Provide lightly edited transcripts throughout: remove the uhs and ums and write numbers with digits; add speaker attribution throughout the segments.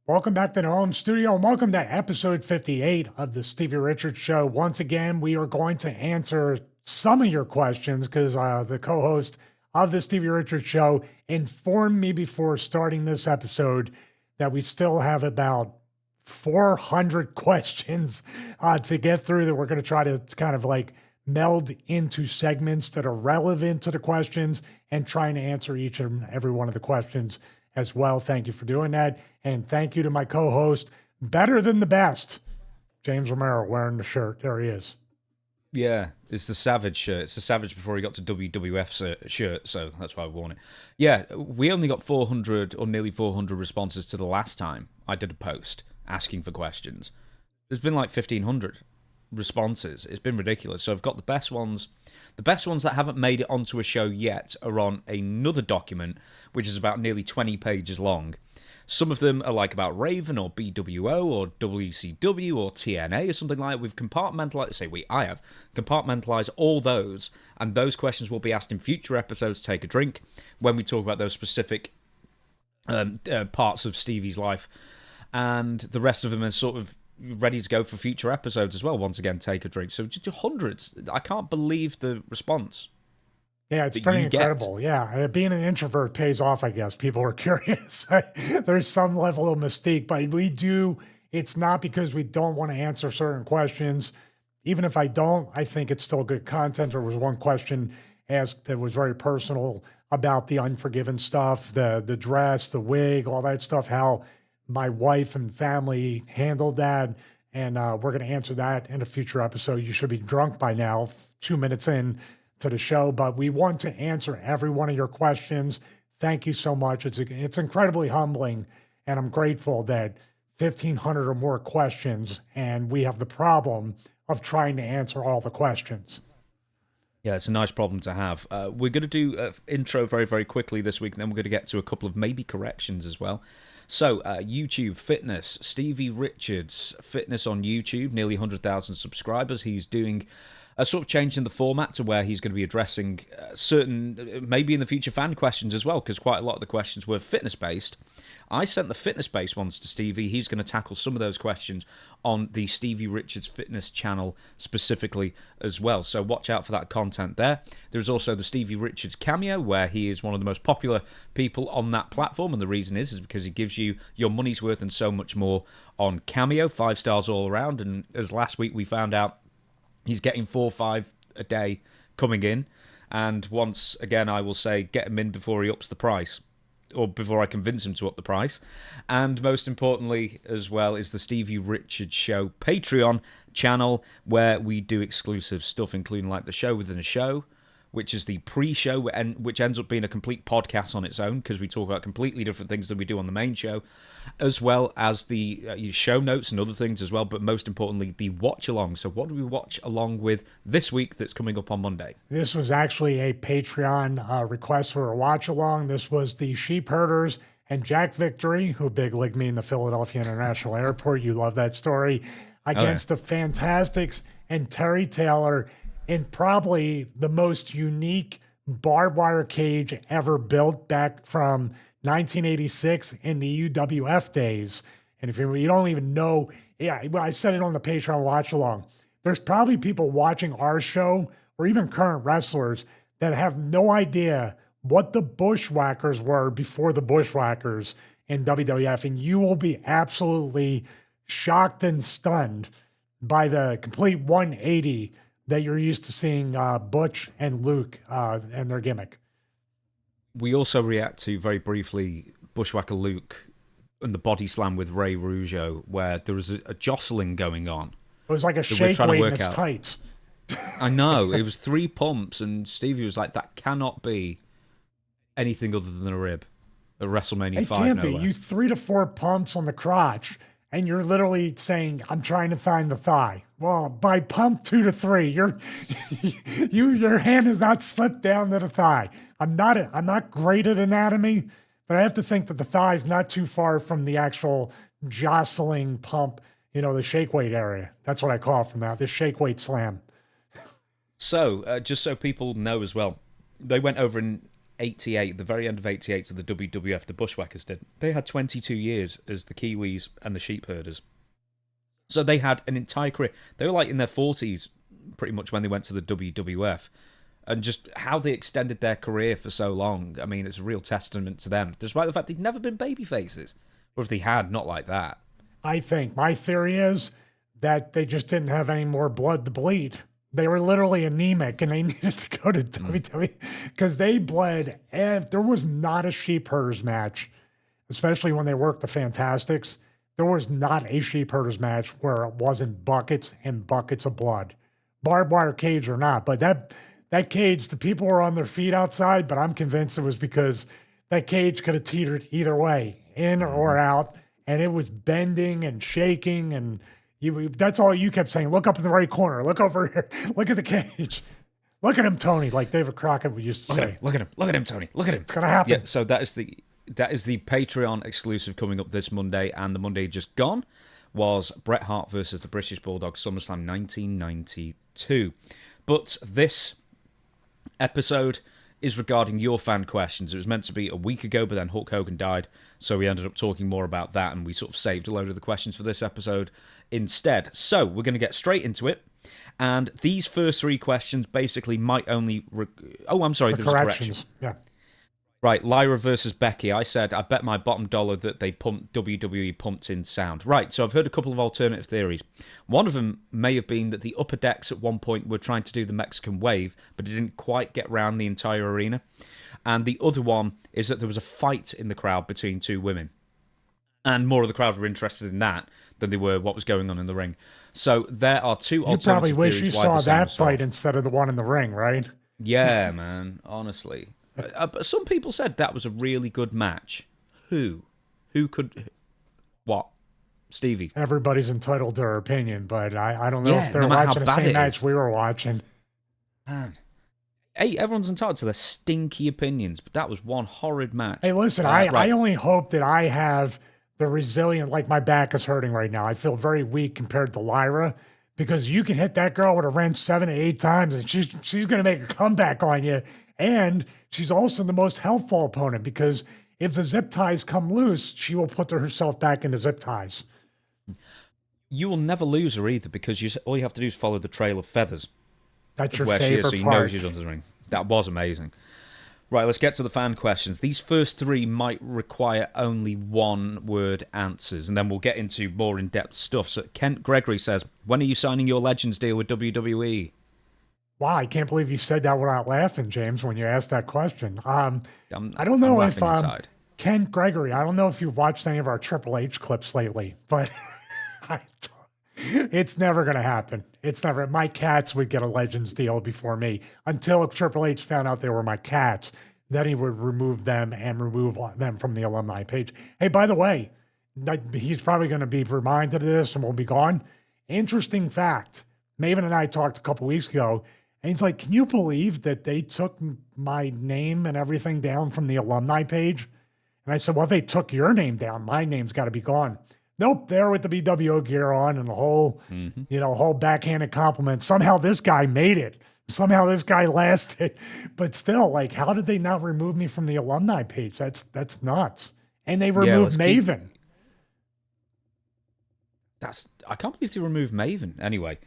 Speaker 1: Welcome back to the home studio and welcome to episode 58 of the Stevie Richards Show. Once again, we are going to answer some of your questions because the co-host of the Stevie Richards Show informed me before starting this episode that we still have about 400 questions to get through that we're going to try to kind of like meld into segments that are relevant to the questions and trying to answer each and every one of the questions as well. Thank you for doing that. And thank you to my co-host, Better Than the Best, James Romero, wearing the shirt. There he is.
Speaker 2: Yeah, it's the Savage shirt. It's the Savage before he got to WWF shirt, so that's why I worn it. Yeah, we only got 400 or nearly 400 responses to the last time I did a post asking for questions. There's been like 1,500 responses. It's been ridiculous. So I've got the best ones. The best ones that haven't made it onto a show yet are on another document, which is about nearly 20 pages long. Some of them are like about Raven or BWO or WCW or TNA or something like that. We've compartmentalized, I have compartmentalized all those, and those questions will be asked in future episodes, Take a Drink, when we talk about those specific parts of Stevie's life. And the rest of them are sort of ready to go for future episodes as well. Once again, Take a Drink. So just hundreds. I can't believe the response.
Speaker 1: Yeah, it's pretty incredible. Yeah, being an introvert pays off, I guess. People are curious. There's some level of mystique, but it's not because we don't want to answer certain questions. Even if I don't, I think it's still good content. There was one question asked that was very personal about the Unforgiven stuff, the dress, the wig, all that stuff, how my wife and family handled that. And we're going to answer that in a future episode. You should be drunk by now, 2 minutes in to the show, but we want to answer every one of your questions. Thank you so much. It's incredibly humbling, and I'm grateful that 1,500 or more questions, and we have the problem of trying to answer all the questions.
Speaker 2: Yeah, it's a nice problem to have. We're going to do an intro very, very quickly this week, and then we're going to get to a couple of maybe corrections as well. So, YouTube fitness, Stevie Richards fitness on YouTube, nearly 100,000 subscribers. He's doing a sort of change in the format to where he's going to be addressing certain, maybe in the future, fan questions as well, because quite a lot of the questions were fitness-based. I sent the fitness-based ones to Stevie. He's going to tackle some of those questions on the Stevie Richards Fitness channel specifically as well. So watch out for that content there. There's also the Stevie Richards cameo, where he is one of the most popular people on that platform. And the reason is because he gives you your money's worth and so much more on Cameo. 5 stars all around. And as last week we found out, he's getting 4 or 5 a day coming in. And once again, I will say, get him in before he ups the price, or before I convince him to up the price. And most importantly as well is the Stevie Richards Show Patreon channel, where we do exclusive stuff, including like the show within a show, which is the pre-show, and which ends up being a complete podcast on its own, because we talk about completely different things than we do on the main show, as well as the show notes and other things as well, but most importantly, the watch-along. So what do we watch along with this week that's coming up on Monday?
Speaker 1: This was actually a Patreon request for a watch-along. This was the Sheep Herders and Jack Victory, who big-legged me in the Philadelphia International Airport. You love that story. Against the Fantastics and Terry Taylor, in probably the most unique barbed wire cage ever built, back from 1986 in the UWF days. And if you don't even know, I said it on the Patreon watch along. There's probably people watching our show, or even current wrestlers, that have no idea what the Bushwhackers were before the Bushwhackers in WWF. And you will be absolutely shocked and stunned by the complete 180 that you're used to seeing Butch and Luke and their gimmick.
Speaker 2: We also react to, very briefly, Bushwhacker Luke and the body slam with Ray Rougeau, where there was a jostling going on.
Speaker 1: It was like a shake weight in its tights.
Speaker 2: I know. It was 3 pumps, and Stevie was like, that cannot be anything other than a rib at WrestleMania 5.
Speaker 1: It can't be. You 3 to 4 pumps on the crotch, and you're literally saying, I'm trying to find the thigh. Well, by pump 2 to 3, your hand has not slipped down to the thigh. I'm not great at anatomy, but I have to think that the thigh is not too far from the actual jostling pump, the shake weight area. That's what I call it from now, the shake weight slam.
Speaker 2: So, just so people know as well, they went over and '88, the very end of '88 to the WWF, the Bushwhackers did. They had 22 years as the Kiwis and the Sheep Herders. So they had an entire career. They were like in their 40s pretty much when they went to the WWF. And just how they extended their career for so long, I mean, it's a real testament to them, despite the fact they'd never been baby faces. Or if they had, not like that.
Speaker 1: I think my theory is that they just didn't have any more blood to bleed. They were literally anemic, and they needed to go to WWE because they bled. There was not a Sheep Herders match, especially when they worked the Fantastics. There was not a Sheep Herders match where it wasn't buckets and buckets of blood, barbed wire cage or not. But that cage, the people were on their feet outside, but I'm convinced it was because that cage could have teetered either way, in or out, and it was bending and shaking, and that's all you kept saying. Look up in the right corner. Look over here. Look at the cage. Look at him, Tony, like David Crockett used to say.
Speaker 2: Look at him, Tony. Look at him.
Speaker 1: It's going to happen.
Speaker 2: Yeah, so that is the Patreon exclusive coming up this Monday, and the Monday just gone was Bret Hart versus the British Bulldog, SummerSlam 1992. But this episode is regarding your fan questions. It was meant to be a week ago, but then Hulk Hogan died, so we ended up talking more about that, and we sort of saved a load of the questions for this episode instead. So we're going to get straight into it, and these first three questions basically might only... I'm sorry, there's a correction.
Speaker 1: Yeah.
Speaker 2: Right, Lyra versus Becky. I said, I bet my bottom dollar that they WWE pumped in sound. Right, so I've heard a couple of alternative theories. One of them may have been that the upper decks at one point were trying to do the Mexican wave, but it didn't quite get round the entire arena. And the other one is that there was a fight in the crowd between two women. And more of the crowd were interested in that than they were what was going on in the ring. So there are two alternative theories.
Speaker 1: You probably wish you saw that fight instead of the one in the ring, right?
Speaker 2: Yeah, man, honestly. But some people said that was a really good match. Who could... What? Stevie?
Speaker 1: Everybody's entitled to their opinion, but I don't know if they're watching the same match we were watching.
Speaker 2: Man. Hey, everyone's entitled to their stinky opinions, but that was one horrid match.
Speaker 1: Hey, listen, I only hope that I have the resilient, like my back is hurting right now. I feel very weak compared to Lyra, because you can hit that girl with a wrench 7 to 8 times, and she's going to make a comeback on you. And she's also the most helpful opponent, because if the zip ties come loose, she will put herself back into zip ties.
Speaker 2: You will never lose her either, because all you have to do is follow the trail of feathers.
Speaker 1: That's your favorite part.
Speaker 2: So you know she's under the ring. That was amazing. Right, let's get to the fan questions. These first three might require only one-word answers, and then we'll get into more in-depth stuff. So Kent Gregory says, when are you signing your Legends deal with WWE?
Speaker 1: Wow, I can't believe you said that without laughing, James, when you asked that question. I don't know if Ken Gregory, I don't know if you've watched any of our Triple H clips lately, but it's never going to happen. It's never. My cats would get a Legends deal before me, until Triple H found out they were my cats. Then he would remove them and remove them from the alumni page. Hey, by the way, he's probably going to be reminded of this and we'll be gone. Interesting fact. Maven and I talked a couple weeks ago, and he's like, can you believe that they took my name and everything down from the alumni page? And I said, well, if they took your name down, my name's got to be gone. Nope, there with the BWO gear on and the whole, whole backhanded compliment. Somehow this guy made it. Somehow this guy lasted. But still, like, how did they not remove me from the alumni page? That's nuts. And they removed Maven.
Speaker 2: I can't believe they removed Maven. Anyway.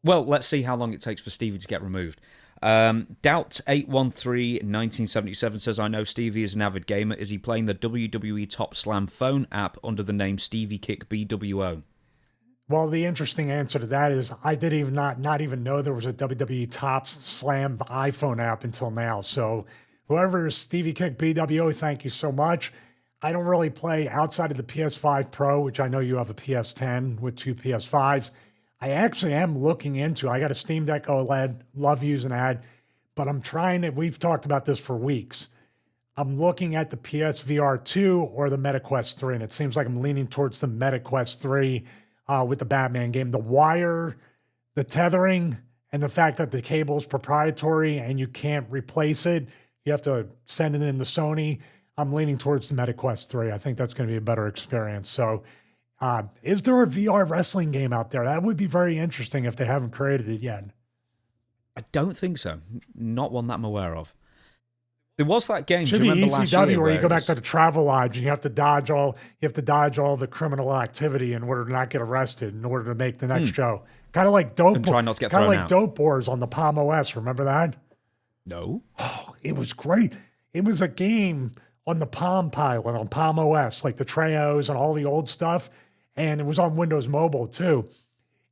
Speaker 2: Well, let's see how long it takes for Stevie to get removed. Doubt8131977 says, I know Stevie is an avid gamer. Is he playing the WWE Top Slam phone app under the name StevieKickBWO?
Speaker 1: Well, the interesting answer to that is I did even not even know there was a WWE Top Slam iPhone app until now. So whoever is StevieKickBWO, thank you so much. I don't really play outside of the PS5 Pro, which I know you have a PS10 with 2 PS5s. I actually am looking into, I got a Steam Deck OLED, love using that, but I'm trying it. We've talked about this for weeks. I'm looking at the PSVR 2 or the MetaQuest 3, and it seems like I'm leaning towards the MetaQuest 3 with the Batman game. The wire, the tethering, and the fact that the cable is proprietary and you can't replace it, you have to send it in to Sony. I'm leaning towards the MetaQuest 3. I think that's going to be a better experience. So, is there a VR wrestling game out there? That would be very interesting if they haven't created it yet.
Speaker 2: I don't think so. Not one that I'm aware of. There was that game.
Speaker 1: Should
Speaker 2: Do you
Speaker 1: be
Speaker 2: remember last
Speaker 1: ECW
Speaker 2: year
Speaker 1: where you go
Speaker 2: it
Speaker 1: back
Speaker 2: was-
Speaker 1: to the travel lodge and you have to dodge all the criminal activity in order to not get arrested in order to make the next show. Kind of like dope.
Speaker 2: And try not to get
Speaker 1: kind of
Speaker 2: thrown
Speaker 1: like
Speaker 2: out.
Speaker 1: dope wars on the Palm OS. Remember that?
Speaker 2: No.
Speaker 1: Oh, it was great. It was a game on the Palm Pilot on Palm OS, like the Treos and all the old stuff, and it was on Windows Mobile too.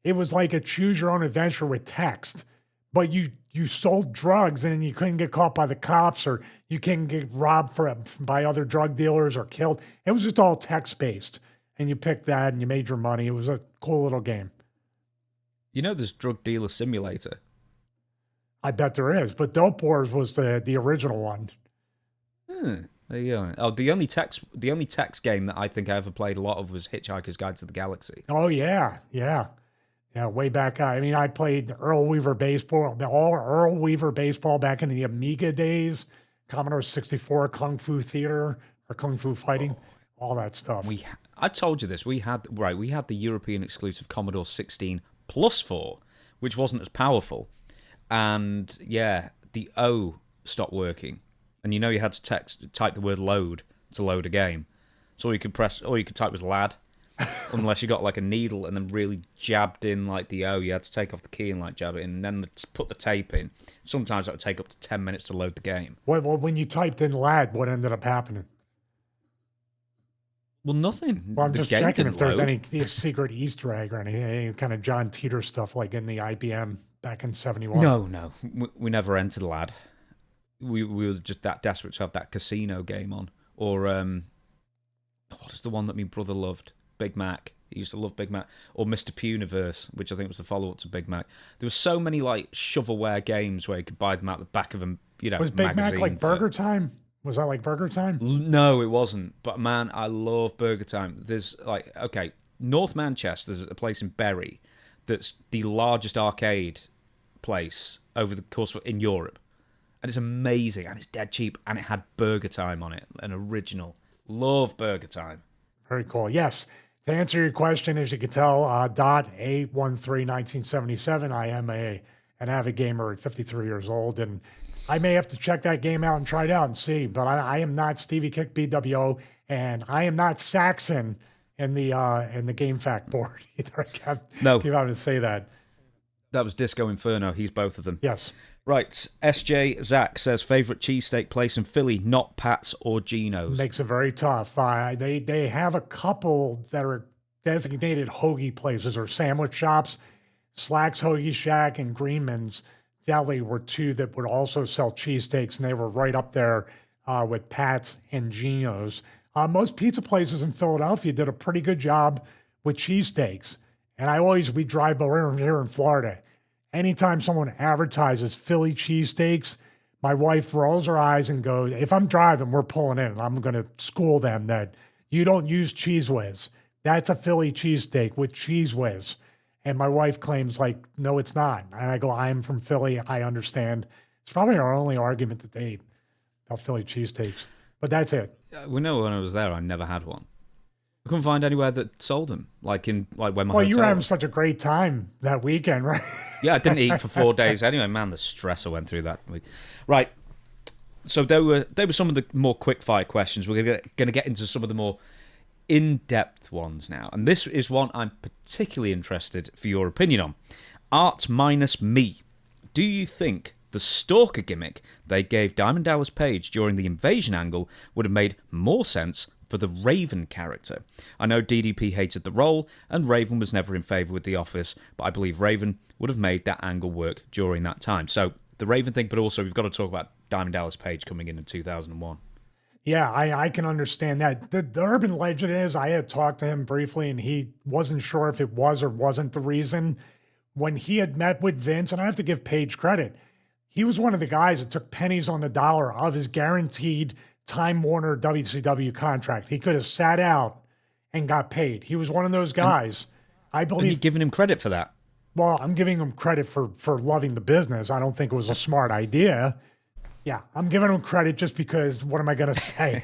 Speaker 1: It was like a choose your own adventure with text, but you sold drugs and you couldn't get caught by the cops or you couldn't get robbed by other drug dealers or killed. It was just all text based, and you picked that and you made your money. It was a cool little game.
Speaker 2: You know, there's Drug Dealer Simulator.
Speaker 1: I bet there is, but Dope Wars was the original one.
Speaker 2: There you go. Oh, the only text game that I think I ever played a lot of was Hitchhiker's Guide to the Galaxy.
Speaker 1: Oh yeah. Way back. I mean, I played Earl Weaver baseball, all Earl Weaver baseball back in the Amiga days, Commodore 64, Kung Fu Theater or Kung Fu Fighting, all that stuff.
Speaker 2: I told you this. We had the European exclusive Commodore 16 plus 4, which wasn't as powerful, and yeah, the O stopped working, and you had to type the word load to load a game. So all you could type was lad. Unless you got like a needle and then really jabbed in like the O, you had to take off the key and like jab it in, and then put the tape in. Sometimes that would take up to 10 minutes to load the game.
Speaker 1: Well, when you typed in lad, what ended up happening?
Speaker 2: Well, nothing.
Speaker 1: Well, I'm
Speaker 2: The
Speaker 1: just
Speaker 2: game
Speaker 1: checking if
Speaker 2: didn't
Speaker 1: there's
Speaker 2: load.
Speaker 1: any secret Easter egg or any kind of John Teeter stuff like in the IBM back in '71.
Speaker 2: No, we never entered lad. We were just that desperate to have that casino game on, or what is the one that my brother loved? Big Mac. He used to love Big Mac. Or Mr. Puniverse, which I think was the follow-up to Big Mac. There were so many like shovelware games where you could buy them out the back of a
Speaker 1: Was Big Mac
Speaker 2: magazine
Speaker 1: like Burger Time? Was that like Burger Time?
Speaker 2: No, it wasn't. But man, I love Burger Time. There's North Manchester, there's a place in Bury that's the largest arcade place over the course in Europe. And it's amazing, and it's dead cheap, and it had Burger Time on it, an original. Love Burger Time.
Speaker 1: Very cool. Yes. To answer your question, as you can tell, .813-1977, I am an avid gamer at 53 years old, and I may have to check that game out and try it out and see. But I am not StevieKickBWO, and I am not Saxon in the Game Fact board either. I can't give out to say that.
Speaker 2: That was Disco Inferno. He's both of them.
Speaker 1: Yes.
Speaker 2: Right. SJ Zach says favorite cheesesteak place in Philly, not Pat's or Geno's.
Speaker 1: Makes it very tough. They have a couple that are designated hoagie places or sandwich shops. Slack's Hoagie Shack and Greenman's Deli were two that would also sell cheesesteaks, and they were right up there with Pat's and Geno's. Most pizza places in Philadelphia did a pretty good job with cheesesteaks. And we drive around here in Florida. Anytime someone advertises Philly cheesesteaks, my wife rolls her eyes and goes, if I'm driving, we're pulling in, and I'm going to school them that you don't use Cheese Whiz. That's a Philly cheesesteak with Cheese Whiz. And my wife claims, like, no, it's not. And I go, I'm from Philly. I understand. It's probably our only argument to date about Philly cheesesteaks. But that's it.
Speaker 2: We know when I was there, I never had one. I couldn't find anywhere that sold them, like when my
Speaker 1: Well, you
Speaker 2: hotel
Speaker 1: were having
Speaker 2: was.
Speaker 1: such a great time that weekend, right?
Speaker 2: Yeah, I didn't eat for 4 days anyway. Man, the stress I went through that week. Right. So there were some of the more quick-fire questions. We're going to get into some of the more in-depth ones now. And this is one I'm particularly interested for your opinion on. Art minus me. Do you think the Stalker gimmick they gave Diamond Dallas Page during the invasion angle would have made more sense for the Raven character? I know DDP hated the role, and Raven was never in favour with The Office, but I believe Raven would have made that angle work during that time. So, the Raven thing, but also we've got to talk about Diamond Dallas Page coming in 2001.
Speaker 1: Yeah, I can understand that. The urban legend is I had talked to him briefly, and he wasn't sure if it was or wasn't the reason. When he had met with Vince, and I have to give Page credit, he was one of the guys that took pennies on the dollar of his guaranteed Time Warner WCW contract. He could have sat out and got paid. He was one of those guys. I believe.
Speaker 2: And you're giving him credit for that.
Speaker 1: Well, I'm giving him credit for loving the business. I don't think it was a smart idea. Yeah, I'm giving him credit just because what am I going to say?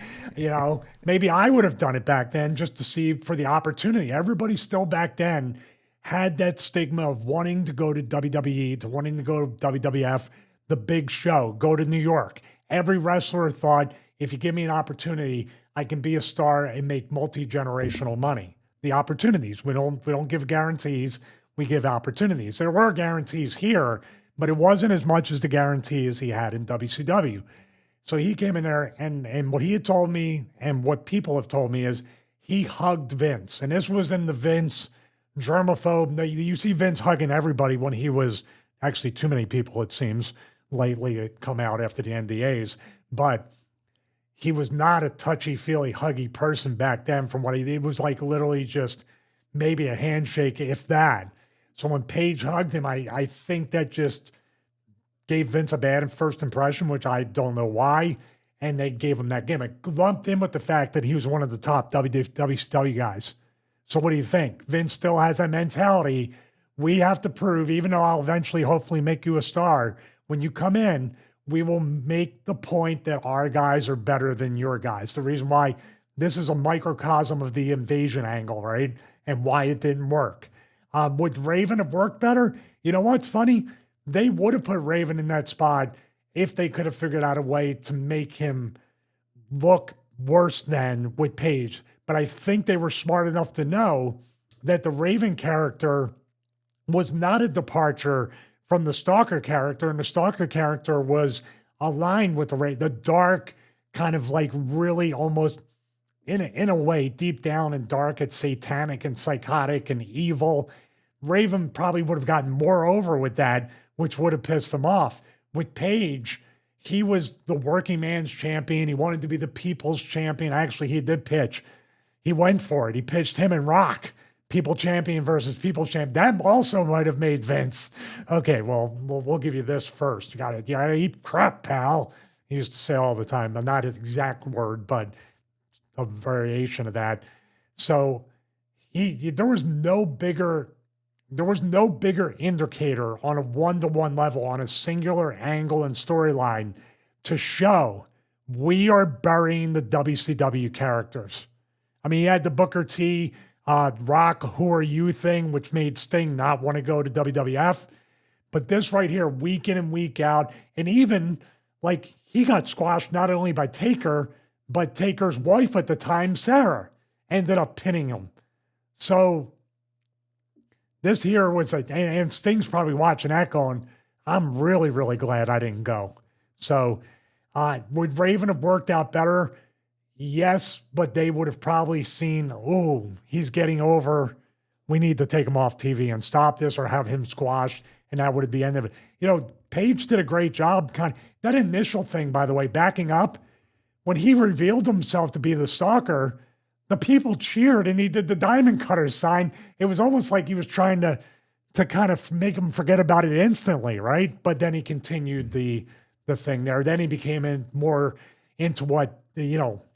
Speaker 1: Maybe I would have done it back then just to see for the opportunity. Everybody still back then had that stigma of wanting to go to WWE, to wanting to go to WWF, the big show, go to New York. Every wrestler thought, if you give me an opportunity, I can be a star and make multi-generational money. The opportunities, we don't give guarantees, we give opportunities. There were guarantees here, but it wasn't as much as the guarantees he had in WCW. So he came in there, and what he had told me and what people have told me is he hugged Vince. And this was in the Vince germaphobe. You see Vince hugging everybody when he was actually too many people, it seems, lately had come out after the NDAs. But he was not a touchy-feely, huggy person back then from what it was like literally just maybe a handshake, if that. So when Paige hugged him, I think that just gave Vince a bad first impression, which I don't know why. And they gave him that gimmick. Lumped in with the fact that he was one of the top WCW guys. So what do you think? Vince still has that mentality. We have to prove, even though I'll eventually hopefully make you a star, when you come in, we will make the point that our guys are better than your guys. The reason why this is a microcosm of the invasion angle, right? And why it didn't work. Would Raven have worked better? You know what's funny? They would have put Raven in that spot if they could have figured out a way to make him look worse than with Paige. But I think they were smart enough to know that the Raven character was not a departure from the Stalker character, and the Stalker character was aligned with the dark, kind of like really almost in a way deep down and dark, it's satanic and psychotic and evil. Raven probably would have gotten more over with that, which would have pissed him off. With Paige, he was the working man's champion. He wanted to be the people's champion. Actually, he did pitch. He went for it. He pitched him and Rock. People champion versus people champion. That also might have made Vince. Okay, well, we'll give you this first. You gotta eat crap, pal. He used to say all the time. Not an exact word, but a variation of that. So there was no bigger indicator on a one-to-one level, on a singular angle and storyline to show we are burying the WCW characters. I mean, he had the Booker T, Rock, who are you thing, which made Sting not want to go to WWF. But this right here, week in and week out, and even like he got squashed not only by Taker, but Taker's wife at the time, Sarah, ended up pinning him. So this here was and Sting's probably watching that going, I'm really, really glad I didn't go. So would Raven have worked out better? Yes, but they would have probably seen, oh, he's getting over. We need to take him off TV and stop this or have him squashed, and that would have been the end of it. You know, Paige did a great job. That initial thing, by the way, backing up, when he revealed himself to be the Stalker, the people cheered and he did the diamond cutter sign. It was almost like he was trying to kind of make him forget about it instantly, right? But then he continued the thing there. Then he became more into what,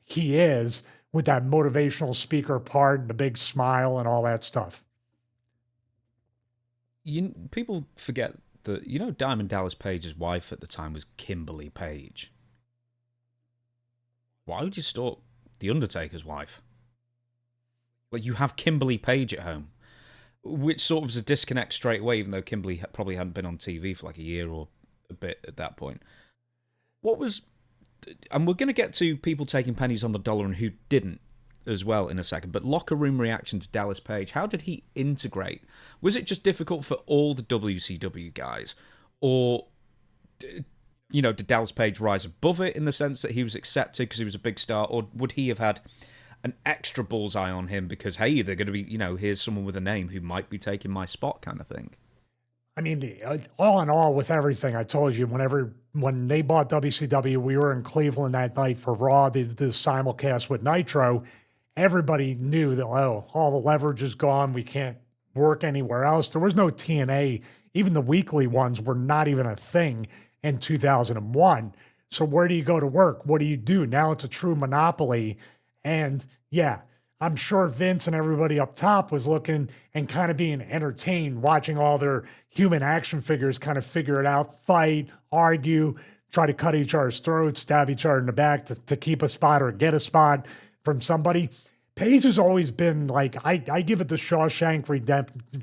Speaker 1: he is with that motivational speaker part and the big smile and all that stuff.
Speaker 2: People forget that, Diamond Dallas Page's wife at the time was Kimberly Page. Why would you stalk The Undertaker's wife? Like, you have Kimberly Page at home, which sort of is a disconnect straight away, even though Kimberly probably hadn't been on TV for like a year or a bit at that point. And we're going to get to people taking pennies on the dollar and who didn't as well in a second, but locker room reaction to Dallas Page, how did he integrate? Was it just difficult for all the WCW guys? Or, did Dallas Page rise above it in the sense that he was accepted because he was a big star? Or would he have had an extra bullseye on him because, hey, they're going to be, here's someone with a name who might be taking my spot kind of thing?
Speaker 1: I mean, all in all, with everything I told you, when they bought WCW, we were in Cleveland that night for Raw, the simulcast with Nitro. Everybody knew that, all the leverage is gone. We can't work anywhere else. There was no TNA. Even the weekly ones were not even a thing in 2001. So where do you go to work? What do you do? Now it's a true monopoly. And yeah, I'm sure Vince and everybody up top was looking and kind of being entertained, watching all their human action figures kind of figure it out, fight, argue, try to cut each other's throats, stab each other in the back to keep a spot or get a spot from somebody. Paige has always been like, I give it the Shawshank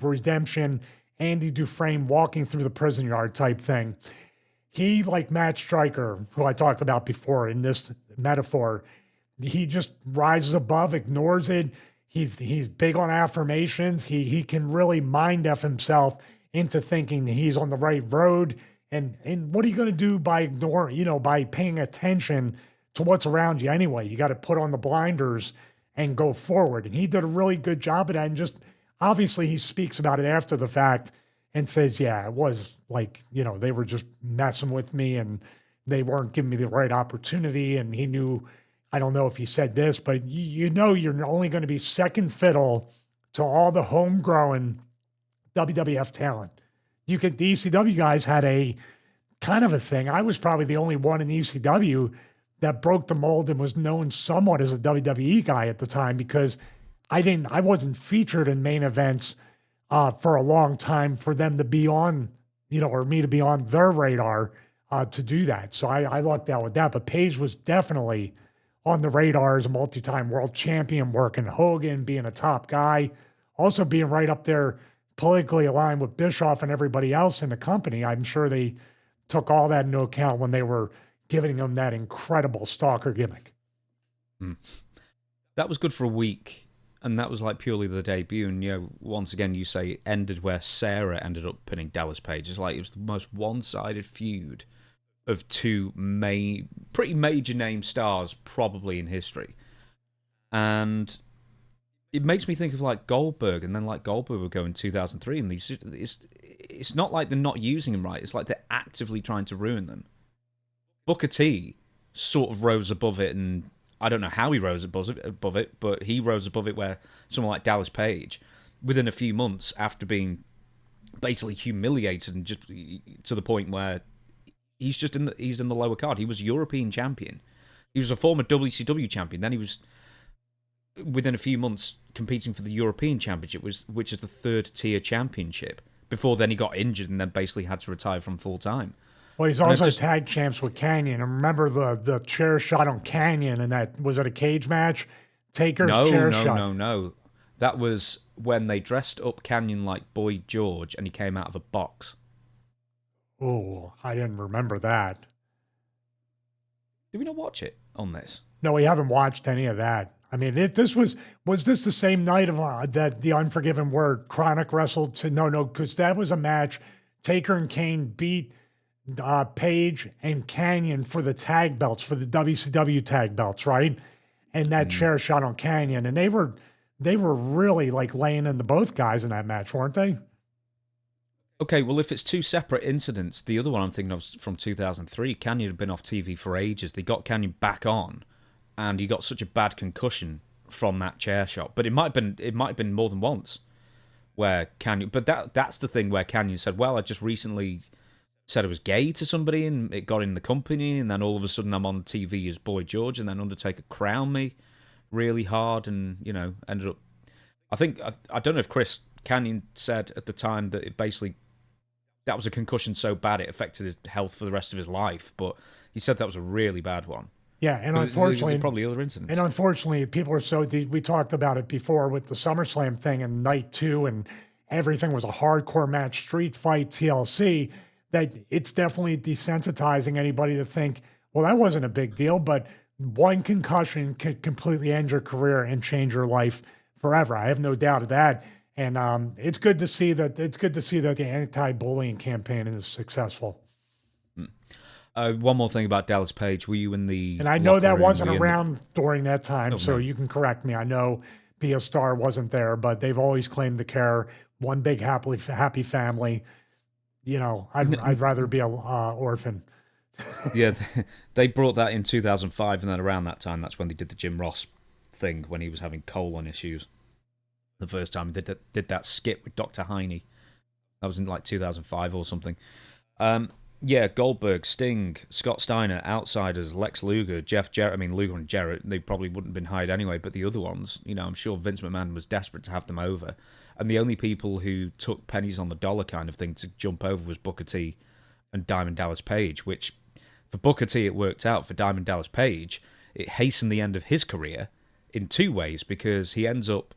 Speaker 1: Redemption, Andy Dufresne walking through the prison yard type thing. he, like Matt Stryker, who I talked about before in this metaphor, he just rises above, ignores it. He's big on affirmations. He can really mind F himself into thinking that he's on the right road. And what are you going to do by ignoring, by paying attention to what's around you anyway? You got to put on the blinders and go forward. And he did a really good job of that. And just obviously he speaks about it after the fact and says, yeah, it was like, they were just messing with me and they weren't giving me the right opportunity. And he knew, I don't know if he said this, but you're only going to be second fiddle to all the homegrown WWF talent. The ECW guys had a kind of a thing. I was probably the only one in ECW that broke the mold and was known somewhat as a WWE guy at the time because I wasn't featured in main events for a long time for them to be on, or me to be on their radar to do that. So I lucked out with that. But Page was definitely on the radar as a multi-time world champion, working Hogan, being a top guy, also being right up there politically aligned with Bischoff and everybody else in the company. I'm sure they took all that into account when they were giving him that incredible Stalker gimmick.
Speaker 2: That was good for a week, and that was like purely the debut. And once again, you say it ended where Sarah ended up pinning Dallas Page. It's like it was the most one-sided feud of two pretty major name stars probably in history. And it makes me think of like Goldberg, and then like Goldberg would go in 2003, and it's not like they're not using him right. It's like they're actively trying to ruin them. Booker T sort of rose above it, and I don't know how he rose above it, but he rose above it where someone like Dallas Page, within a few months after being basically humiliated and just to the point where he's in the lower card. He was European champion. He was a former WCW champion. Then he was, within a few months, competing for the European Championship, which is the third tier championship. Before then, he got injured and then basically had to retire from full time.
Speaker 1: Well, he's also tag champs with Canyon. And remember the chair shot on Canyon, and was it a cage match? Taker's chair shot.
Speaker 2: No. That was when they dressed up Canyon like Boy George, and he came out of a box.
Speaker 1: Oh, I didn't remember that.
Speaker 2: Did we not watch it on this?
Speaker 1: No, we haven't watched any of that. I mean, was this the same night of that the Unforgiven Word Chronic wrestled? No, because that was a match. Taker and Kane beat Page and Canyon for the tag belts, for the WCW tag belts, right? And that chair shot on Canyon, and they were really like laying into both guys in that match, weren't they?
Speaker 2: Okay, well, if it's two separate incidents, the other one I'm thinking of is from 2003. Canyon had been off TV for ages. They got Canyon back on, and he got such a bad concussion from that chair shot. But it might have been more than once where Canyon. But that's the thing where Canyon said, "Well, I just recently said I was gay to somebody, and it got in the company, and then all of a sudden I'm on TV as Boy George, and then Undertaker crowned me really hard, and ended up." I don't know if Chris Canyon said at the time that it basically. That was a concussion so bad it affected his health for the rest of his life, but he said that was a really bad one.
Speaker 1: Yeah, and unfortunately,
Speaker 2: probably other incidents.
Speaker 1: And unfortunately, people are so deep. We talked about it before with the SummerSlam thing and night 2, and everything was a hardcore match, street fight, TLC. That it's definitely desensitizing anybody to think, well, that wasn't a big deal, but one concussion could completely end your career and change your life forever. I have no doubt of that. And it's good to see that the anti-bullying campaign is successful.
Speaker 2: One more thing about Dallas Page. Were you in the? And
Speaker 1: I know that wasn't around during that time, so you can correct me. I know Be a Star wasn't there, but they've always claimed to care. One big happy family. I'd rather be a orphan.
Speaker 2: Yeah, they brought that in 2005, and then around that time, that's when they did the Jim Ross thing when he was having colon issues. The first time they did that skit with Dr. Heine. That was in like 2005 or something. Yeah, Goldberg, Sting, Scott Steiner, Outsiders, Lex Luger, Jeff Jarrett. I mean, Luger and Jarrett, they probably wouldn't have been hired anyway, but the other ones, I'm sure Vince McMahon was desperate to have them over. And the only people who took pennies on the dollar kind of thing to jump over was Booker T and Diamond Dallas Page, which for Booker T it worked out. For Diamond Dallas Page, it hastened the end of his career in two ways, because he ends up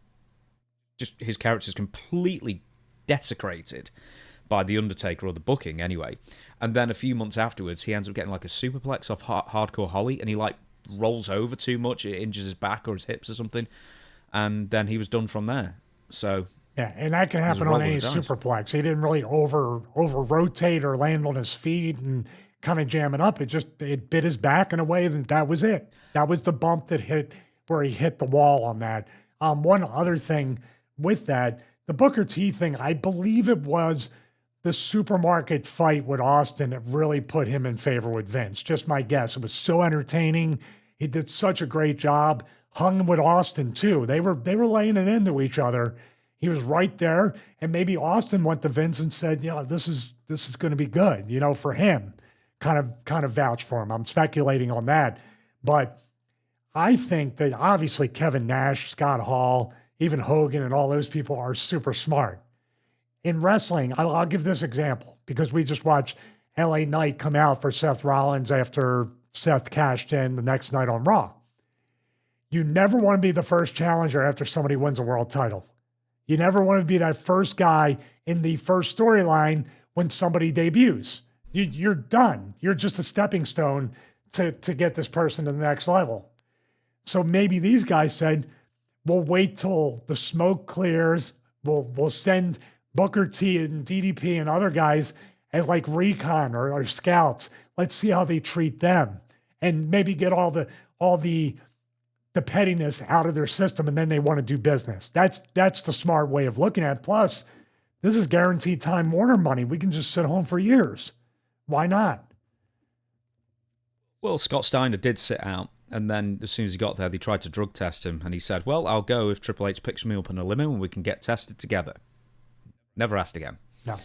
Speaker 2: his character's completely desecrated by The Undertaker, or the booking anyway. And then a few months afterwards, he ends up getting like a superplex off Hardcore Holly, and he like rolls over too much, it injures his back or his hips or something, and then he was done from there. So
Speaker 1: yeah, and that can happen on any superplex. He didn't really over rotate or land on his feet and kind of jam it up. It bit his back in a way that was it. That was the bump that hit where he hit the wall on that. One other thing with that, the Booker T thing, I believe it was the supermarket fight with Austin that really put him in favor with Vince. Just my guess. It was so entertaining. He did such a great job. Hung with Austin too. They were laying it into each other. He was right there, and maybe Austin went to Vince and said, this is going to be good, for him. Kind of vouch for him. I'm speculating on that, but I think that obviously Kevin Nash, Scott Hall, even Hogan, and all those people are super smart. In wrestling, I'll give this example because we just watched LA Knight come out for Seth Rollins after Seth cashed in the next night on Raw. You never want to be the first challenger after somebody wins a world title. You never want to be that first guy in the first storyline when somebody debuts. You're done. You're just a stepping stone to get this person to the next level. So maybe these guys said, we'll wait till the smoke clears. We'll send Booker T and DDP and other guys as like recon or scouts. Let's see how they treat them and maybe get all the pettiness out of their system, and then they want to do business. That's the smart way of looking at it. Plus, this is guaranteed Time Warner money. We can just sit home for years. Why not?
Speaker 2: Well, Scott Steiner did sit out, and then as soon as he got there, they tried to drug test him, and he said, well, I'll go if Triple H picks me up in a limo and we can get tested together. Never asked again.
Speaker 1: No.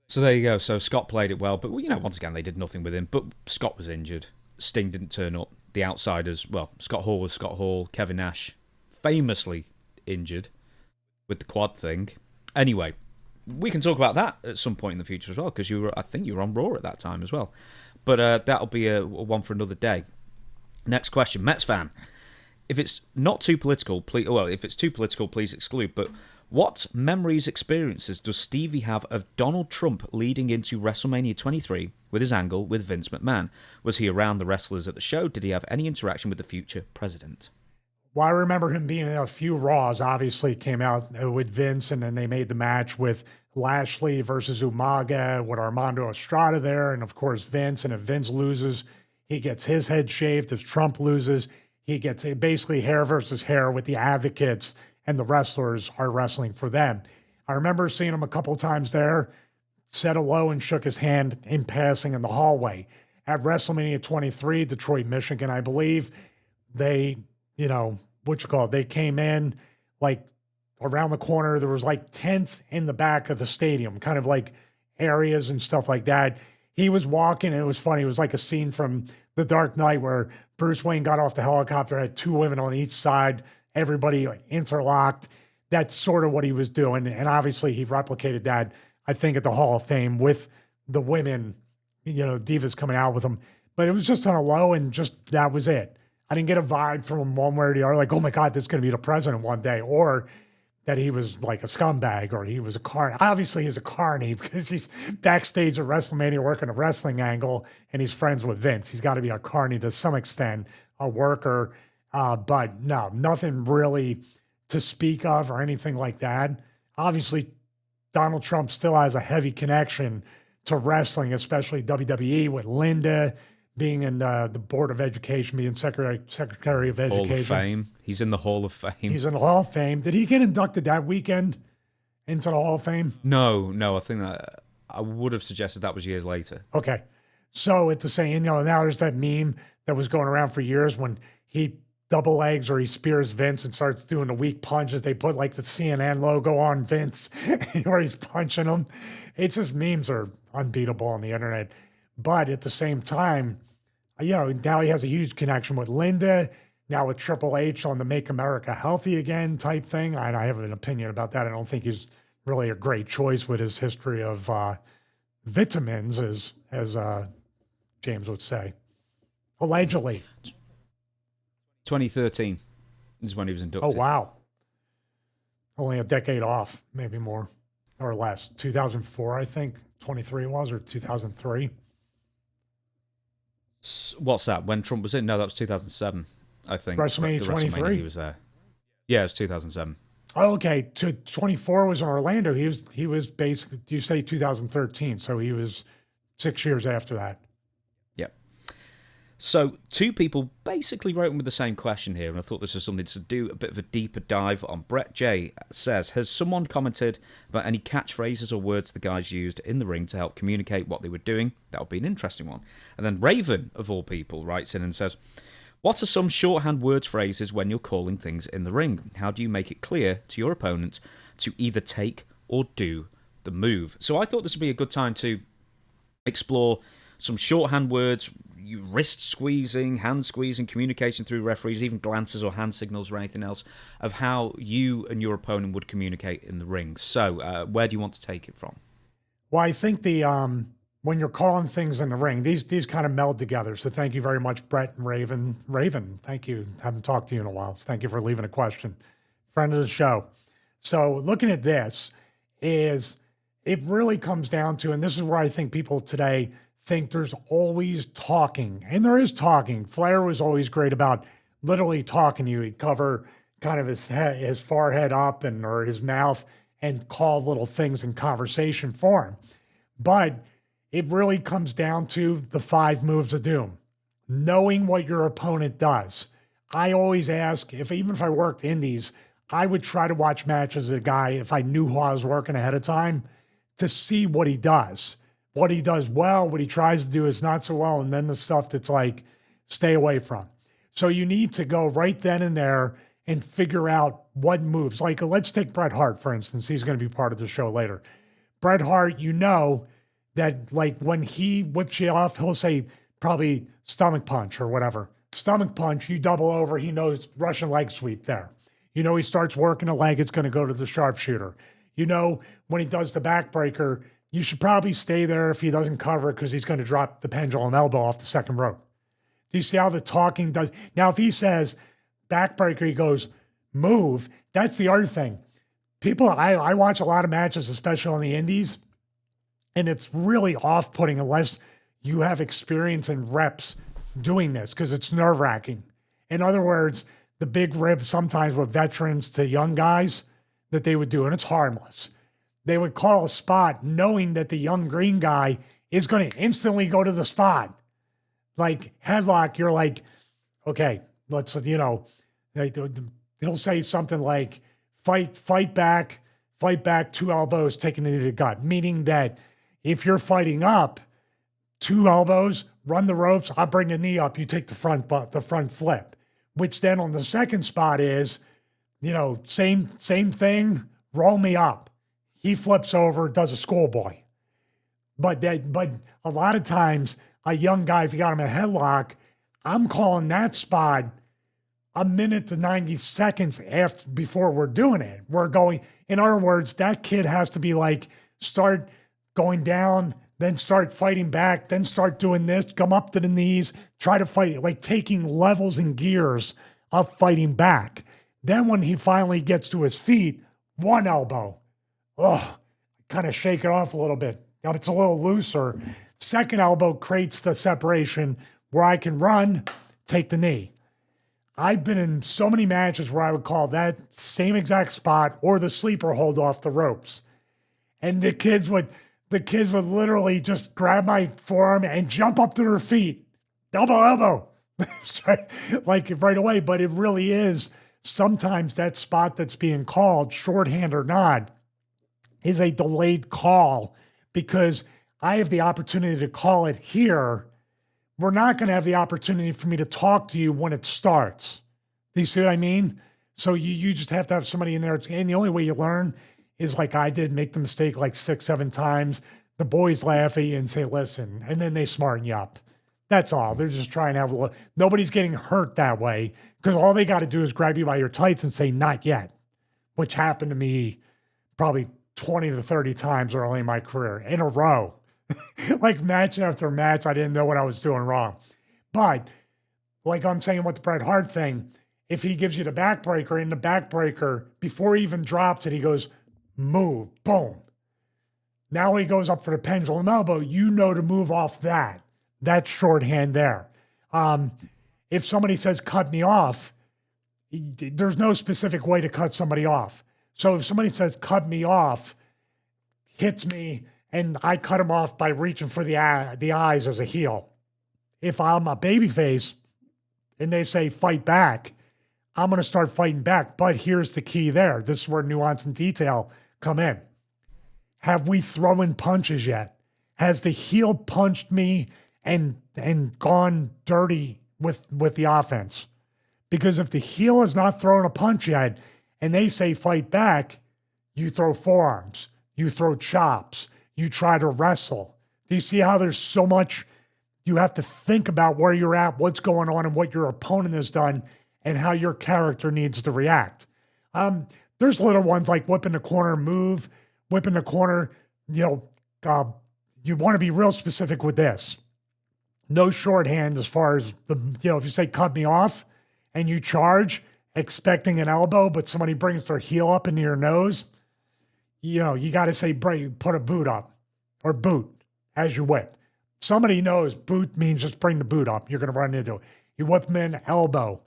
Speaker 2: So there you go. So Scott played it well, but once again, they did nothing with him. But Scott was injured. Sting didn't turn up. The outsiders, well, Scott Hall was Scott Hall. Kevin Nash, famously injured with the quad thing. Anyway, we can talk about that at some point in the future as well, because I think you were on Raw at that time as well. But that'll be a one for another day. Next question, Mets fan. If it's not too political, if it's too political, please exclude. But what memories, experiences does Stevie have of Donald Trump leading into WrestleMania 23 with his angle with Vince McMahon? Was he around the wrestlers at the show? Did he have any interaction with the future president?
Speaker 1: Well, I remember him being in a few Raws. Obviously, came out with Vince, and then they made the match with Lashley versus Umaga with Armando Estrada there, and of course Vince. And if Vince loses, he gets his head shaved. If Trump loses, he gets basically hair versus hair with the advocates, and the wrestlers are wrestling for them. I remember seeing him a couple of times there, said hello and shook his hand in passing in the hallway. At WrestleMania 23, Detroit, Michigan, I believe, they, they came in like around the corner. There was like tents in the back of the stadium, kind of like areas and stuff like that. He was walking, and it was funny. It was like a scene from The Dark Knight where Bruce Wayne got off the helicopter, had two women on each side, everybody interlocked. That's sort of what he was doing. And obviously he replicated that, I think, at the Hall of Fame with the women, divas coming out with him. But it was just on a low, and just that was it. I didn't get a vibe from him one way or the other, like, oh my God, this is going to be the president one day, or that he was like a scumbag, or he was a carny. Obviously he's a carny because he's backstage at WrestleMania working a wrestling angle, and he's friends with Vince. He's got to be a carny to some extent, a worker. But no, nothing really to speak of or anything like that. Obviously, Donald Trump still has a heavy connection to wrestling, especially WWE, with Linda being in the Board of Education, being Secretary of Education.
Speaker 2: Hall of Fame. He's in the Hall of Fame.
Speaker 1: He's in the Hall of Fame. Did he get inducted that weekend into the Hall of Fame?
Speaker 2: No. I think that I would have suggested that was years later.
Speaker 1: Okay. So at the same, now there's that meme that was going around for years when he double legs or he spears Vince and starts doing the weak punches. They put like the CNN logo on Vince where he's punching him. It's just, memes are unbeatable on the internet. But at the same time, now he has a huge connection with Linda, now with Triple H on the Make America Healthy Again type thing. I have an opinion about that. I don't think he's really a great choice with his history of vitamins, as James would say. Allegedly.
Speaker 2: 2013 is when he was inducted.
Speaker 1: Oh, wow. Only a decade off, maybe more. or less, 2004, I think, 23 it was, or 2003.
Speaker 2: What's that? When Trump was in? No, that was 2007, I think.
Speaker 1: WrestleMania
Speaker 2: The
Speaker 1: 23?
Speaker 2: He was there. Yeah, it was 2007.
Speaker 1: Oh, okay. 24 was in Orlando. He was basically, you say 2013, so he was 6 years after that.
Speaker 2: Yep. So, two people basically wrote in with the same question here, and I thought this was something to do a bit of a deeper dive on. Brett J says, has someone commented about any catchphrases or words the guys used in the ring to help communicate what they were doing? That would be an interesting one. And then Raven, of all people, writes in and says, what are some shorthand words, phrases when you're calling things in the ring? How do you make it clear to your opponent to either take or do the move? So I thought this would be a good time to explore some shorthand words, wrist squeezing, hand squeezing, communication through referees, even glances or hand signals or anything else, of how you and your opponent would communicate in the ring. So where do you want to take it from?
Speaker 1: Well, I think when you're calling things in the ring, these kind of meld together. So thank you very much, Brett and Raven. Raven, thank you. Haven't talked to you in a while. Thank you for leaving a question. Friend of the show. So looking at this is, it really comes down to, and this is where I think people today think there's always talking, and there is talking. Flair was always great about literally talking to you. He'd cover kind of his head, his forehead up or his mouth, and call little things in conversation for him. But it really comes down to the 5 moves of doom, knowing what your opponent does. I always ask, even if I worked indies, I would try to watch matches of a guy, if I knew who I was working ahead of time, to see what he does. What he does well, what he tries to do is not so well, and then the stuff that's like, stay away from. So you need to go right then and there and figure out what moves. Like, let's take Bret Hart, for instance. He's going to be part of the show later. Bret Hart, you know that like when he whips you off, he'll say probably stomach punch or whatever. Stomach punch, you double over, he knows Russian leg sweep there. You know, he starts working a leg, it's going to go to the sharpshooter. You know, when he does the backbreaker, you should probably stay there if he doesn't cover it, because he's going to drop the pendulum elbow off the second rope. Do you see how the talking does? Now, if he says backbreaker, he goes, move. That's the other thing. People, I watch a lot of matches, especially on the indies, and it's really off-putting unless you have experience and reps doing this, because it's nerve-wracking. In other words, the big rib sometimes with veterans to young guys that they would do, and it's harmless. They would call a spot knowing that the young green guy is going to instantly go to the spot. Like headlock, you're like, okay, let's, he'll say something like, fight back, 2 elbows, taking it to the gut. Meaning that if you're fighting up, 2 elbows, run the ropes, I'll bring the knee up, you take the front flip. Which then on the second spot is, same thing, roll me up. He flips over, does a schoolboy. But a lot of times, a young guy, if you got him in a headlock, I'm calling that spot a minute to 90 seconds before we're doing it. We're going, in other words, that kid has to be like, start going down, then start fighting back, then start doing this, come up to the knees, try to fight it, like taking levels and gears of fighting back. Then when he finally gets to his feet, 1 elbow. Kind of shake it off a little bit. Now it's a little looser. Second elbow creates the separation where I can run, take the knee. I've been in so many matches where I would call that same exact spot or the sleeper hold off the ropes. And the kids would literally just grab my forearm and jump up to their feet. Elbow. Like right away. But it really is sometimes that spot that's being called, shorthand or not, is a delayed call, because I have the opportunity to call it here. We're not going to have the opportunity for me to talk to you when it starts. Do you see what I mean? So you just have to have somebody in there. And the only way you learn is like I did, make the mistake like 6, 7 times. The boys laugh at you and say, listen, and then they smarten you up. That's all. They're just trying to have a look. Nobody's getting hurt that way, because all they got to do is grab you by your tights and say, not yet, which happened to me probably 20 to 30 times early in my career in a row. Like match after match, I didn't know what I was doing wrong. But like I'm saying with the Bret Hart thing, if he gives you the backbreaker, before he even drops it, he goes, move, boom. Now he goes up for the pendulum elbow, you know to move off that. That's shorthand there. If somebody says, cut me off, there's no specific way to cut somebody off. So if somebody says, cut me off, hits me, and I cut him off by reaching for the eyes as a heel. If I'm a babyface and they say, fight back, I'm going to start fighting back. But here's the key there. This is where nuance and detail come in. Have we thrown punches yet? Has the heel punched me and gone dirty with the offense? Because if the heel has not thrown a punch yet and they say fight back, you throw forearms, you throw chops, you try to wrestle. Do you see how there's so much you have to think about where you're at, what's going on, and what your opponent has done, and how your character needs to react? There's little ones like whip in the corner, move, whip in the corner. You want to be real specific with this. No shorthand as far as if you say cut me off and you charge expecting an elbow, but somebody brings their heel up into your nose, you got to say put a boot up or boot as you whip. Somebody knows boot means just bring the boot up. You're going to run into it. You whip them in, elbow,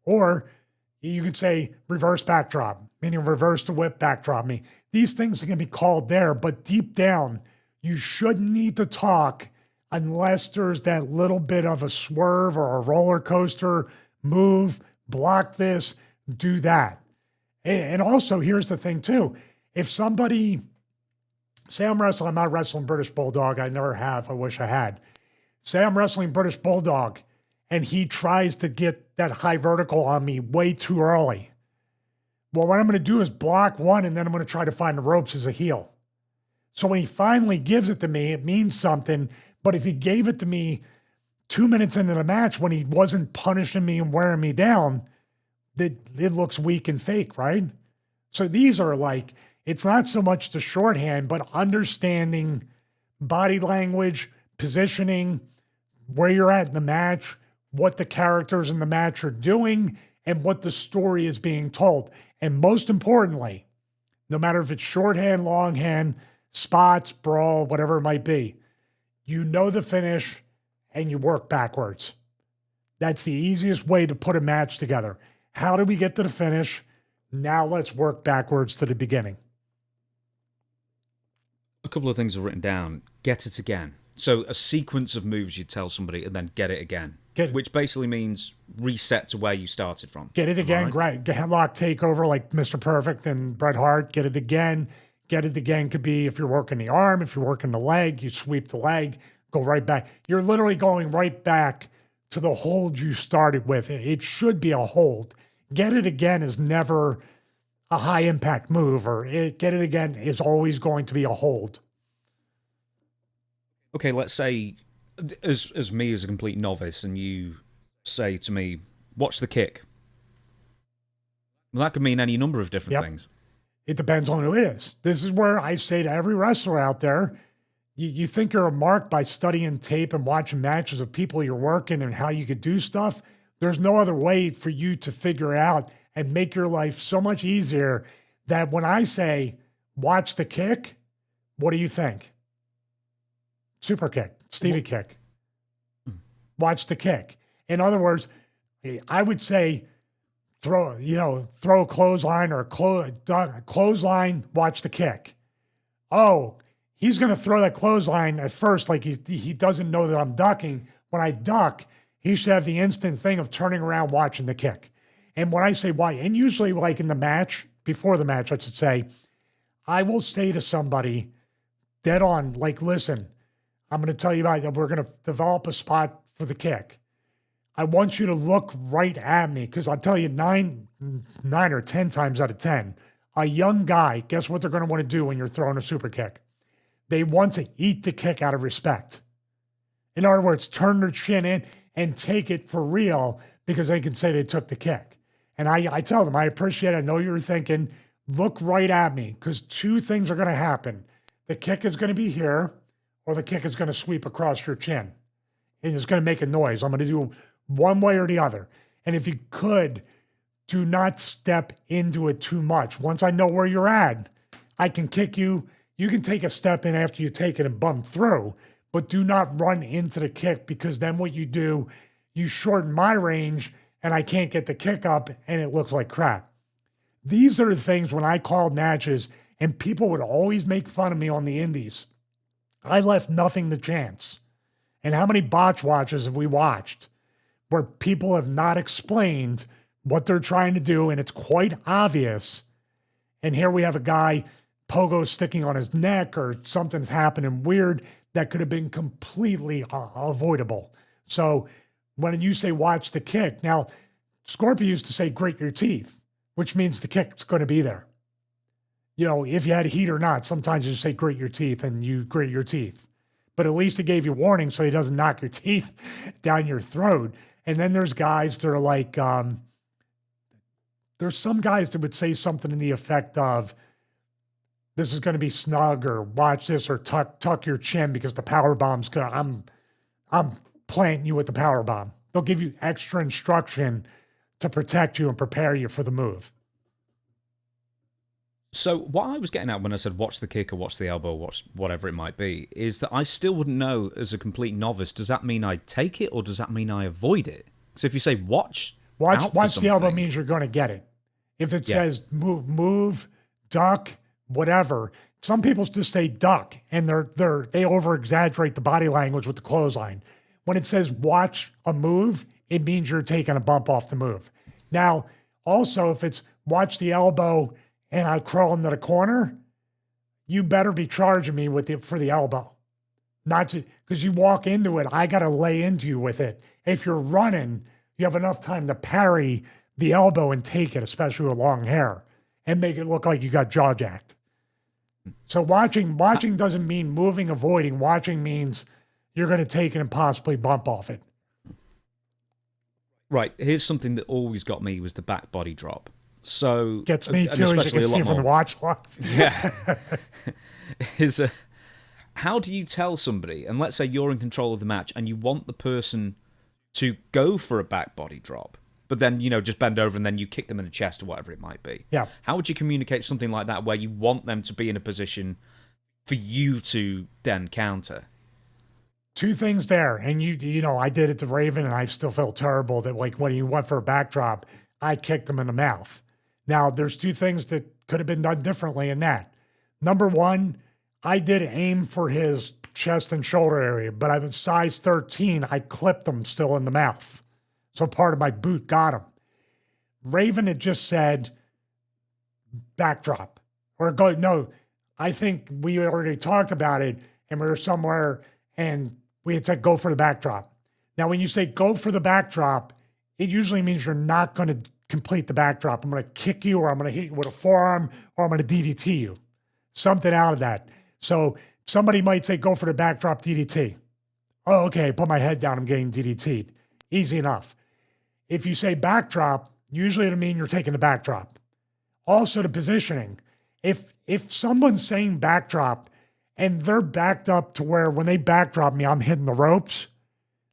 Speaker 1: or you could say reverse backdrop, meaning reverse the whip, backdrop me. These things are going to be called there, but deep down, you shouldn't need to talk unless there's that little bit of a swerve or a roller coaster, move, block this, do that. And also, here's the thing too. If somebody, say I'm not wrestling British Bulldog, I never have, I wish I had. Say I'm wrestling British Bulldog and he tries to get that high vertical on me way too early. Well, what I'm going to do is block one and then I'm going to try to find the ropes as a heel. So when he finally gives it to me, it means something. But if he gave it to me 2 minutes into the match when he wasn't punishing me and wearing me down, it looks weak and fake, right? So these are it's not so much the shorthand, but understanding body language, positioning, where you're at in the match, what the characters in the match are doing, and what the story is being told. And most importantly, no matter if it's shorthand, longhand, spots, brawl, whatever it might be, you know the finish and you work backwards. That's the easiest way to put a match together. How do we get to the finish? Now let's work backwards to the beginning.
Speaker 2: A couple of things I've written down. Get it again. So a sequence of moves you tell somebody and then get it again. Which basically means reset to where you started from.
Speaker 1: Get it again, right? Headlock takeover like Mr. Perfect and Bret Hart. Get it again. Get it again could be if you're working the arm, if you're working the leg, you sweep the leg, go right back. You're literally going right back to the hold you started with. It should be a hold. Get it again is never a high impact move, get it again is always going to be a hold.
Speaker 2: Okay, let's say as me as a complete novice and you say to me, watch the kick. Well, that could mean any number of different things.
Speaker 1: It depends on who it is. This is where I say to every wrestler out there, you think you're a mark by studying tape and watching matches of people you're working and how you could do stuff. There's no other way for you to figure out and make your life so much easier that when I say, watch the kick, what do you think? Super kick, Stevie kick. Watch the kick. In other words, I would say, throw a clothesline or a clothesline, watch the kick. Oh, he's going to throw that clothesline at first like he doesn't know that I'm ducking. When I duck, he should have the instant thing of turning around, watching the kick. And when I say why, and usually like in the match, before the match, I should say, I will say to somebody dead on, listen, I'm going to tell you about that. We're going to develop a spot for the kick. I want you to look right at me because I'll tell you 9 or 10 times out of 10, a young guy, guess what they're going to want to do when you're throwing a super kick? They want to eat the kick out of respect. In other words, turn their chin in and take it for real because they can say they took the kick. And I tell them, I appreciate it. I know you're thinking, look right at me because 2 things are going to happen. The kick is going to be here or the kick is going to sweep across your chin. And it's going to make a noise. I'm going to do one way or the other. And if you could, do not step into it too much. Once I know where you're at, I can kick you. You can take a step in after you take it and bump through, but do not run into the kick, because then what you do, you shorten my range and I can't get the kick up and it looks like crap. These are the things when I called matches and people would always make fun of me on the indies. I left nothing to chance. And how many botch watches have we watched where people have not explained what they're trying to do and it's quite obvious? And here we have a guy, pogo sticking on his neck or something's happening weird that could have been completely avoidable. So when you say watch the kick, now Scorpio used to say grit your teeth, which means the kick's going to be there. You know, if you had heat or not, sometimes you just say grit your teeth and you grit your teeth. But at least it gave you warning so he doesn't knock your teeth down your throat. And then there's guys that are like, there's some guys that would say something in the effect of, this is going to be snug, or watch this, or tuck your chin because the power bomb's going. I'm planting you with the power bomb. They'll give you extra instruction to protect you and prepare you for the move.
Speaker 2: So what I was getting at when I said watch the kick or watch the elbow, watch whatever it might be, is that I still wouldn't know as a complete novice, does that mean I take it or does that mean I avoid it? So if you say watch
Speaker 1: the elbow means you're going to get it. If it says move, duck, whatever, some people just say duck and they over exaggerate the body language with the clothesline. When it says watch a move, it means you're taking a bump off the move. Now, also if it's watch the elbow and I crawl into the corner, you better be charging me for the elbow. Not because you walk into it, I got to lay into you with it. If you're running, you have enough time to parry the elbow and take it, especially with long hair, and make it look like you got jaw jacked. So watching doesn't mean moving, avoiding. Watching means you're going to take it and possibly bump off it.
Speaker 2: Right. Here's something that always got me was the back body drop. So
Speaker 1: gets me too, as you can see from the watch logs.
Speaker 2: Yeah. How do you tell somebody, and let's say you're in control of the match and you want the person to go for a back body drop, but then, just bend over and then you kick them in the chest or whatever it might be.
Speaker 1: Yeah.
Speaker 2: How would you communicate something like that where you want them to be in a position for you to then counter?
Speaker 1: Two things there. And I did it to Raven and I still felt terrible that when he went for a backdrop, I kicked him in the mouth. Now, there's two things that could have been done differently in that. Number one, I did aim for his chest and shoulder area, but I was size 13. I clipped him still in the mouth. So part of my boot got him. Raven had just said backdrop. I think we already talked about it and we were somewhere and we had said go for the backdrop. Now, when you say go for the backdrop, it usually means you're not going to complete the backdrop. I'm going to kick you, or I'm going to hit you with a forearm, or I'm going to DDT you. Something out of that. So somebody might say, go for the backdrop DDT. Oh, okay, put my head down, I'm getting DDT'd. Easy enough. If you say backdrop, usually it'll mean you're taking the backdrop. Also the positioning. If someone's saying backdrop and they're backed up to where when they backdrop me, I'm hitting the ropes,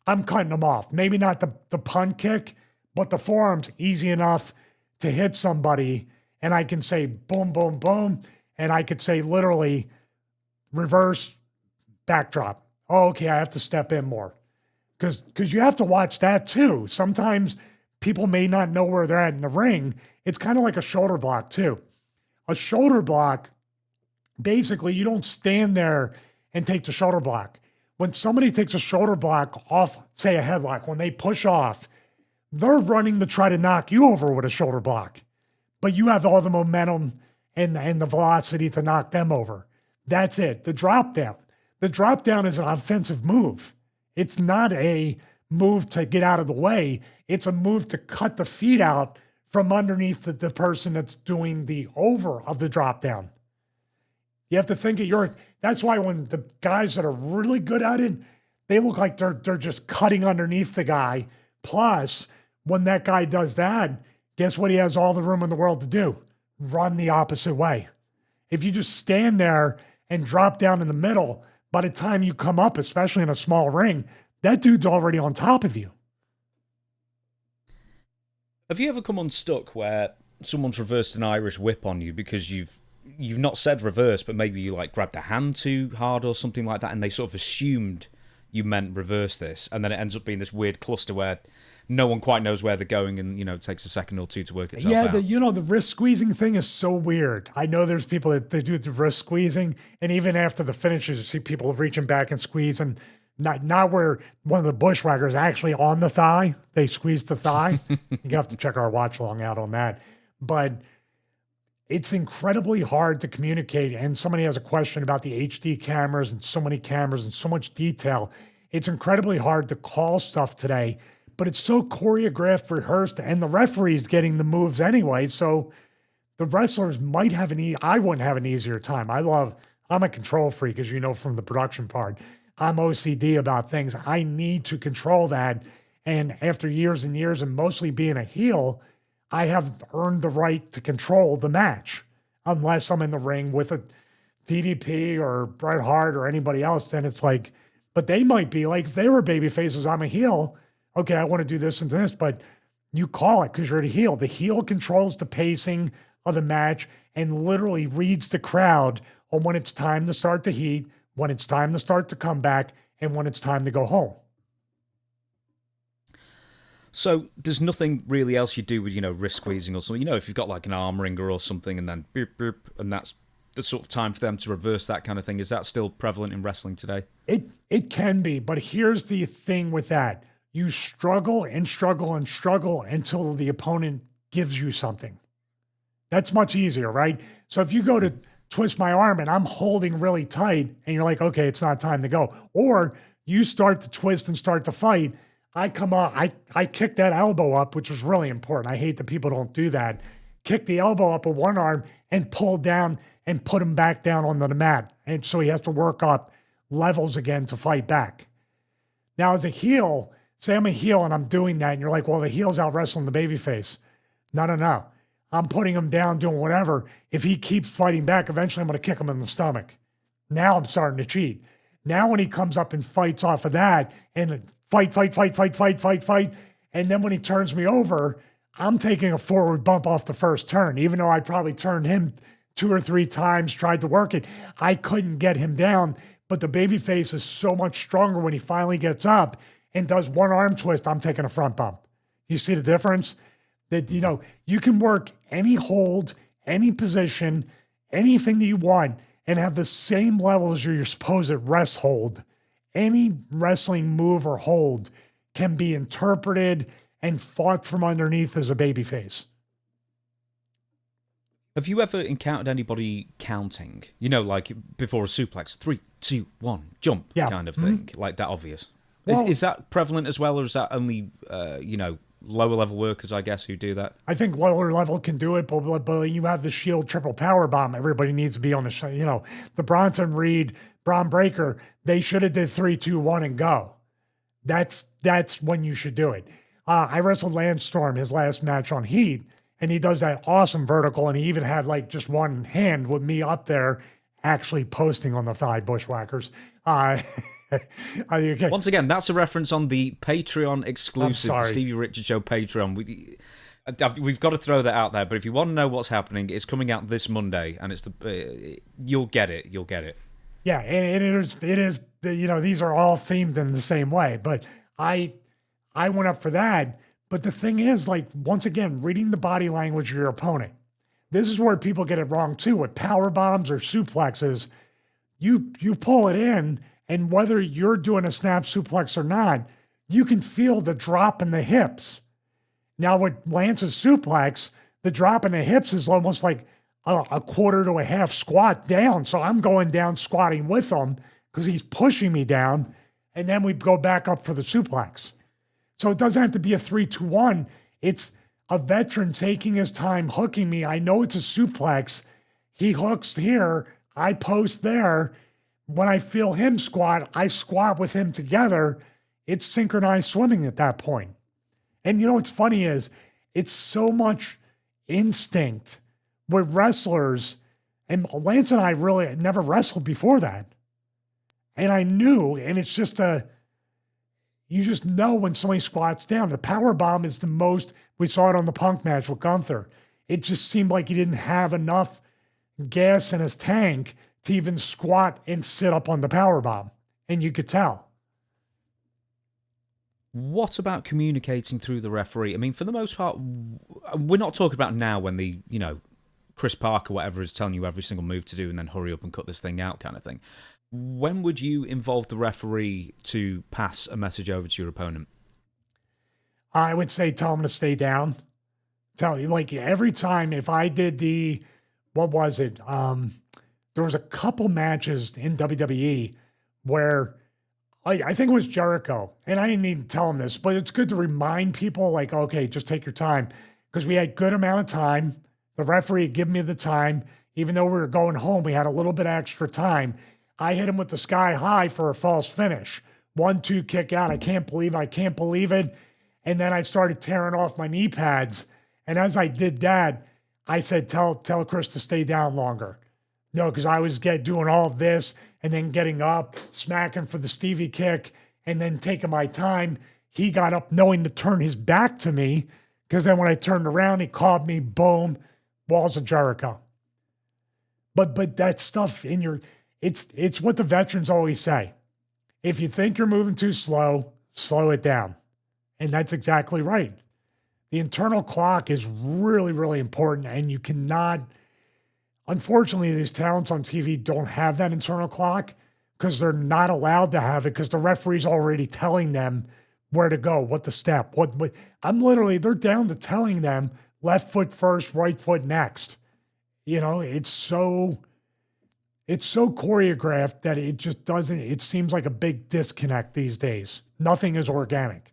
Speaker 1: I'm cutting them off. Maybe not the punt kick, but the forearm's easy enough to hit somebody, and I can say boom, boom, boom, and I could say literally reverse backdrop. Oh, okay, I have to step in more. Because you have to watch that too. Sometimes people may not know where they're at in the ring. It's kind of like a shoulder block too. A shoulder block, basically you don't stand there and take the shoulder block. When somebody takes a shoulder block off, say a headlock, when they push off, they're running to try to knock you over with a shoulder block, but you have all the momentum and the velocity to knock them over. That's it. The drop down. The drop down is an offensive move. It's not a move to get out of the way. It's a move to cut the feet out from underneath the person that's doing the over of the drop down. You have to think that's why when the guys that are really good at it, they look like they're just cutting underneath the guy. Plus, when that guy does that, guess what he has all the room in the world to do? Run the opposite way. If you just stand there and drop down in the middle, by the time you come up, especially in a small ring, that dude's already on top of you.
Speaker 2: Have you ever come unstuck where someone's reversed an Irish whip on you because you've you've not said reverse, but maybe you like grabbed the hand too hard or something like that, and they sort of assumed you meant reverse this, and then it ends up being this weird cluster where no one quite knows where they're going, and it takes a second or two to work itself out.
Speaker 1: Yeah, the wrist squeezing thing is so weird. I know there's people that they do the wrist squeezing, and even after the finishes, you see people reaching back and squeezing. Not where one of the bushwhackers actually on the thigh. They squeeze the thigh. You have to check our watch long out on that. But it's incredibly hard to communicate. And somebody has a question about the HD cameras and so many cameras and so much detail. It's incredibly hard to call stuff today, but it's so choreographed, rehearsed, and the referee's getting the moves anyway. So the wrestlers might have I wouldn't have an easier time. I'm a control freak, as you know, from the production part. I'm OCD about things. I need to control that. And after years and years and mostly being a heel, I have earned the right to control the match. Unless I'm in the ring with a DDP or Bret Hart or anybody else, then it's like, but they might be like, if they were baby faces, I'm a heel. Okay, I want to do this and this, but you call it because you're the heel. The heel controls the pacing of the match and literally reads the crowd on when it's time to start the heat, when it's time to start the comeback, and when it's time to go home.
Speaker 2: So there's nothing really else you do with, wrist squeezing or something. If you've got like an arm wringer or something and then boop, boop, and that's the sort of time for them to reverse that kind of thing. Is that still prevalent in wrestling today?
Speaker 1: It can be, but here's the thing with that. You struggle and struggle and struggle until the opponent gives you something. That's much easier, right? So if you go to twist my arm and I'm holding really tight and you're like, okay, it's not time to go. Or you start to twist and start to fight. I come up, I kick that elbow up, which is really important. I hate that people don't do that. Kick the elbow up with one arm and pull down and put him back down on the mat. And so he has to work up levels again to fight back. Now as a heel, say I'm a heel and I'm doing that and you're like, well, the heel's out wrestling the babyface. No. I'm putting him down, doing whatever. If he keeps fighting back, eventually I'm going to kick him in the stomach. Now I'm starting to cheat. Now when he comes up and fights off of that and fight, and then when he turns me over, I'm taking a forward bump off the first turn, even though I probably turned him 2 or 3 times, tried to work it. I couldn't get him down, but the babyface is so much stronger when he finally gets up and does one arm twist. I'm taking a front bump. You see the difference? That, you can work any hold, any position, anything that you want, and have the same level as your supposed rest hold. Any wrestling move or hold can be interpreted and fought from underneath as a babyface.
Speaker 2: Have you ever encountered anybody counting? Like before a suplex, 3, 2, 1, jump, kind of thing, like that obvious. Well, is that prevalent as well, or is that only, lower level workers, I guess, who do that?
Speaker 1: I think lower level can do it, but you have the Shield triple power bomb. Everybody needs to be on the, the Bronson Reed, Braun Breaker. They should have did 3, 2, 1 and go. That's when you should do it. I wrestled Lance Storm his last match on Heat, and he does that awesome vertical, and he even had like just one hand with me up there actually posting on the thigh bushwhackers. Okay.
Speaker 2: Once again, that's a reference on the Patreon exclusive Stevie Richards Show Patreon. We've got to throw that out there, but if you want to know what's happening, it's coming out this Monday, and it's you'll get it. You'll get it.
Speaker 1: Yeah, and it is. These are all themed in the same way. But I went up for that. But the thing is, like, once again, reading the body language of your opponent. This is where people get it wrong too. With power bombs or suplexes, you pull it in. And whether you're doing a snap suplex or not, you can feel the drop in the hips. Now with Lance's suplex, the drop in the hips is almost like a quarter to a half squat down. So I'm going down squatting with him because he's pushing me down. And then we go back up for the suplex. So it doesn't have to be a 3, 2, 1. It's a veteran taking his time hooking me. I know it's a suplex. He hooks here. I post there. When I feel him squat, I squat with him together. It's synchronized swimming at that point. And what's funny is it's so much instinct with wrestlers. And Lance and I really had never wrestled before that. And I knew, and it's just you just know when somebody squats down. The power bomb is the most, we saw it on the Punk match with Gunther. It just seemed like he didn't have enough gas in his tank to even squat and sit up on the power bomb. And you could tell.
Speaker 2: What about communicating through the referee? I mean, for the most part, we're not talking about now when the, Chris Park or whatever is telling you every single move to do and then hurry up and cut this thing out kind of thing. When would you involve the referee to pass a message over to your opponent?
Speaker 1: I would say tell him to stay down. Tell you, like, every time if I did what was it? There was a couple matches in WWE where I think it was Jericho, and I didn't need to tell him this, but it's good to remind people, like, okay, just take your time, because we had good amount of time. The referee had given me the time. Even though we were going home, we had a little bit extra time. I hit him with the sky high for a false finish. 1-2 kick out. I can't believe it. And then I started tearing off my knee pads. And as I did that, I said, tell Chris to stay down longer. No, because I was doing all of this and then getting up, smacking for the Stevie kick, and then taking my time. He got up knowing to turn his back to me, because then when I turned around, he caught me, boom, walls of Jericho. But that stuff it's what the veterans always say. If you think you're moving too slow, slow it down. And that's exactly right. The internal clock is really, really important, and you cannot. Unfortunately, these talents on TV don't have that internal clock because they're not allowed to have it because the referee's already telling them where to go, what the step, what. They're down to telling them left foot first, right foot next. It's so choreographed that it just doesn't, it seems like a big disconnect these days. Nothing is organic.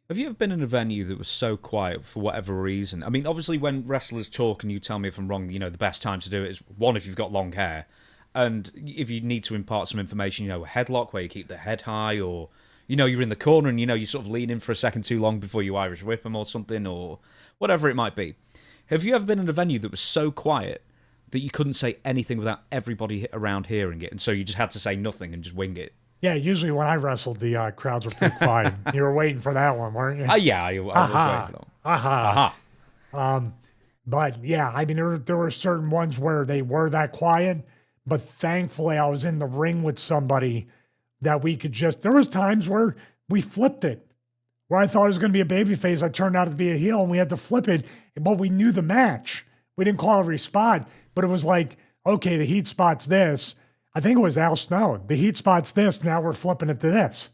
Speaker 2: Have you ever been in a venue that was so quiet for whatever reason? I mean, obviously when wrestlers talk, and you tell me if I'm wrong, the best time to do it is, one, if you've got long hair, and if you need to impart some information, a headlock where you keep the head high, or, you're in the corner and, you sort of lean in for a second too long before you Irish whip them or something, or whatever it might be. Have you ever been in a venue that was so quiet that you couldn't say anything without everybody around hearing it, and so you just had to say nothing and just wing it?
Speaker 1: Yeah, usually when I wrestled, the crowds were pretty quiet. You were waiting for that one, weren't you?
Speaker 2: Yeah, I was waiting for that one.
Speaker 1: But yeah, I mean, there were certain ones where they were that quiet, but thankfully I was in the ring with somebody that we could there was times where we flipped it. Where I thought it was going to be a babyface, I turned out to be a heel, and we had to flip it, but we knew the match. We didn't call every spot, but it was like, okay, the heat spot's this. I think it was Al Snow. The heat spot's this. Now we're flipping it to this.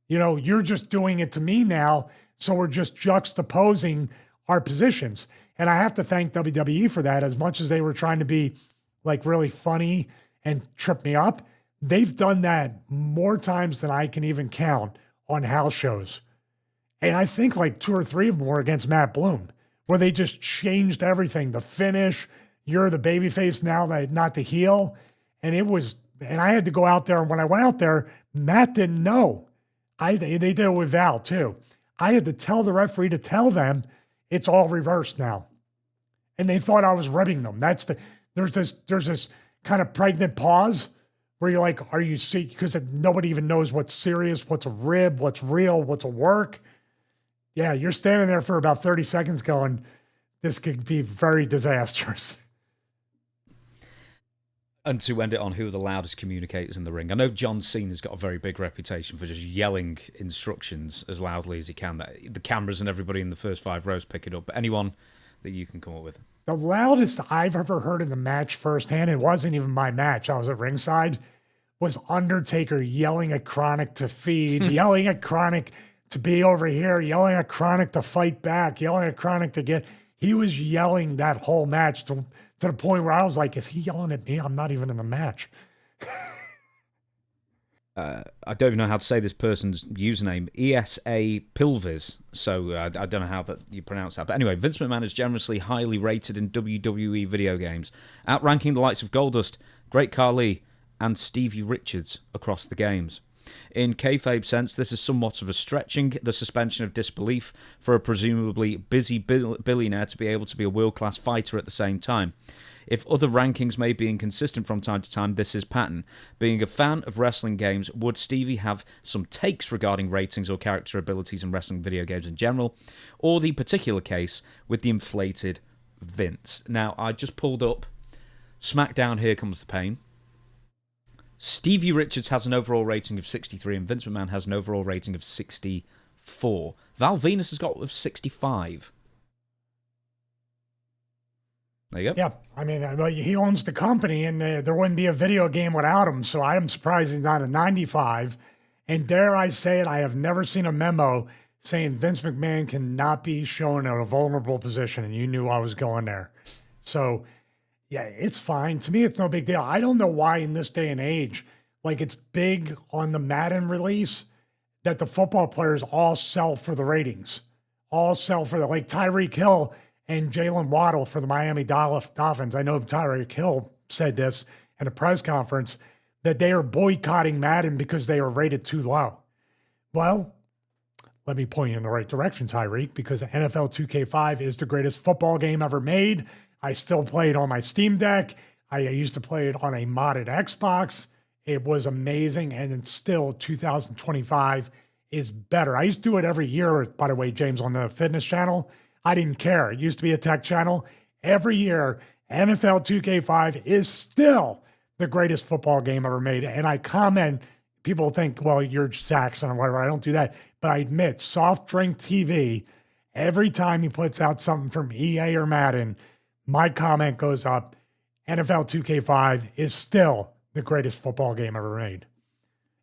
Speaker 1: You're just doing it to me now. So we're just juxtaposing our positions. And I have to thank WWE for that. As much as they were trying to be like really funny and trip me up, they've done that more times than I can even count on house shows. And I think like 2 or 3 of them were against Matt Bloom, where they just changed everything. The finish, you're the babyface now, not the heel. And I had to go out there. And when I went out there, Matt didn't know. They did it with Val too. I had to tell the referee to tell them it's all reversed now. And they thought I was ribbing them. There's this kind of pregnant pause where you're like, are you sick? Because nobody even knows what's serious, what's a rib, what's real, what's a work. Yeah, you're standing there for about 30 seconds going, this could be very disastrous.
Speaker 2: And to end it on who are the loudest communicators in the ring. I know John Cena's got a very big reputation for just yelling instructions as loudly as he can. The cameras and everybody in the first 5 rows pick it up. But anyone that you can come up with?
Speaker 1: The loudest I've ever heard in the match firsthand, it wasn't even my match, I was at ringside, was Undertaker yelling at Chronic to feed, yelling at Chronic to be over here, yelling at Chronic to fight back, yelling at Chronic to get... He was yelling that whole match to the point where I was like, is he yelling at me? I'm not even in the match.
Speaker 2: I don't even know how to say this person's username, ESA Pilvis. So I don't know how that you pronounce that. But anyway, Vince McMahon is generously highly rated in WWE video games, outranking the likes of Goldust, Great Khali, and Stevie Richards across the games. In kayfabe sense, this is somewhat of a stretching the suspension of disbelief for a presumably busy billionaire to be able to be a world-class fighter at the same time. If other rankings may be inconsistent from time to time, this is pattern. Being a fan of wrestling games, would Stevie have some takes regarding ratings or character abilities in wrestling video games in general, or the particular case with the inflated Vince. Now, I just pulled up SmackDown Here Comes the Pain. Stevie Richards has an overall rating of 63, and Vince McMahon has an overall rating of 64. Val Venus has got of 65. There you go.
Speaker 1: Yeah, I mean, he owns the company, and there wouldn't be a video game without him, so I am surprised he's not a 95. And dare I say it, I have never seen a memo saying Vince McMahon cannot be shown in a vulnerable position, and you knew I was going there. So, yeah, it's fine. To me, it's no big deal. I don't know why in this day and age, like it's big on the Madden release, that the football players all sell for the ratings. All sell for like Tyreek Hill and Jalen Waddle for the Miami Dolphins. I know Tyreek Hill said this in a press conference, that they are boycotting Madden because they are rated too low. Well, let me point you in the right direction, Tyreek, because NFL 2K5 is the greatest football game ever made. I still play it on my Steam Deck. I used to play it on a modded Xbox. It was amazing, and it's still 2025 is better. I used to do it every year, by the way, James, on the fitness channel. I didn't care. It used to be a tech channel. Every year, NFL 2K5 is still the greatest football game ever made. And I comment, people think, well, you're Saxon or whatever. I don't do that. But I admit, Soft Drink TV, every time he puts out something from EA or Madden, my comment goes up, NFL 2K5 is still the greatest football game ever made.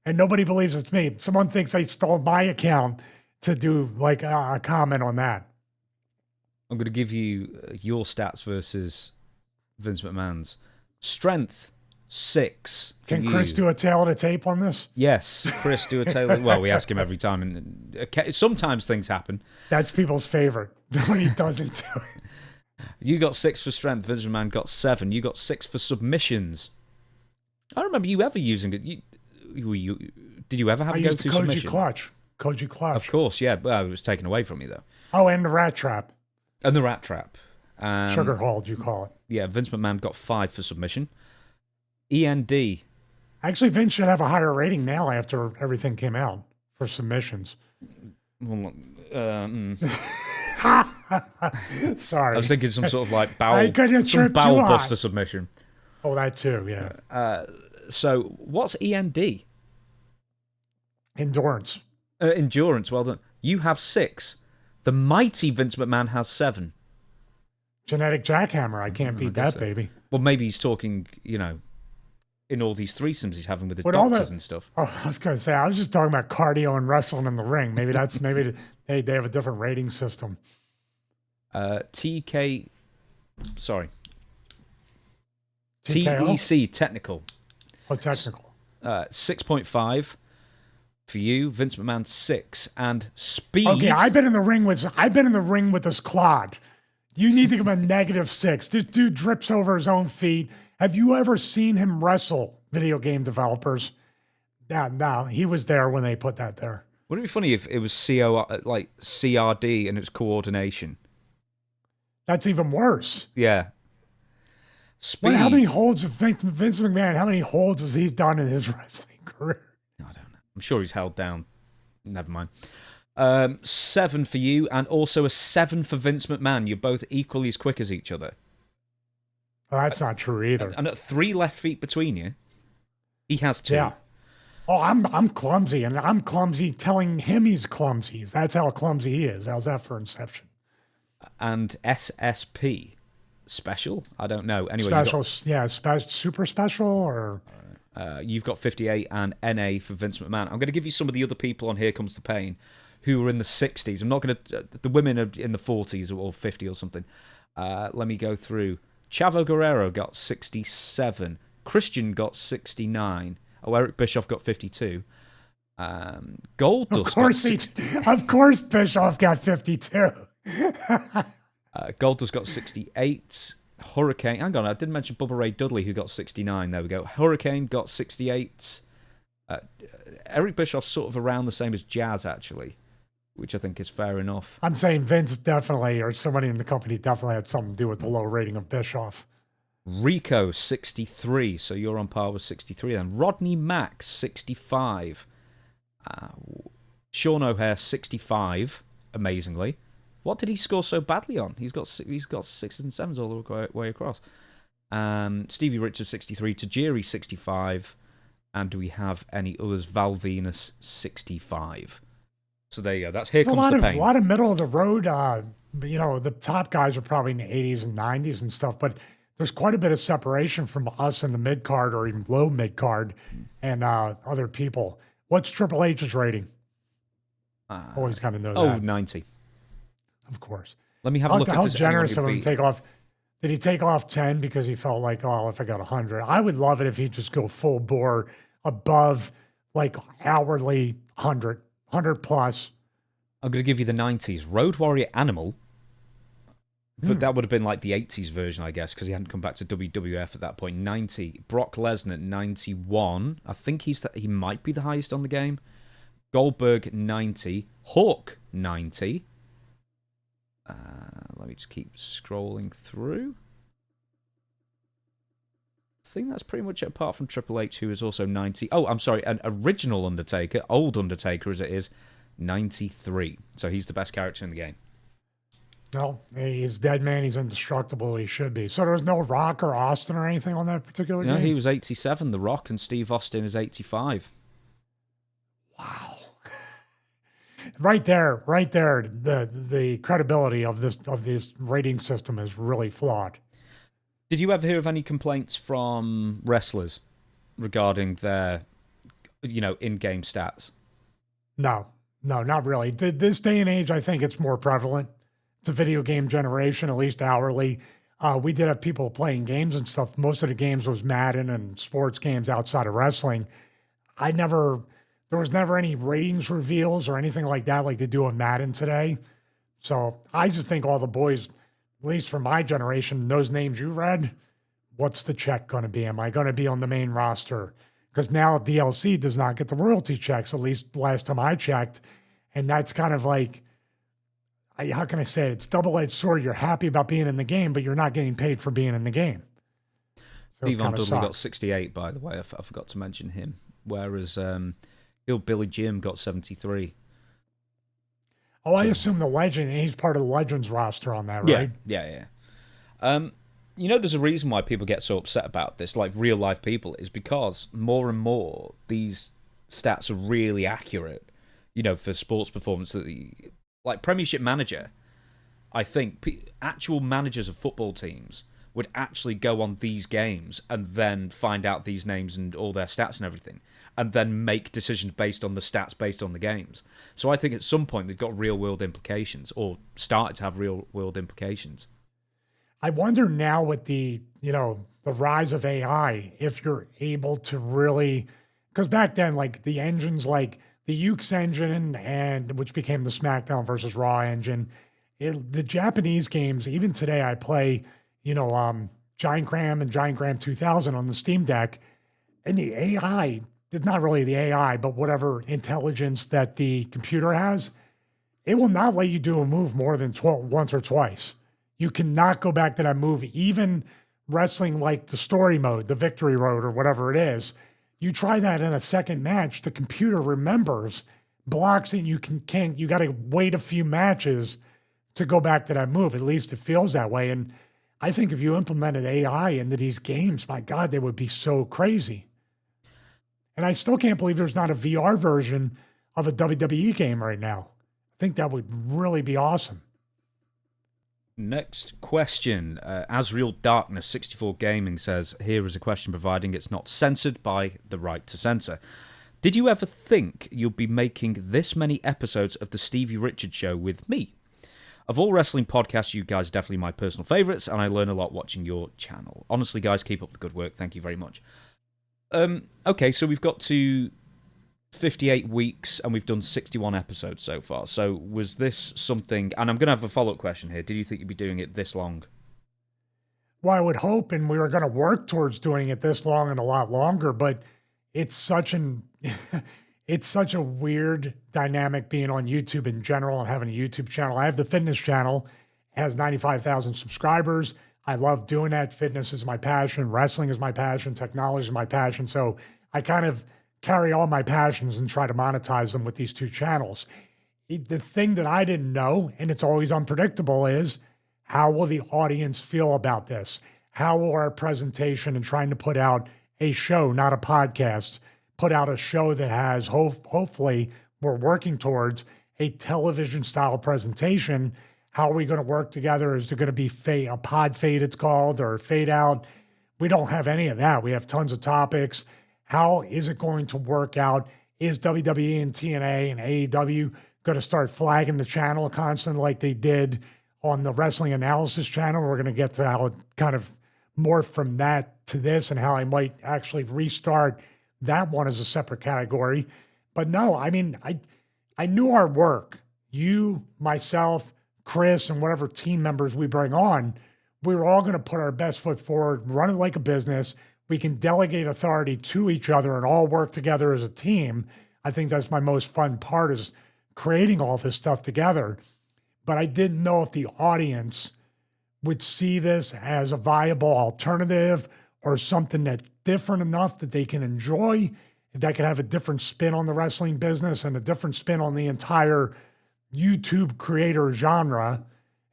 Speaker 1: And nobody believes it's me. Someone thinks I stole my account to do like a comment on that.
Speaker 2: I'm going to give you your stats versus Vince McMahon's. Strength, 6.
Speaker 1: Can Chris do a tail of the tape on this?
Speaker 2: Yes, Chris, do a tail of... Well, we ask him every time, and sometimes things happen.
Speaker 1: That's people's favorite when he doesn't do it.
Speaker 2: You got 6 for strength, Vince McMahon got 7. You got 6 for submissions. I remember you ever using it. Did you ever have a go-to submission?
Speaker 1: Koji Clutch.
Speaker 2: Of course, yeah. Well, it was taken away from you, though.
Speaker 1: Oh, and the Rat Trap.
Speaker 2: And the Rat Trap.
Speaker 1: Sugar Hold, you call it.
Speaker 2: Yeah, Vince McMahon got 5 for submission. END.
Speaker 1: Actually, Vince should have a higher rating now after everything came out for submissions.
Speaker 2: Well,
Speaker 1: Sorry.
Speaker 2: I was thinking some sort of like bowel buster submission.
Speaker 1: Oh, that too, yeah.
Speaker 2: So, what's END?
Speaker 1: Endurance.
Speaker 2: Endurance, well done. You have 6. The mighty Vince McMahon has 7.
Speaker 1: Genetic jackhammer. I can't beat that, baby.
Speaker 2: Well, maybe he's talking, in all these threesomes he's having with his doctors and stuff.
Speaker 1: Oh, I was going to say, I was just talking about cardio and wrestling in the ring. Maybe they have a different rating system.
Speaker 2: TEC technical.
Speaker 1: Oh, technical.
Speaker 2: 6.5 for you. Vince McMahon 6 and speed.
Speaker 1: Okay, I've been in the ring with this clod. You need to give him a -6. This dude drips over his own feet. Have you ever seen him wrestle, video game developers? No, he was there when they put that there.
Speaker 2: Wouldn't it be funny if it was CRD and it was coordination?
Speaker 1: That's even worse.
Speaker 2: Yeah. Speed.
Speaker 1: How many holds of Vince McMahon, how many holds has he done in his wrestling career?
Speaker 2: I don't know. I'm sure he's held down. Never mind. 7 for you, and also a 7 for Vince McMahon. You're both equally as quick as each other.
Speaker 1: Well, that's not true either.
Speaker 2: And at 3 left feet between you, he has 2.
Speaker 1: Yeah. Oh, I'm clumsy, and I'm clumsy telling him he's clumsy. That's how clumsy he is. How's that for Inception?
Speaker 2: And SSP. Special? I don't know. Anyway,
Speaker 1: special, super special, or...
Speaker 2: you've got 58 and NA for Vince McMahon. I'm going to give you some of the other people on Here Comes the Pain who were in the 60s. I'm not going to... The women are in the 40s or 50 or something. Let me go through. Chavo Guerrero got 67. Christian got 69. Oh, Eric Bischoff got 52. Goldust
Speaker 1: Of course Bischoff got 52.
Speaker 2: Goldust got 68. Hurricane. Hang on, I didn't mention Bubba Ray Dudley, who got 69. There we go. Hurricane got 68. Eric Bischoff's sort of around the same as Jazz, actually, which I think is fair enough.
Speaker 1: I'm saying Vince definitely, or somebody in the company definitely had something to do with the low rating of Bischoff.
Speaker 2: Rico, 63. So you're on par with 63 then. Rodney Mack, 65. Sean O'Hare, 65, amazingly. What did he score so badly on? He's got 6s and 7s all the way across. Stevie Richards 63, Tajiri 65, and do we have any others? Val Venus 65. So there you go. That's Here Comes the Pain.
Speaker 1: A lot of middle of the road. The top guys are probably in the 80s and 90s and stuff, but there's quite a bit of separation from us in the mid card or even low mid card and other people. What's Triple H's rating? Always kind of know that.
Speaker 2: 90.
Speaker 1: Of course.
Speaker 2: Let me have a look at
Speaker 1: how
Speaker 2: this.
Speaker 1: Generous of him to take off. Did he take off 10 because he felt like, oh, if I got 100? I would love it if he'd just go full bore above like hourly 100 plus.
Speaker 2: I'm going to give you the 90s. Road Warrior Animal. But that would have been like the 80s version, I guess, because he hadn't come back to WWF at that point. 90. Brock Lesnar, 91. I think he might be the highest on the game. Goldberg, 90. Hawk, 90. Let me just keep scrolling through. I think that's pretty much it, apart from Triple H, who is also 90. Oh, I'm sorry, an original Undertaker, old Undertaker as it is, 93. So he's the best character in the game.
Speaker 1: No, he's dead man. He's indestructible. He should be. So there was no Rock or Austin or anything on that particular game?
Speaker 2: No, he was 87, The Rock, and Steve Austin is 85.
Speaker 1: Wow. Right there, the credibility of this rating system is really flawed.
Speaker 2: Did you ever hear of any complaints from wrestlers regarding their, in-game stats?
Speaker 1: No, not really. This day and age, I think it's more prevalent. It's a video game generation, at least hourly. We did have people playing games and stuff. Most of the games was Madden and sports games outside of wrestling. There was never any ratings reveals or anything like that like they do on Madden today. So I just think all the boys, at least from my generation, those names you read, what's the check going to be? Am I going to be on the main roster? Because now DLC does not get the royalty checks, at least last time I checked. And that's kind of like, how can I say it? It's double-edged sword. You're happy about being in the game, but you're not getting paid for being in the game. So
Speaker 2: Steve Dudley got 68, by the way. I forgot to mention him. Whereas Billy Jim got 73.
Speaker 1: Oh, I assume the Legend, he's part of the Legends roster on that, right?
Speaker 2: Yeah. There's a reason why people get so upset about this, like real-life people, is because more and more these stats are really accurate, for sports performance. Like Premiership Manager, I think actual managers of football teams would actually go on these games and then find out these names and all their stats and everything, and then make decisions based on the stats based on the games. So I think at some point they've got real-world implications, or started to have real-world implications.
Speaker 1: I wonder now with the rise of AI, if you're able to really, because back then, like the engines, like the Ukes engine, and which became the SmackDown versus Raw engine, the Japanese games, even today I play, Giant Graham and Giant Graham 2000 on the Steam Deck, and the AI, it's not really the AI, but whatever intelligence that the computer has, it will not let you do a move more than once or twice. You cannot go back to that move, even wrestling like the story mode, the victory road, or whatever it is. You try that in a second match, the computer remembers, blocks it, you got to wait a few matches to go back to that move. At least it feels that way. And I think if you implemented AI into these games, my God, they would be so crazy. And I still can't believe there's not a VR version of a WWE game right now. I think that would really be awesome.
Speaker 2: Next question. Azriel Darkness 64 Gaming says, here is a question providing it's not censored by the right to censor. Did you ever think you'll be making this many episodes of the Stevie Richards Show with me? Of all wrestling podcasts, you guys are definitely my personal favourites, and I learn a lot watching your channel. Honestly, guys, keep up the good work. Thank you very much. Okay, so we've got to 58 weeks, and we've done 61 episodes so far. So was this something, and I'm going to have a follow-up question here. Did you think you'd be doing it this long?
Speaker 1: Well, I would hope, and we were going to work towards doing it this long and a lot longer, but it's such a weird dynamic being on YouTube in general and having a YouTube channel. I have the fitness channel, it has 95,000 subscribers. I love doing that. Fitness is my passion. Wrestling is my passion. Technology is my passion. So I kind of carry all my passions and try to monetize them with these two channels. the thing that I didn't know, and it's always unpredictable, is how will the audience feel about this? How will our presentation and trying to put out a show, not a podcast, put out a show that has, hopefully, we're working towards a television style presentation. How are we going to work together? Is there going to be a pod fade, it's called, or fade out? We don't have any of that. We have tons of topics. How is it going to work out? Is WWE and TNA and AEW going to start flagging the channel constantly like they did on the Wrestling Analysis channel? We're going to get to how it kind of morphed from that to this and how I might actually restart that one as a separate category. But no, I mean, I knew our work. You, myself, Chris, and whatever team members we bring on, we were all going to put our best foot forward, run it like a business. We can delegate authority to each other and all work together as a team. I think that's my most fun part, is creating all this stuff together. But I didn't know if the audience would see this as a viable alternative or something that's different enough that they can enjoy, that could have a different spin on the wrestling business and a different spin on the entire YouTube creator genre.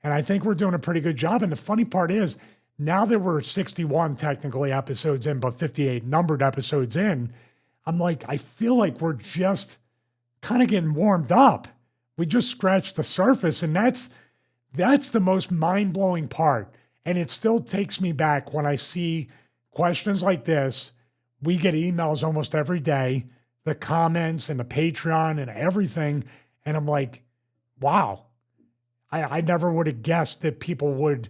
Speaker 1: And I think we're doing a pretty good job. And the funny part is, now that we're 61 technically episodes in, but 58 numbered episodes in, I'm like, I feel like we're just kind of getting warmed up. We just scratched the surface, and that's the most mind-blowing part. And it still takes me back when I see questions like this. We get emails almost every day, the comments and the Patreon and everything. And I'm like, wow, I never would have guessed that people would.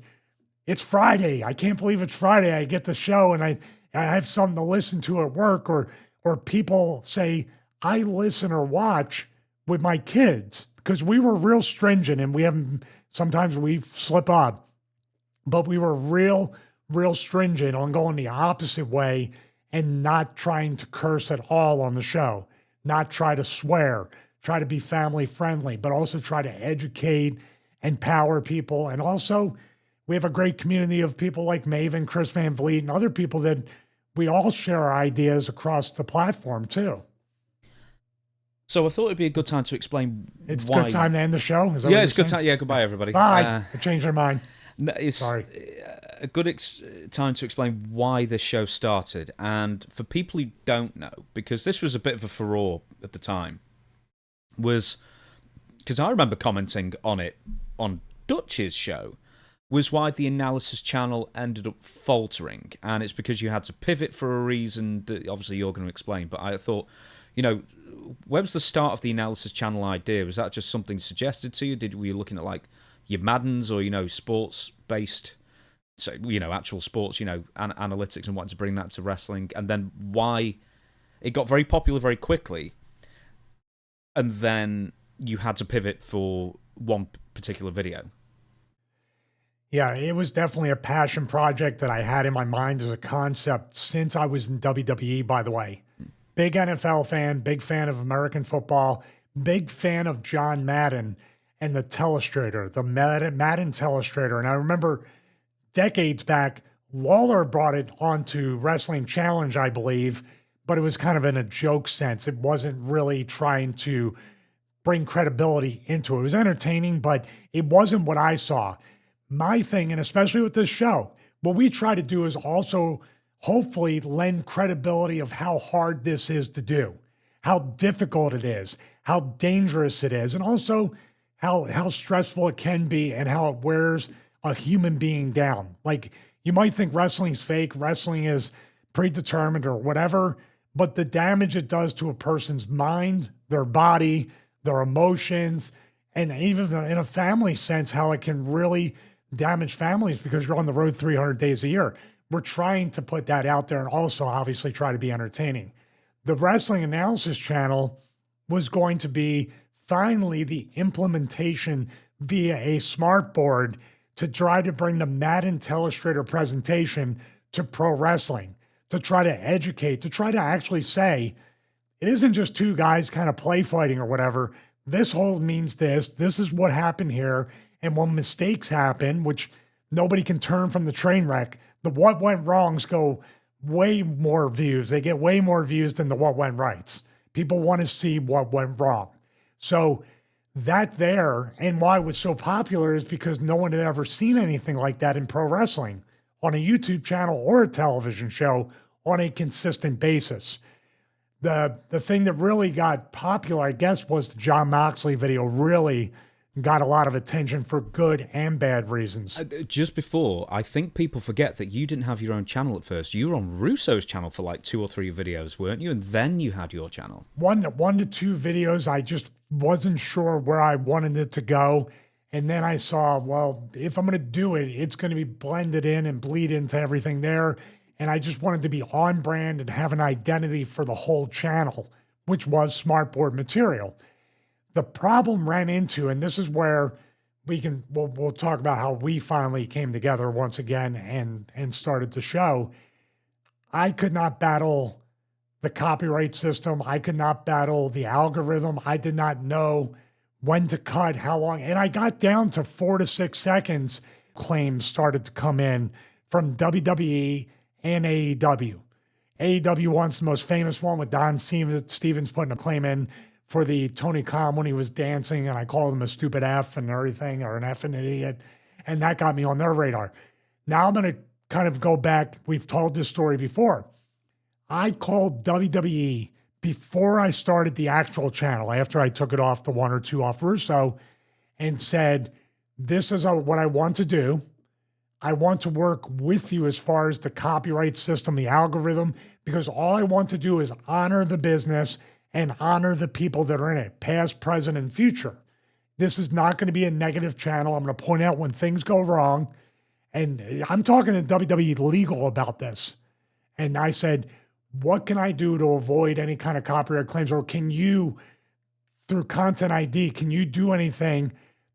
Speaker 1: It's Friday. I can't believe it's Friday. I get the show and I have something to listen to at work, or people say, I listen or watch with my kids, because we were real stringent, and sometimes we slip up, but we were real stringent on going the opposite way and not trying to curse at all on the show, not try to swear, try to be family friendly, but also try to educate, empower people. And also, we have a great community of people like Maven, Chris Van Vliet, and other people that we all share our ideas across the platform too.
Speaker 2: So I thought it'd be a good time to explain
Speaker 1: It's
Speaker 2: why.
Speaker 1: a good time to end the show. Is that
Speaker 2: Yeah,
Speaker 1: what
Speaker 2: it's a
Speaker 1: you're
Speaker 2: good
Speaker 1: saying?
Speaker 2: time. Yeah, goodbye, everybody.
Speaker 1: Bye. I changed their mind.
Speaker 2: It's
Speaker 1: Sorry.
Speaker 2: a good time to explain why this show started. And for people who don't know, because this was a bit of a furore at the time, was because I remember commenting on it on Dutch's show, was why the analysis channel ended up faltering. And it's because you had to pivot for a reason that obviously you're going to explain. But I thought, where was the start of the analysis channel idea? Was that just something suggested to you? Were you looking at like your Maddens or, sports based, so, actual sports, analytics, and wanting to bring that to wrestling? And then why it got very popular very quickly. And then you had to pivot for one particular video.
Speaker 1: Yeah, it was definitely a passion project that I had in my mind as a concept since I was in WWE, by the way. Big NFL fan, big fan of American football, big fan of John Madden and the Telestrator, the Madden Telestrator. And I remember decades back, Lawler brought it onto Wrestling Challenge, I believe, but it was kind of in a joke sense. It wasn't really trying to bring credibility into it. It was entertaining, but it wasn't what I saw. My thing, and especially with this show, what we try to do is also hopefully lend credibility of how hard this is to do, how difficult it is, how dangerous it is, and also how stressful it can be and how it wears a human being down. Like, you might think wrestling's fake, wrestling is predetermined or whatever, but the damage it does to a person's mind, their body, their emotions, and even in a family sense, how it can really damage families because you're on the road 300 days a year. We're trying to put that out there and also obviously try to be entertaining. The Wrestling Analysis channel was going to be finally the implementation via a smart board to try to bring the Madden Telestrator presentation to pro wrestling, to try to educate, to try to actually say, it isn't just two guys kind of play fighting or whatever. This hold means this. This is what happened here. And when mistakes happen, which nobody can turn from the train wreck, the what went wrongs go way more views. They get way more views than the what went rights. People want to see what went wrong. So that there, and why it was so popular is because no one had ever seen anything like that in pro wrestling on a YouTube channel or a television show on a consistent basis. The thing that really got popular, I guess, was the John Moxley video. Really got a lot of attention for good and bad reasons.
Speaker 2: Just before, I think people forget that you didn't have your own channel at first. You were on Russo's channel for like 2 or 3 videos, weren't you? And then you had your channel.
Speaker 1: One to two videos. I just wasn't sure where I wanted it to go. And then I saw, well, if I'm going to do it, it's going to be blended in and bleed into everything there. And I just wanted to be on brand and have an identity for the whole channel, which was smartboard material. The problem ran into, and this is where we'll talk about how we finally came together once again and started the show. I could not battle the copyright system. I could not battle the algorithm. I did not know when to cut, how long. And I got down to 4 to 6 seconds. Claims started to come in from WWE and AEW. AEW once the most famous one with Don Stevens putting a claim in for the Tony Khan when he was dancing, and I called him a stupid F and everything, or an effing idiot, and that got me on their radar. Now I'm going to kind of go back. We've told this story before. I called WWE before I started the actual channel, after I took it off, the 1 or 2 off Russo, and said, this is what I want to do. I want to work with you as far as the copyright system, the algorithm, because all I want to do is honor the business and honor the people that are in it, past, present, and future. This is not going to be a negative channel. I'm going to point out when things go wrong. And I'm talking to WWE legal about this. And I said, what can I do to avoid any kind of copyright claims? Or can you, through Content ID, can you do anything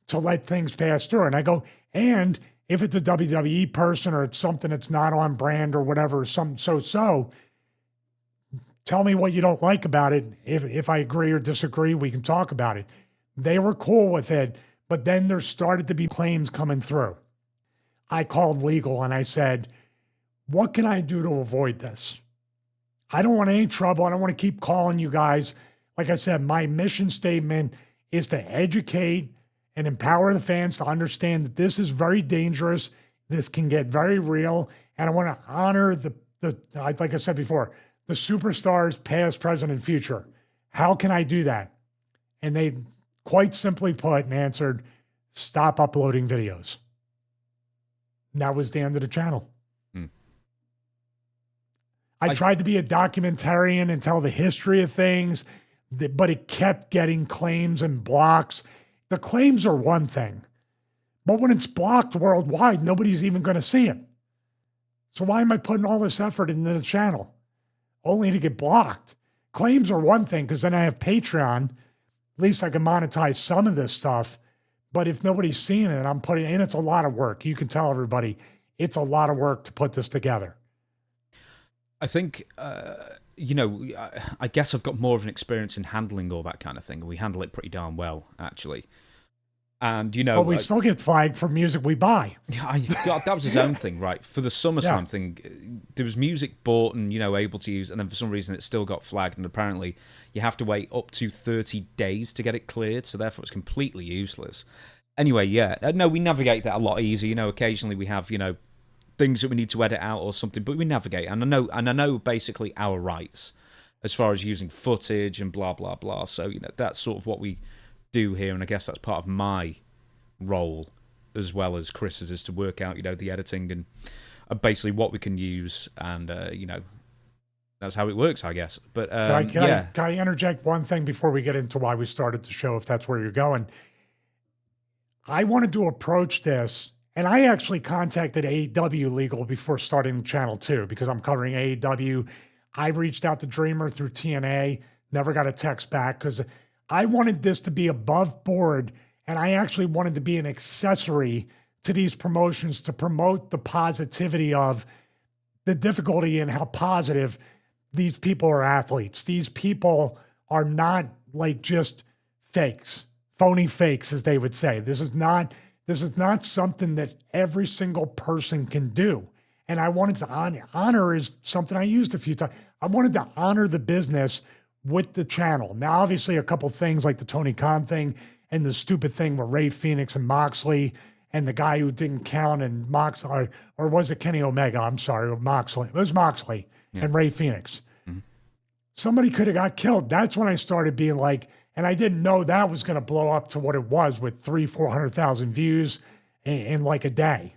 Speaker 1: to let things pass through? And I go, and if it's a WWE person or it's something that's not on brand or whatever, tell me what you don't like about it. If I agree or disagree, we can talk about it. They were cool with it, but then there started to be claims coming through. I called legal and I said, what can I do to avoid this? I don't want any trouble. I don't want to keep calling you guys. Like I said, my mission statement is to educate and empower the fans to understand that this is very dangerous. This can get very real. And I want to honor like I said before, the superstars, past, present, and future. How can I do that? And they quite simply put and answered, stop uploading videos. And that was the end of the channel. I tried to be a documentarian and tell the history of things, but it kept getting claims and blocks. The claims are one thing, but when it's blocked worldwide, nobody's even going to see it. So why am I putting all this effort into the channel only to get blocked? Claims are one thing, because then I have Patreon. At least I can monetize some of this stuff. But if nobody's seeing it, I'm putting in. It's a lot of work. You can tell everybody it's a lot of work to put this together.
Speaker 2: I think, I guess I've got more of an experience in handling all that kind of thing. We handle it pretty darn well, actually. And,
Speaker 1: but we still get flagged for music we buy.
Speaker 2: God, that was his own thing, right? For the SummerSlam thing, there was music bought and, able to use, and then for some reason it still got flagged, and apparently you have to wait up to 30 days to get it cleared, so therefore it's completely useless. Anyway, no, we navigate that a lot easier. Occasionally we have, things that we need to edit out or something, but we navigate. And I know basically our rights as far as using footage and blah, blah, blah. So, that's sort of what we do here, and I guess that's part of my role as well as Chris's, is to work out, the editing and basically what we can use, and, that's how it works, I guess. But
Speaker 1: can I interject one thing before we get into why we started the show, if that's where you're going? I wanted to approach this, and I actually contacted AEW Legal before starting the channel too, because I'm covering AEW. I reached out to Dreamer through TNA, never got a text back, because I wanted this to be above board, and I actually wanted to be an accessory to these promotions to promote the positivity of the difficulty and how positive these people are athletes. These people are not like just fakes, phony fakes, as they would say. This is not something that every single person can do. And I wanted to honor is something I used a few times. I wanted to honor the business with the channel. Now, obviously, a couple things like the Tony Khan thing and the stupid thing with Ray Phoenix and Moxley and the guy who didn't count and Moxley, or was it Kenny Omega? I'm sorry, Moxley. It was Moxley and Ray Phoenix. Somebody could have got killed. That's when I started being like, and I didn't know that was going to blow up to what it was with 400,000 views in like a day.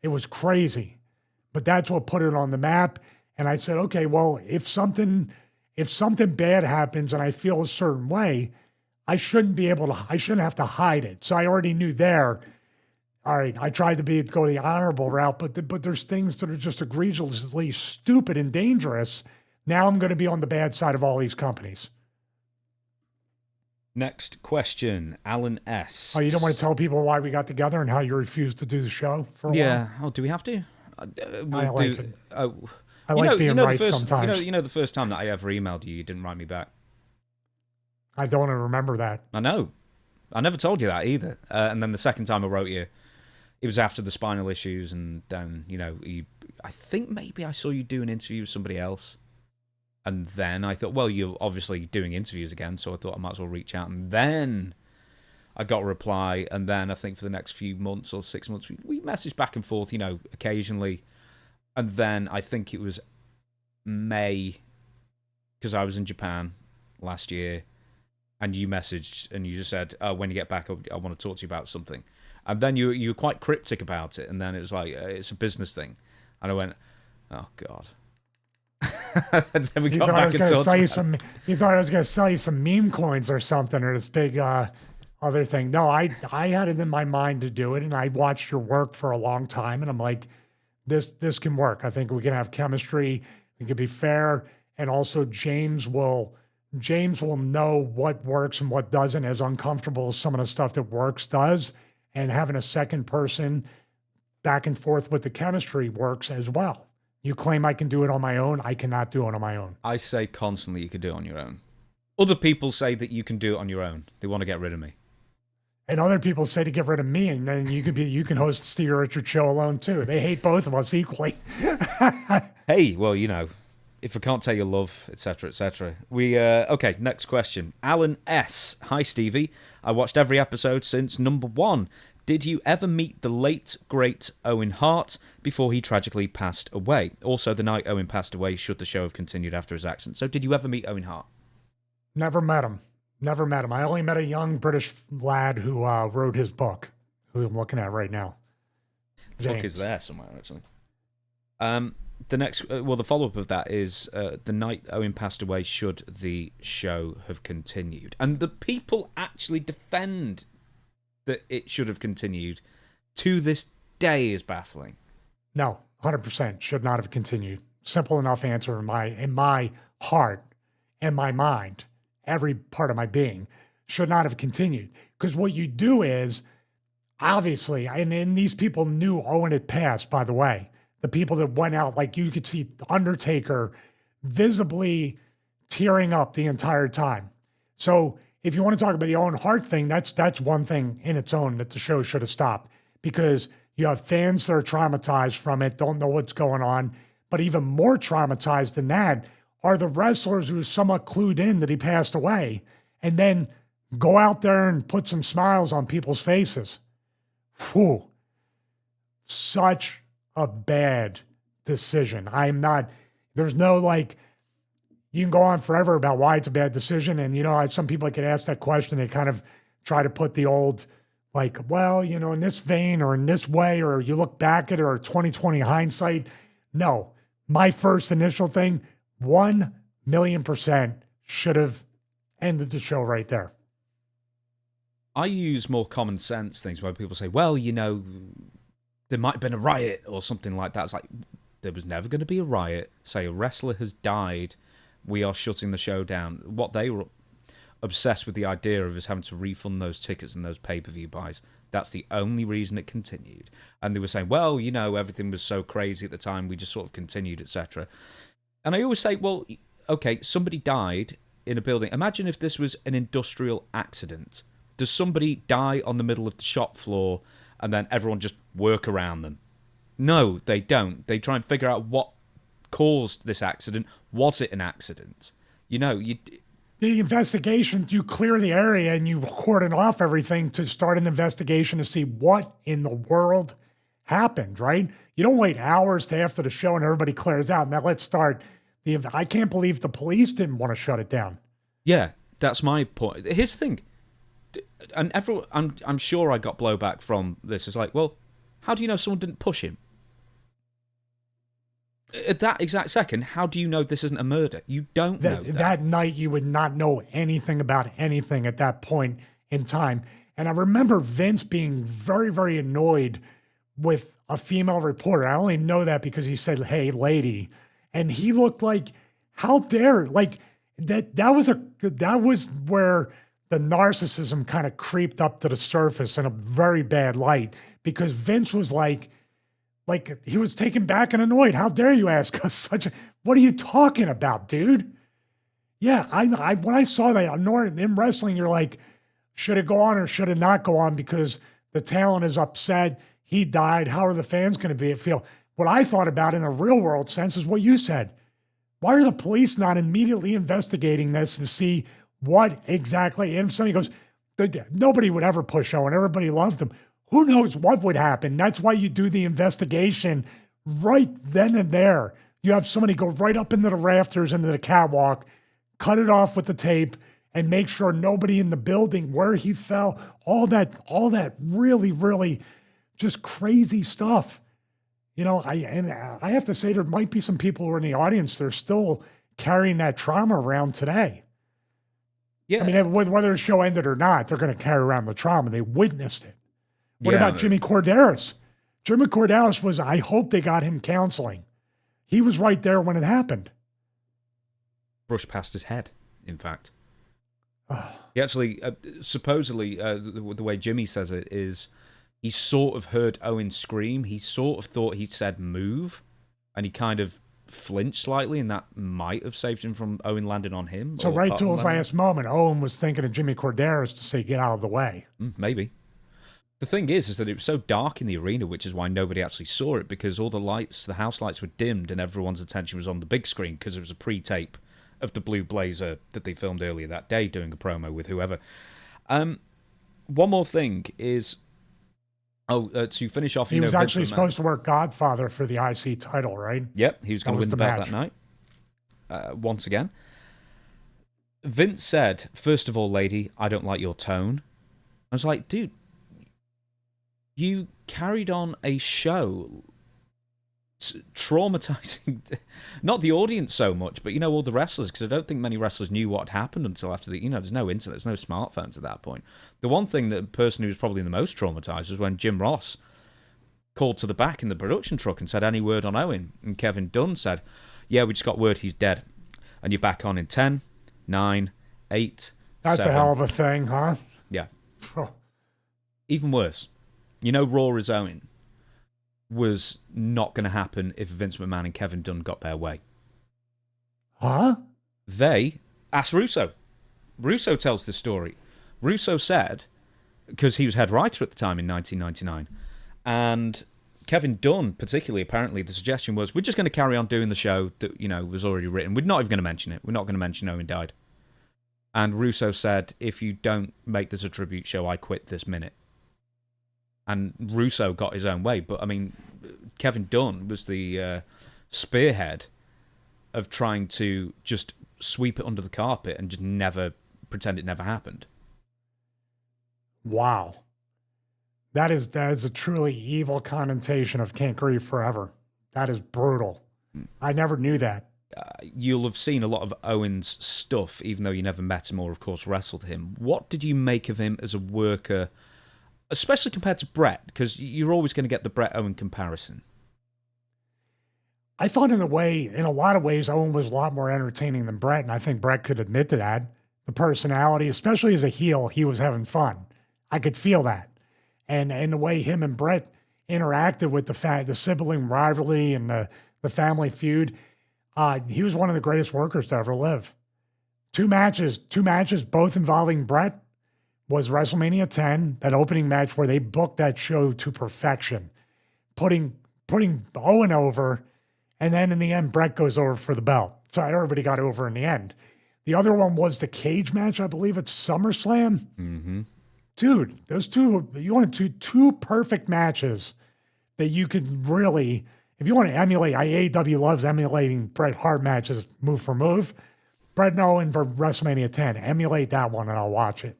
Speaker 1: It was crazy, but that's what put it on the map. And I said, okay, well, if something bad happens and I feel a certain way, I shouldn't have to hide it. So I already knew there. All right, I tried to go the honorable route, but there's things that are just egregiously stupid and dangerous. Now I'm going to be on the bad side of all these companies.
Speaker 2: Next question, Alan S.
Speaker 1: Oh, you don't want to tell people why we got together and how you refused to do the show for a while?
Speaker 2: Yeah. Oh, do we have to?
Speaker 1: I like it. I
Speaker 2: like
Speaker 1: like being right sometimes.
Speaker 2: You know the first time that I ever emailed you, you didn't write me back.
Speaker 1: I don't even remember that.
Speaker 2: I know. I never told you that either. And then the second time I wrote you, it was after the spinal issues, and then, I think maybe I saw you do an interview with somebody else. And then I thought, well, you're obviously doing interviews again, so I thought I might as well reach out. And then I got a reply, and then I think for the next few months or 6 months, we messaged back and forth, occasionally. And then I think it was May, because I was in Japan last year, and you messaged, and you just said, when you get back, I want to talk to you about something. And then you were quite cryptic about it, and then it was like, it's a business thing. And I went, oh, God. And then we got back and talked about it.
Speaker 1: You thought I was going to sell you some meme coins or something, or this big other thing. No, I had it in my mind to do it, and I watched your work for a long time, and I'm like, this can work. I think we can have chemistry. We can be fair, and also James will know what works and what doesn't, as uncomfortable as some of the stuff that works does, and having a second person back and forth with the chemistry works as well. You claim I can do it on my own. I cannot do it on my own.
Speaker 2: I say constantly you can do it on your own. Other people say that you can do it on your own. They want to get rid of me.
Speaker 1: And other people say to get rid of me, and then you can host the Stevie Richards Show alone too. They hate both of us equally.
Speaker 2: Hey, well, if I can't tell you love, etc., etc. Okay, next question. Alan S. Hi, Stevie. I watched every episode since number 1. Did you ever meet the late, great Owen Hart before he tragically passed away? Also, the night Owen passed away, should the show have continued after his accident? So, did you ever meet Owen Hart?
Speaker 1: Never met him. I only met a young British lad who wrote his book, who I'm looking at right now.
Speaker 2: The book is there somewhere, actually. The follow-up of that is the night Owen passed away, should the show have continued? And the people actually defend that it should have continued to this day is baffling.
Speaker 1: No, 100% should not have continued. Simple enough answer in my heart and my mind, every part of my being, should not have continued. Because what you do is, obviously, and these people knew Owen had passed, by the way. The people that went out, like you could see Undertaker visibly tearing up the entire time. So if you want to talk about the Owen Hart thing, that's one thing in its own that the show should have stopped, because you have fans that are traumatized from it, don't know what's going on. But even more traumatized than that are the wrestlers who are somewhat clued in that he passed away, and then go out there and put some smiles on people's faces. Whew. Such a bad decision. There's no you can go on forever about why it's a bad decision. And, some people that get asked that question, they kind of try to put the old, in this vein or in this way, or you look back at it, or 2020 hindsight. No, my first initial thing, 1,000,000% should have ended the show right there.
Speaker 2: I use more common sense things where people say, well, there might have been a riot or something like that. It's like, there was never going to be a riot. Say a wrestler has died, we are shutting the show down. What they were obsessed with the idea of is having to refund those tickets and those pay-per-view buys. That's the only reason it continued. And they were saying, well, everything was so crazy at the time, we just sort of continued, etc. And I always say, well, okay, somebody died in a building. Imagine if this was an industrial accident. Does somebody die on the middle of the shop floor and then everyone just work around them? No, they don't. They try and figure out what caused this accident. Was it an accident?
Speaker 1: the investigation, you clear the area and you cordon off everything to start an investigation to see what in the world happened, right? You don't wait hours to after the show and everybody clears out. Now let's start I can't believe the police didn't want to shut it down.
Speaker 2: Yeah, that's my point. Here's the thing. And everyone, I'm sure I got blowback from this. It's like, well, how do you know someone didn't push him? At that exact second, how do you know this isn't a murder? You don't know that.
Speaker 1: That night, you would not know anything about anything at that point in time. And I remember Vince being very, very annoyed with a female reporter. I only know that because he said, "Hey, lady," and he looked like, "How dare!" Like that was where the narcissism kind of creeped up to the surface in a very bad light, because Vince was like he was taken back and annoyed. How dare you ask us what are you talking about, dude? Yeah, I when I saw that in wrestling, you're like, should it go on or should it not go on? Because the talent is upset. He died. How are the fans going to feel? What I thought about in a real world sense is what you said. Why are the police not immediately investigating this to see what exactly? And if somebody goes, nobody would ever push Owen. Everybody loved him. Who knows what would happen? That's why you do the investigation right then and there. You have somebody go right up into the rafters, into the catwalk, cut it off with the tape, and make sure nobody in the building where he fell, all that really, really just crazy stuff. You know, I have to say there might be some people who are in the audience that are still carrying that trauma around today. Yeah. I mean, whether the show ended or not, they're going to carry around the trauma. They witnessed it. What about Jimmy Corderas? Jimmy Corderas I hope they got him counseling. He was right there when it happened.
Speaker 2: Brushed past his head, in fact. He actually, supposedly, the way Jimmy says it is, he sort of heard Owen scream. He sort of thought he said move, and he kind of flinched slightly, and that might have saved him from Owen landing on him.
Speaker 1: So right to his last moment, Owen was thinking of Jimmy Corderas to say, get out of the way.
Speaker 2: Maybe. The thing is that it was so dark in the arena, which is why nobody actually saw it, because all the lights, the house lights were dimmed, and everyone's attention was on the big screen, because it was a pre-tape of the Blue Blazer that they filmed earlier that day, doing a promo with whoever. One more thing is, to finish off...
Speaker 1: He was actually supposed to work Godfather for the IC title, right?
Speaker 2: Yep, he was going to win the belt that night. Once again. Vince said, first of all, lady, I don't like your tone. I was like, dude, you carried on a show traumatizing, not the audience so much, but, all the wrestlers, because I don't think many wrestlers knew what happened until after there's no internet, there's no smartphones at that point. The one thing that the person who was probably the most traumatized was when Jim Ross called to the back in the production truck and said, any word on Owen? And Kevin Dunn said, yeah, we just got word he's dead. And you're back on in 10, 9, 8,
Speaker 1: That's
Speaker 2: 7.
Speaker 1: a hell of a thing, huh?
Speaker 2: Yeah. Even worse. Raw is Owen was not going to happen if Vince McMahon and Kevin Dunn got their way.
Speaker 1: Huh?
Speaker 2: They asked Russo. Russo tells this story. Russo said, because he was head writer at the time in 1999, and Kevin Dunn particularly, apparently, the suggestion was, we're just going to carry on doing the show that, was already written. We're not even going to mention it. We're not going to mention Owen died. And Russo said, if you don't make this a tribute show, I quit this minute. And Russo got his own way. But, I mean, Kevin Dunn was the spearhead of trying to just sweep it under the carpet and just never pretend it never happened.
Speaker 1: Wow. That is a truly evil connotation of Can't Grieve Forever. That is brutal. I never knew that.
Speaker 2: You'll have seen a lot of Owen's stuff, even though you never met him or, of course, wrestled him. What did you make of him as a worker, especially compared to Bret? Because you're always going to get the Bret-Owen comparison.
Speaker 1: I thought in a lot of ways, Owen was a lot more entertaining than Bret, and I think Bret could admit to that. The personality, especially as a heel, he was having fun. I could feel that. And the way him and Bret interacted with the sibling rivalry and the family feud, he was one of the greatest workers to ever live. Two matches, both involving Bret, was WrestleMania 10, that opening match where they booked that show to perfection, putting Owen over, and then in the end, Bret goes over for the belt. So everybody got over in the end. The other one was the cage match, I believe it's SummerSlam.
Speaker 2: Mm-hmm.
Speaker 1: Dude, those two, you want two perfect matches that you could really, if you want to emulate, AEW loves emulating Bret Hart matches move for move. Bret and Owen for WrestleMania 10, emulate that one and I'll watch it.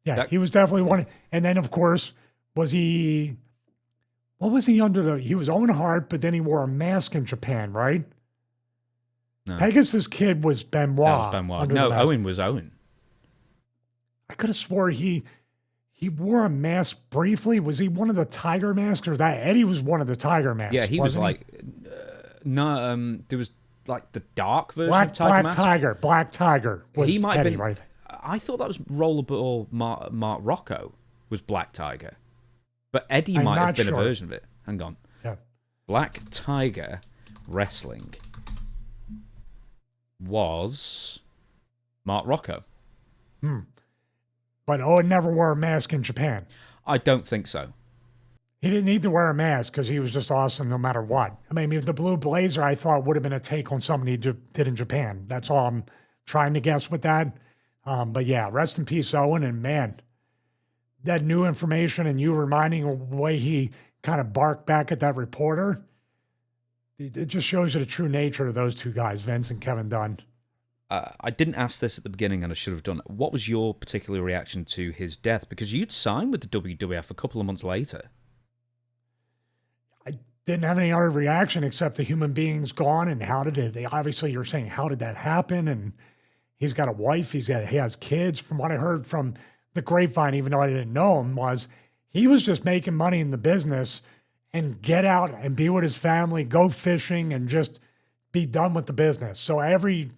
Speaker 1: Yeah, he was definitely one. And then, of course, what was he under he was Owen Hart, but then he wore a mask in Japan, right?
Speaker 2: No.
Speaker 1: Pegasus Kid was Benoit.
Speaker 2: That was Benoit. No, Owen was Owen.
Speaker 1: I could have swore he wore a mask briefly. Was he one of the tiger masks or that? Eddie was one of the tiger masks.
Speaker 2: Yeah, he was like, there was like the dark version of Tiger Mask.
Speaker 1: Black Tiger was
Speaker 2: he might
Speaker 1: Eddie,
Speaker 2: have been,
Speaker 1: right?
Speaker 2: I thought that was Rollerball Mark Rocco was Black Tiger. But Eddie might have been a version of it. Hang on.
Speaker 1: Yeah.
Speaker 2: Black Tiger Wrestling was Mark Rocco.
Speaker 1: But Owen never wore a mask in Japan.
Speaker 2: I don't think so.
Speaker 1: He didn't need to wear a mask because he was just awesome no matter what. I mean, the blue blazer, I thought, would have been a take on something he did in Japan. That's all I'm trying to guess with that. But yeah, rest in peace, Owen. And man, that new information and you reminding of the way he kind of barked back at that reporter, it just shows you the true nature of those two guys, Vince and Kevin Dunn.
Speaker 2: I didn't ask this at the beginning and I should have done. What was your particular reaction to his death? Because you'd signed with the WWF a couple of months later.
Speaker 1: I didn't have any other reaction except the human being's gone and how did they obviously you're saying, how did that happen? And he's got a wife, he has kids. From what I heard from the grapevine, even though I didn't know him, was he was just making money in the business and get out and be with his family, go fishing and just be done with the business. So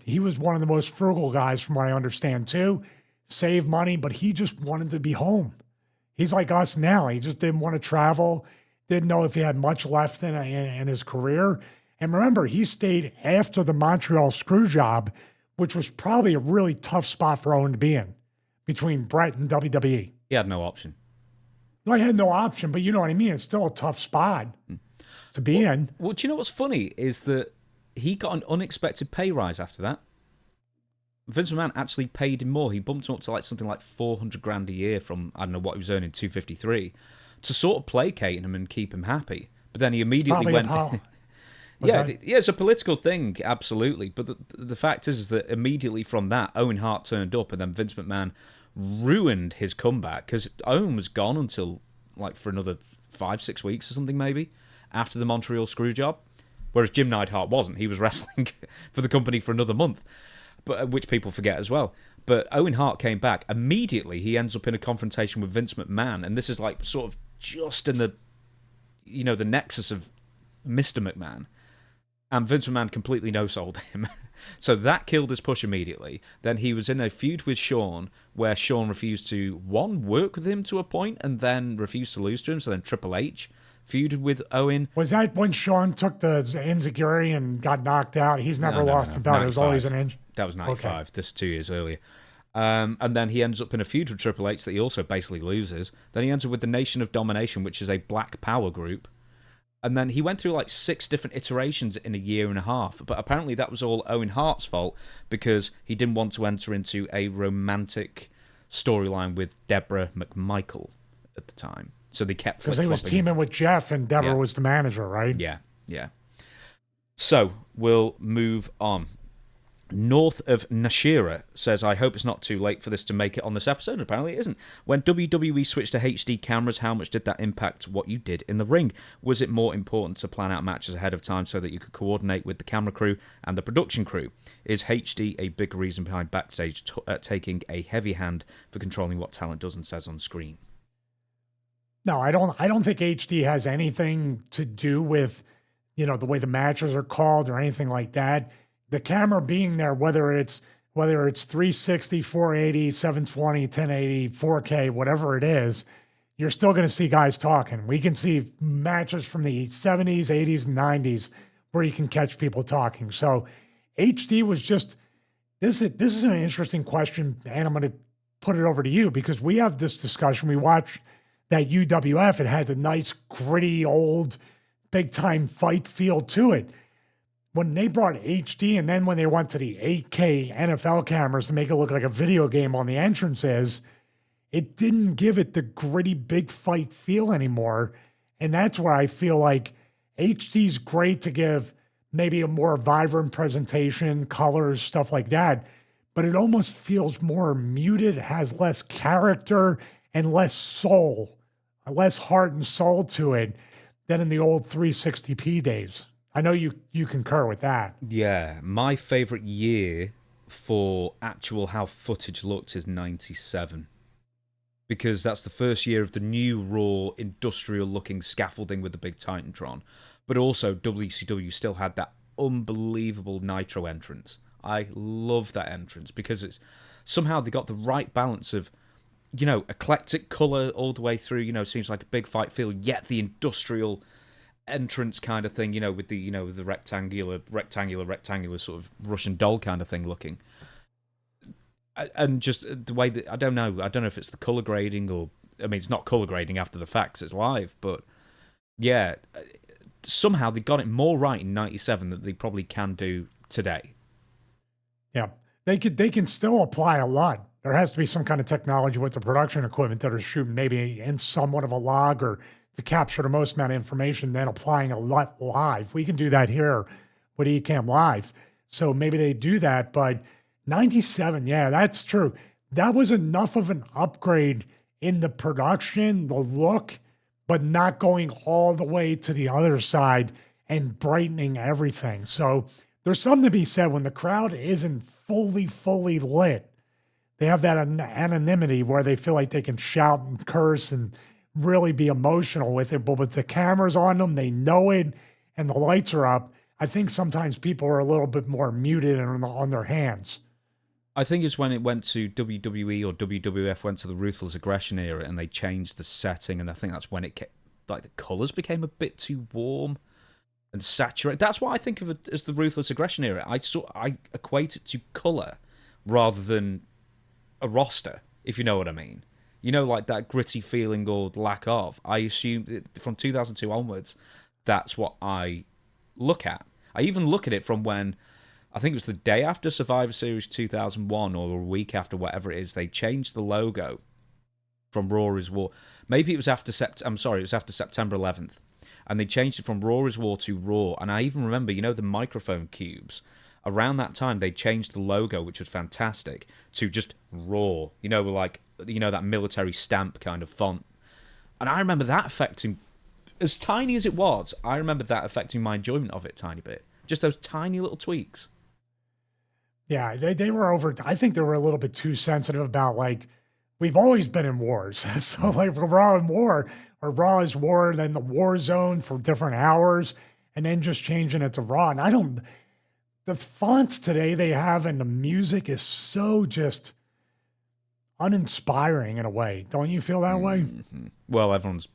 Speaker 1: he was one of the most frugal guys from what I understand too, save money, but he just wanted to be home. He's like us now. He just didn't want to travel, didn't know if he had much left in his career. And remember, he stayed after the Montreal screw job, which was probably a really tough spot for Owen to be in between Bret and WWE.
Speaker 2: He had no option.
Speaker 1: No, he had no option, but you know what I mean? It's still a tough spot to be in.
Speaker 2: Well, do you know what's funny is that he got an unexpected pay rise after that. Vince McMahon actually paid him more. He bumped him up to like something like $400,000 a year from, I don't know what he was earning, $253, to sort of placate him and keep him happy. But then he immediately went... Yeah, it's a political thing, absolutely. But the fact is that immediately from that, Owen Hart turned up and then Vince McMahon ruined his comeback because Owen was gone until like for another 5-6 weeks or something maybe after the Montreal screw job. Whereas Jim Neidhart wasn't. He was wrestling for the company for another month, but which people forget as well. But Owen Hart came back. Immediately, he ends up in a confrontation with Vince McMahon, and this is like sort of just in the, the nexus of Mr. McMahon. And Vince McMahon completely no-sold him. So that killed his push immediately. Then he was in a feud with Shawn, where Shawn refused to, work with him to a point, and then refused to lose to him, so then Triple H feuded with Owen.
Speaker 1: Was that when Shawn took the enziguri and got knocked out? He's never lost a belt. It was always an inch.
Speaker 2: That was 95. Okay. This is 2 years earlier. And then he ends up in a feud with Triple H that he also basically loses. Then he ends up with the Nation of Domination, which is a black power group. And then he went through like 6 different iterations in a year and a half. But apparently that was all Owen Hart's fault because he didn't want to enter into a romantic storyline with Deborah McMichael at the time. So they kept
Speaker 1: because he was teaming with Jeff and Deborah was the manager, right?
Speaker 2: Yeah. So we'll move on. North of Nashira says, I hope it's not too late for this to make it on this episode. Apparently it isn't. When WWE switched to HD cameras, how much did that impact what you did in the ring? Was it more important to plan out matches ahead of time so that you could coordinate with the camera crew and the production crew? Is HD a big reason behind backstage taking a heavy hand for controlling what talent does and says on screen?
Speaker 1: No, I don't think HD has anything to do with, the way the matches are called or anything like that. The camera being there, whether it's 360, 480, 720, 1080, 4K, whatever it is, you're still going to see guys talking. We can see matches from the 70s, 80s, and 90s where you can catch people talking. So HD was just, this is an interesting question, and I'm going to put it over to you because we have this discussion. We watched that UWF, it had the nice, gritty, old, big-time fight feel to it. when they brought HD and then when they went to the 8K NFL cameras to make it look like a video game on the entrances, it didn't give it the gritty big fight feel anymore. And that's where I feel like HD's great to give maybe a more vibrant presentation, colors, stuff like that. But it almost feels more muted, has less character and less soul, less heart and soul to it than in the old 360p days. I know you concur with that.
Speaker 2: Yeah, my favorite year for actual how footage looked is 97. Because that's the first year of the new raw industrial looking scaffolding with the big Titantron. But also WCW still had that unbelievable Nitro entrance. I love that entrance because it's somehow they got the right balance of, eclectic colour all the way through, seems like a big fight feel, yet the industrial entrance kind of thing, with the the rectangular sort of Russian doll kind of thing looking, and just the way that I don't know if it's the color grading or it's not color grading after the fact 'cause it's live, but yeah, somehow they got it more right in 97 than they probably can do today.
Speaker 1: Yeah, they can still apply a lot. There has to be some kind of technology with the production equipment that are shooting maybe in somewhat of a log or to capture the most amount of information, then applying a lot live. We can do that here with Ecamm Live. So maybe they do that, but 97, yeah, that's true. That was enough of an upgrade in the production, the look, but not going all the way to the other side and brightening everything. So there's something to be said when the crowd isn't fully lit. They have that anonymity where they feel like they can shout and curse and really be emotional with it, but with the cameras on them, they know it, and the lights are up. I think sometimes people are a little bit more muted and on their hands.
Speaker 2: I think it's when it went to WWE or WWF went to the Ruthless Aggression era and they changed the setting, and I think that's when it the colours became a bit too warm and saturated. That's what I think of it as the Ruthless Aggression era. I equate it to colour rather than a roster, if you know what I mean. Like that gritty feeling or lack of. I assume that from 2002 onwards, that's what I look at. I even look at it from when, I think it was the day after Survivor Series 2001 or a week after, whatever it is, they changed the logo from Raw is War. Maybe it was after it was after September 11th. And they changed it from Raw is War to Raw. And I even remember, the microphone cubes. Around that time, they changed the logo, which was fantastic, to just Raw. That military stamp kind of font. And I remember that affecting, as tiny as it was, I remember that affecting my enjoyment of it a tiny bit. Just those tiny little tweaks.
Speaker 1: Yeah, they were I think they were a little bit too sensitive about, we've always been in wars. So, we're Raw in war, or Raw is war, then the war zone for different hours, and then just changing it to Raw. And the fonts today they have and the music is so just uninspiring in a way. Don't you feel that way?
Speaker 2: Mm-hmm. Well, everyone's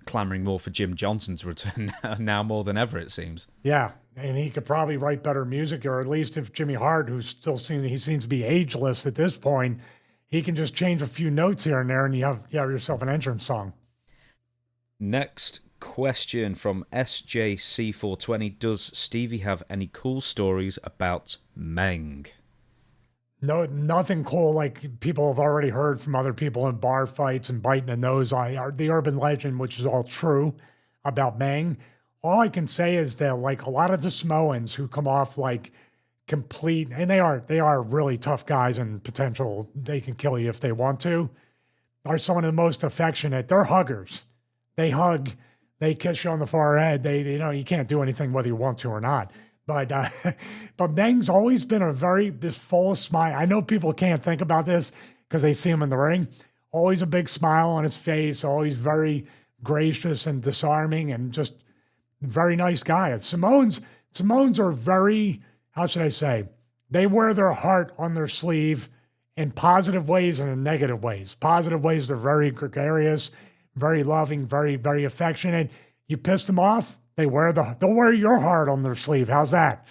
Speaker 2: clamoring more for Jim Johnson's return now more than ever, it seems.
Speaker 1: Yeah, and he could probably write better music, or at least if Jimmy Hart, he seems to be ageless at this point, he can just change a few notes here and there, and you have yourself an entrance song.
Speaker 2: Next question from SJC420. Does Stevie have any cool stories about Meng?
Speaker 1: No, nothing cool like people have already heard from other people in bar fights and biting the nose on the urban legend, which is all true about Meng. All I can say is that a lot of the Samoans who come off complete, and they are really tough guys and potential, they can kill you if they want to, are some of the most affectionate. They're huggers. They hug, they kiss you on the forehead. You can't do anything whether you want to or not. But Meng's always been this full of smile. I know people can't think about this because they see him in the ring. Always a big smile on his face, always very gracious and disarming and just very nice guy. Samoans are very, how should I say, they wear their heart on their sleeve in positive ways and in negative ways. Positive ways, they're very gregarious, very loving, very, very affectionate. You piss them off, they'll wear your heart on their sleeve. How's that?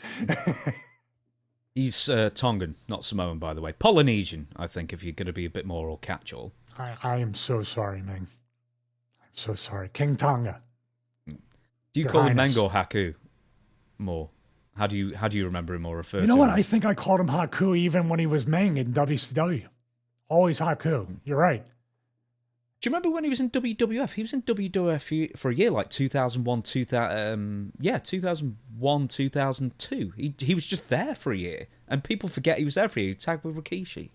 Speaker 2: He's Tongan, not Samoan, by the way. Polynesian, I think, if you're going to be a bit more or catch-all.
Speaker 1: I am so sorry, Meng. I'm so sorry. King Tonga.
Speaker 2: Do you call him Meng or Haku more? How do you remember him or refer to
Speaker 1: You know what?
Speaker 2: him?
Speaker 1: I think I called him Haku even when he was Meng in WCW. Always Haku. You're right.
Speaker 2: Do you remember when he was in WWF? He was in WWF for a year, like 2001, 2001, 2002. He was just there for a year, and people forget he was there for a year. He tagged with Rikishi.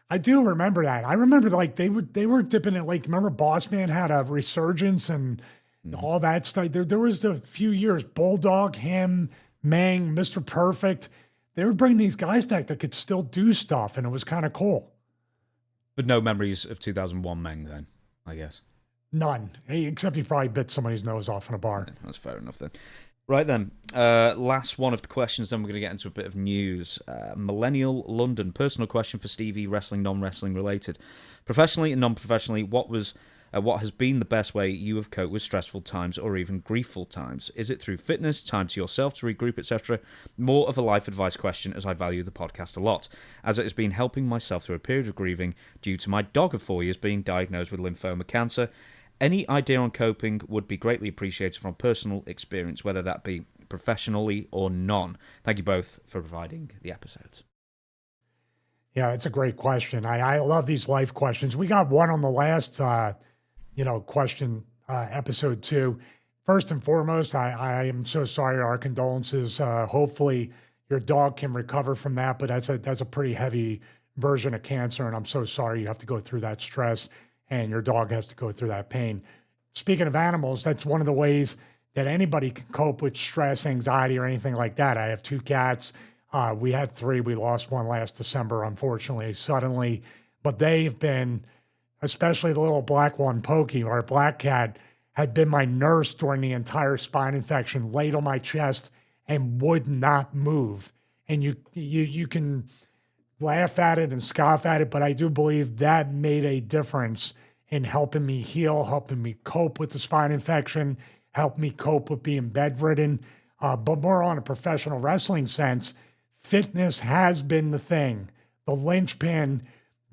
Speaker 1: I do remember that. I remember like they were dipping it. Like remember Boss Man had a resurgence and all that stuff. There was a few years Bulldog, him, Meng, Mr. Perfect. They were bringing these guys back that could still do stuff, and it was kind of cool.
Speaker 2: But no memories of 2001 Meng then, I guess.
Speaker 1: None, except he probably bit somebody's nose off in a bar.
Speaker 2: Yeah, that's fair enough then. Right then, last one of the questions, then we're going to get into a bit of news. Millennial London, personal question for Stevie, wrestling, non-wrestling related. Professionally and non-professionally, what has been the best way you have coped with stressful times or even griefful times? Is it through fitness, time to yourself to regroup, etc.? More of a life advice question, as I value the podcast a lot, as it has been helping myself through a period of grieving due to my dog of 4 years being diagnosed with lymphoma cancer. Any idea on coping would be greatly appreciated from personal experience, whether that be professionally or non. Thank you both for providing the episodes.
Speaker 1: Yeah, it's a great question. I love these life questions. We got one on the last question, episode 2. First and foremost, I am so sorry. Our condolences. Hopefully your dog can recover from that, but that's a pretty heavy version of cancer, and I'm so sorry you have to go through that stress and your dog has to go through that pain. Speaking of animals, that's one of the ways that anybody can cope with stress, anxiety, or anything like that. I have 2 cats. We had 3. We lost one last December, unfortunately, suddenly, but they've been, especially the little black one, Pokey, our black cat, had been my nurse during the entire spine infection, laid on my chest and would not move. And you can laugh at it and scoff at it, but I do believe that made a difference in helping me heal, helping me cope with the spine infection, helped me cope with being bedridden. But more on a professional wrestling sense, fitness has been the thing, the linchpin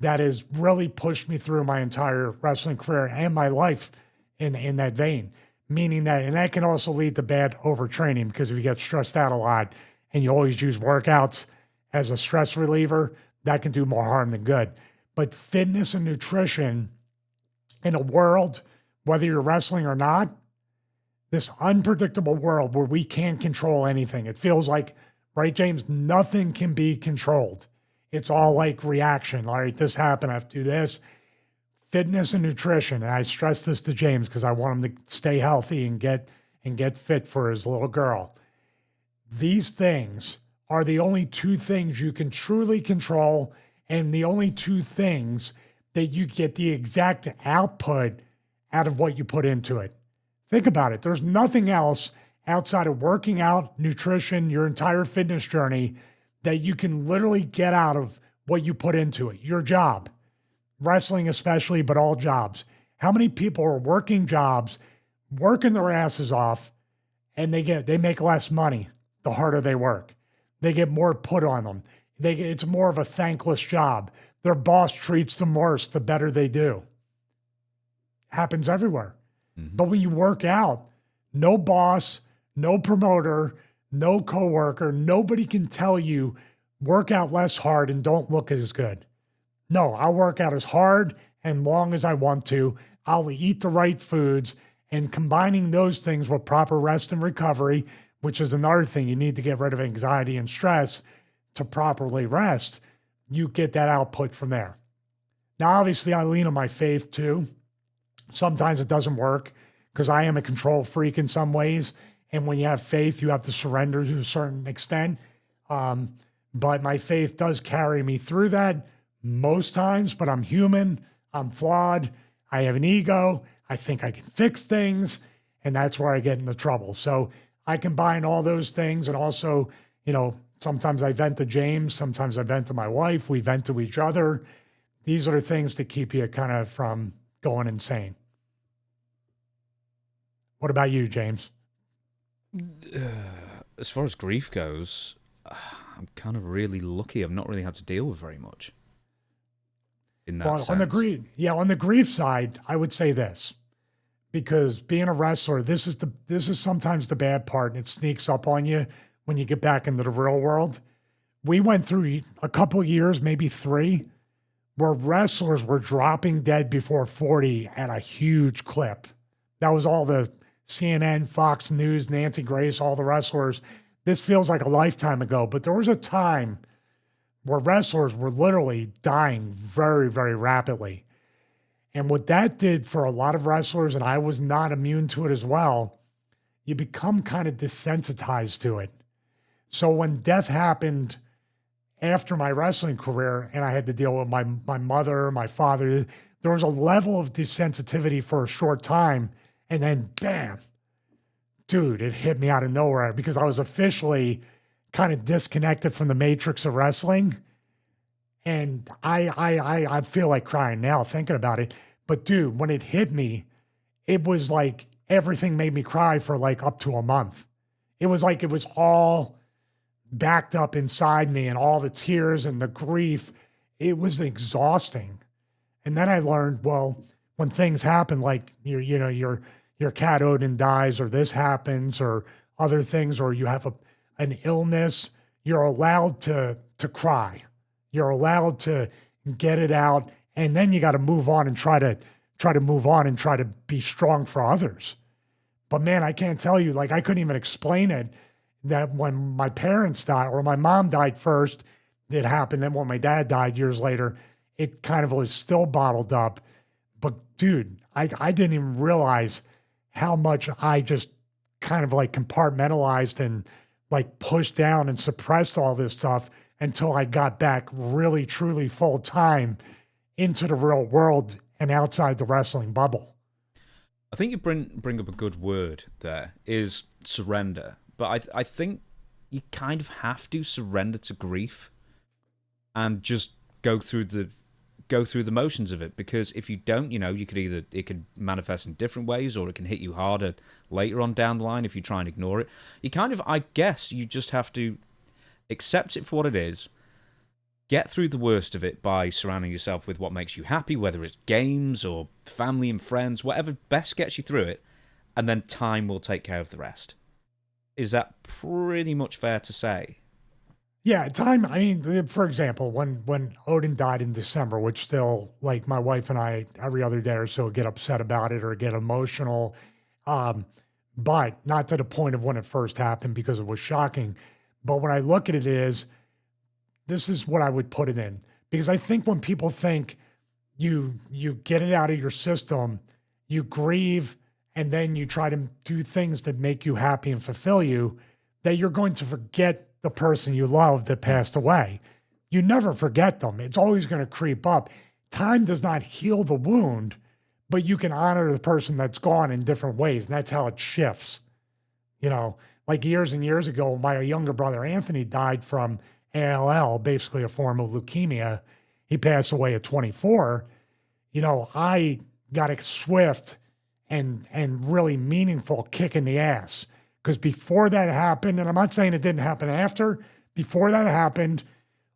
Speaker 1: that has really pushed me through my entire wrestling career and my life in that vein. Meaning that, and that can also lead to bad overtraining, because if you get stressed out a lot and you always use workouts as a stress reliever, that can do more harm than good. But fitness and nutrition in a world, whether you're wrestling or not, this unpredictable world where we can't control anything. It feels like, right, James, nothing can be controlled. It's all like reaction. All right, this happened, I have to do this. Fitness and nutrition, and I stress this to James because I want him to stay healthy and get fit for his little girl. These things are the only 2 things you can truly control, and the only 2 things that you get the exact output out of what you put into it. Think about it. There's nothing else outside of working out, nutrition, your entire fitness journey that you can literally get out of what you put into it. Your job, wrestling especially, but all jobs. How many people are working jobs, working their asses off, and they make less money the harder they work? They get more put on them. It's more of a thankless job. Their boss treats them worse the better they do. Happens everywhere. Mm-hmm. But when you work out, no boss, no promoter, no coworker, nobody can tell you work out less hard and don't look as good. No, I'll work out as hard and long as I want to. I'll eat the right foods, and combining those things with proper rest and recovery, which is another thing, you need to get rid of anxiety and stress to properly rest, you get that output from there. Now, obviously, I lean on my faith too. Sometimes it doesn't work because I am a control freak in some ways. And when you have faith, you have to surrender to a certain extent. But my faith does carry me through that most times, but I'm human, I'm flawed, I have an ego, I think I can fix things, and that's where I get into trouble. So I combine all those things, and also, sometimes I vent to James, sometimes I vent to my wife, we vent to each other. These are the things that keep you kind of from going insane. What about you, James?
Speaker 2: As far as grief goes, I'm kind of really lucky. I've not really had to deal with very much in that sense.
Speaker 1: On the grief side, I would say this. because being a wrestler, this is sometimes the bad part, and it sneaks up on you when you get back into the real world. We went through a couple years, maybe 3, where wrestlers were dropping dead before 40 at a huge clip. That was all the CNN, Fox News, Nancy Grace, all the wrestlers. This feels like a lifetime ago, but there was a time where wrestlers were literally dying very, very rapidly. And what that did for a lot of wrestlers, and I was not immune to it as well, you become kind of desensitized to it. So when death happened after my wrestling career, and I had to deal with my mother, my father, there was a level of desensitivity for a short time, and then bam, dude, it hit me out of nowhere because I was officially kind of disconnected from the matrix of wrestling. And I feel like crying now thinking about it. But dude, when it hit me, it was like everything made me cry for like up to a month. It was like it was all backed up inside me, and all the tears and the grief. It was exhausting. And then I learned, well, when things happen, like your cat Odin dies, or this happens, or other things, or you have an illness, you're allowed to cry. You're allowed to get it out, and then you got to move on and try to move on and try to be strong for others. But man, I can't tell you, like I couldn't even explain it, that when my parents died, or my mom died first, it happened. Then when my dad died years later, it kind of was still bottled up. But dude, I didn't even realize how much I just kind of like compartmentalized and like pushed down and suppressed all this stuff until I got back really, truly full time into the real world and outside the wrestling bubble.
Speaker 2: I think you bring up a good word there, is surrender. But I think you kind of have to surrender to grief and just go through the motions of it, because if you don't, it could manifest in different ways, or it can hit you harder later on down the line if you try and ignore it. You kind of, I guess, you just have to accept it for what it is, get through the worst of it by surrounding yourself with what makes you happy, whether it's games or family and friends, whatever best gets you through it, and then time will take care of the rest. Is that pretty much fair to say?
Speaker 1: Yeah, time. I mean, for example, when Odin died in December, which still, like my wife and I, every other day or so get upset about it or get emotional, but not to the point of when it first happened because it was shocking. But when I look at it this is what I would put it in. Because I think when people think you get it out of your system, you grieve, and then you try to do things that make you happy and fulfill you, that you're going to forget the person you love that passed away. You never forget them. It's always going to creep up. Time does not heal the wound, but you can honor the person that's gone in different ways, and that's how it shifts. Like years and years ago, my younger brother Anthony died from ALL, basically a form of leukemia. He passed away at 24. I got a swift and really meaningful kick in the ass. Because before that happened, and I'm not saying it didn't happen after, before that happened,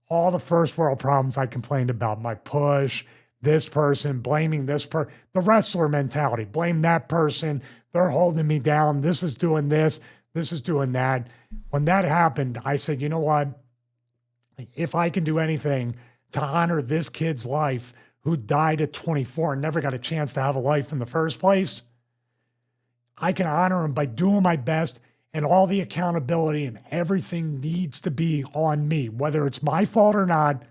Speaker 1: all the first world problems I complained about, my push, this person, blaming this person, the wrestler mentality, blame that person, they're holding me down, this is doing this is doing that. When that happened, I said, you know what? If I can do anything to honor this kid's life who died at 24 and never got a chance to have a life in the first place, I can honor him by doing my best, and all the accountability and everything needs to be on me. Whether it's my fault or not,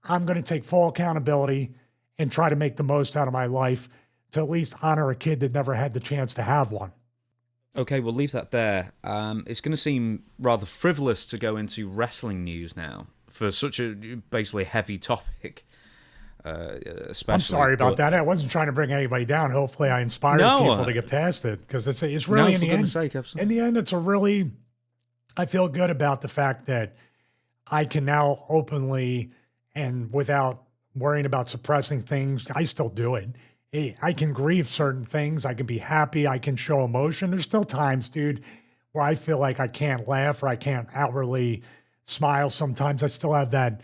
Speaker 1: I'm going to take full accountability and try to make the most out of my life to at least honor a kid that never had the chance to have one.
Speaker 2: Okay, we'll leave that there. It's going to seem rather frivolous to go into wrestling news now for such a basically heavy topic. Especially,
Speaker 1: I'm sorry about that. I wasn't trying to bring anybody down. Hopefully, I inspired people to get past it, because it's really in the end. In the end, it's a really. I feel good about the fact that I can now openly and without worrying about suppressing things. I still do it. I can grieve certain things. I can be happy. I can show emotion. There's still times, dude, where I feel like I can't laugh or I can't outwardly smile. Sometimes I still have that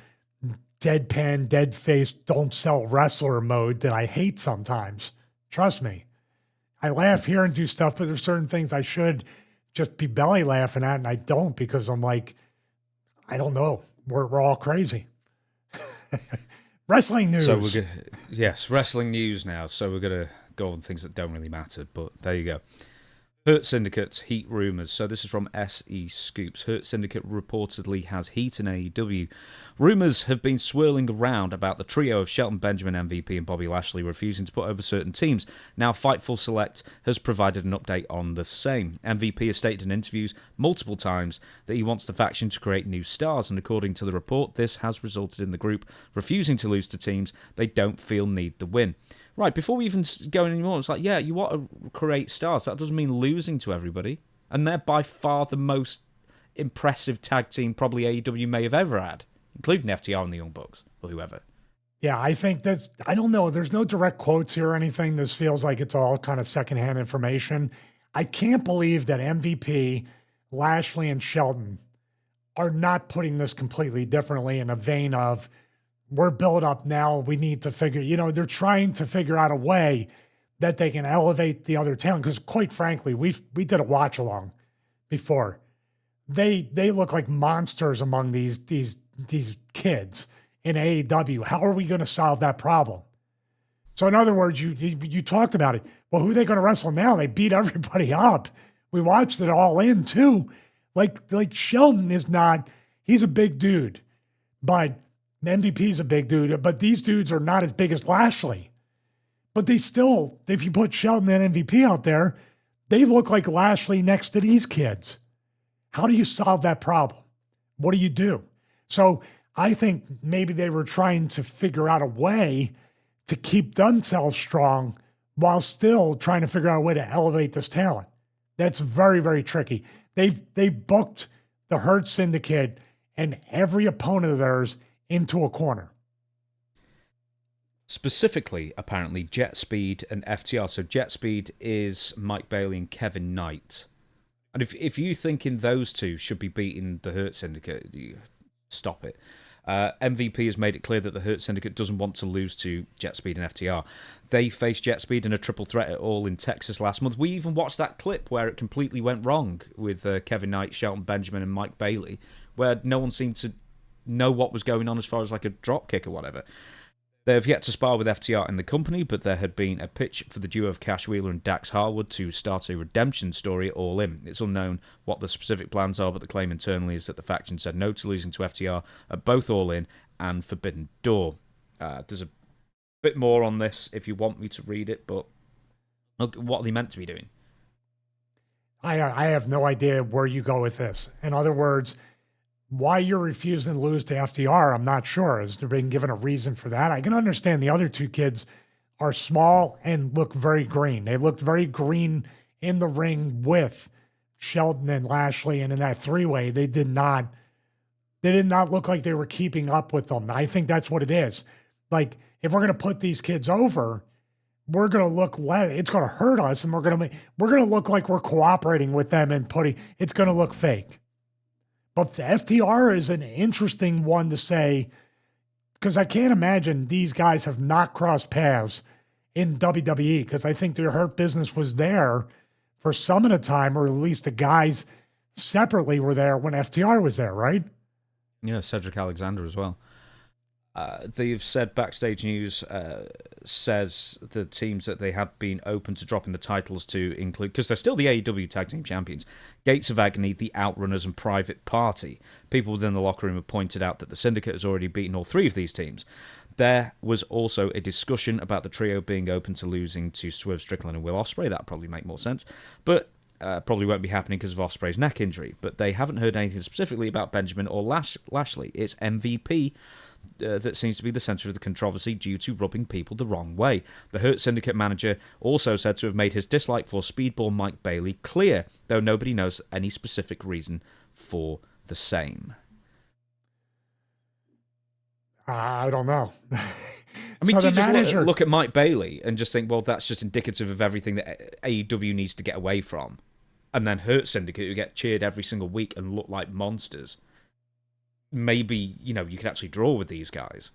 Speaker 1: deadpan, dead face, don't sell wrestler mode that I hate sometimes. Trust me. I laugh here and do stuff, but there's certain things I should just be belly laughing at, and I don't because I'm like, I don't know. We're all crazy. Wrestling news.
Speaker 2: So yes, wrestling news now. So we're going to go on things that don't really matter, but there you go. Hurt Syndicate heat rumors. So this is from SE Scoops. Hurt Syndicate reportedly has heat in AEW. Rumors have been swirling around about the trio of Shelton Benjamin, MVP, and Bobby Lashley refusing to put over certain teams. Now Fightful Select has provided an update on the same. MVP has stated in interviews multiple times that he wants the faction to create new stars, and according to the report, this has resulted in the group refusing to lose to teams they don't feel need the win. Right, before we even go anymore, it's like, yeah, you want to create stars. That doesn't mean losing to everybody. And they're by far the most impressive tag team probably AEW may have ever had, including FTR and the Young Bucks, or whoever.
Speaker 1: Yeah, I think that's, I don't know. There's no direct quotes here or anything. This feels like it's all kind of secondhand information. I can't believe that MVP, Lashley, and Shelton are not putting this completely differently in a vein of, we're built up now. We need to figure, they're trying to figure out a way that they can elevate the other talent. Because quite frankly, we did a watch along before. They look like monsters among these kids in AEW. How are we going to solve that problem? So in other words, you talked about it. Well, who are they going to wrestle now? They beat everybody up. We watched it all in too. Like Shelton is not. He's a big dude, but MVP's a big dude, but these dudes are not as big as Lashley. But they still, if you put Shelton and MVP out there, they look like Lashley next to these kids. How do you solve that problem? What do you do? So I think maybe they were trying to figure out a way to keep themselves strong while still trying to figure out a way to elevate this talent. That's very, very tricky. They've booked the Hurt Syndicate and every opponent of theirs into a corner.
Speaker 2: Specifically, apparently, Jet Speed and FTR. So Jet Speed is Mike Bailey and Kevin Knight. And if you thinking those two should be beating the Hurt Syndicate, you stop it. MVP has made it clear that the Hurt Syndicate doesn't want to lose to Jet Speed and FTR. They faced Jet Speed in a triple threat at All in Texas last month. We even watched that clip where it completely went wrong with Kevin Knight, Shelton Benjamin, and Mike Bailey, where no one seemed to know what was going on as far as like a drop kick or whatever. They have yet to spar with FTR in the company, but there had been a pitch for the duo of Cash Wheeler and Dax Harwood to start a redemption story at All In. It's unknown what the specific plans are, but the claim internally is that the faction said no to losing to FTR at both All In and Forbidden Door. There's a bit more on this if you want me to read it, but what are they meant to be doing?
Speaker 1: I have no idea where you go with this. In other words, why you're refusing to lose to FTR, I'm not sure. Has there been given a reason for that? I can understand the other two kids are small and look very green. They looked very green in the ring with Shelton and Lashley, and in that three-way, they did not look like they were keeping up with them. I think that's what it is. Like, if we're going to put these kids over, we're going to look it's going to hurt us, and we're going to look like we're cooperating with them and it's going to look fake. But the FTR is an interesting one to say, because I can't imagine these guys have not crossed paths in WWE, because I think their Hurt Business was there for some of the time, or at least the guys separately were there when FTR was there, right?
Speaker 2: Yeah, Cedric Alexander as well. They've said backstage news says the teams that they have been open to dropping the titles to include, because they're still the AEW Tag Team Champions, Gates of Agony, the Outrunners, and Private Party. People within the locker room have pointed out that the Syndicate has already beaten all three of these teams. There was also a discussion about the trio being open to losing to Swerve Strickland and Will Ospreay. That would probably make more sense, but probably won't be happening because of Ospreay's neck injury. But they haven't heard anything specifically about Benjamin or Lashley. It's MVP that seems to be the centre of the controversy due to rubbing people the wrong way. The Hurt Syndicate manager also said to have made his dislike for Speedball Mike Bailey clear, though nobody knows any specific reason for the same.
Speaker 1: I don't know.
Speaker 2: I mean,
Speaker 1: so
Speaker 2: do you just look at Mike Bailey and just think, well, that's just indicative of everything that AEW needs to get away from. And then Hurt Syndicate, who get cheered every single week and look like monsters. Maybe, you could actually draw with these guys.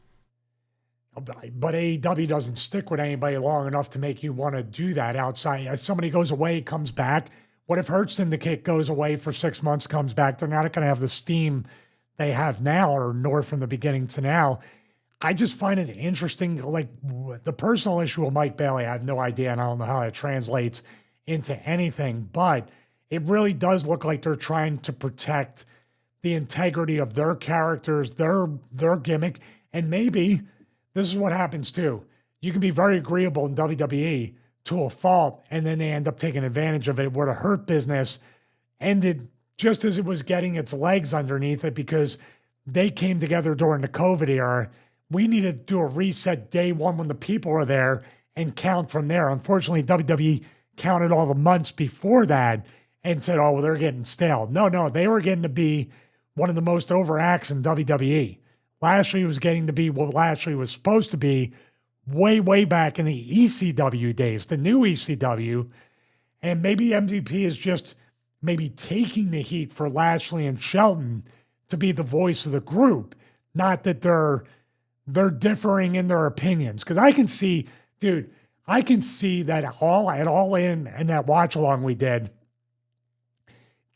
Speaker 1: But AEW doesn't stick with anybody long enough to make you want to do that outside. As somebody goes away, comes back. What if Hurt Syndicate goes away for 6 months, comes back? They're not going to have the steam they have now, or nor from the beginning to now. I just find it interesting. Like the personal issue with Mike Bailey, I have no idea, and I don't know how it translates into anything, but it really does look like they're trying to protect the integrity of their characters, their gimmick, and maybe this is what happens too. You can be very agreeable in WWE to a fault, and then they end up taking advantage of it, where the Hurt business ended just as it was getting its legs underneath it, because they came together during the COVID era. We needed to do a reset day one when the people are there and count from there. Unfortunately, WWE counted all the months before that and said, oh, well, they're getting stale. No, they were getting to be one of the most over acts in WWE. Lashley was getting to be what Lashley was supposed to be way back in the ECW days, the new ECW. And maybe MVP is just maybe taking the heat for Lashley and Shelton to be the voice of the group. Not that they're differing in their opinions. Because I can see, dude, that all in that watch along we did,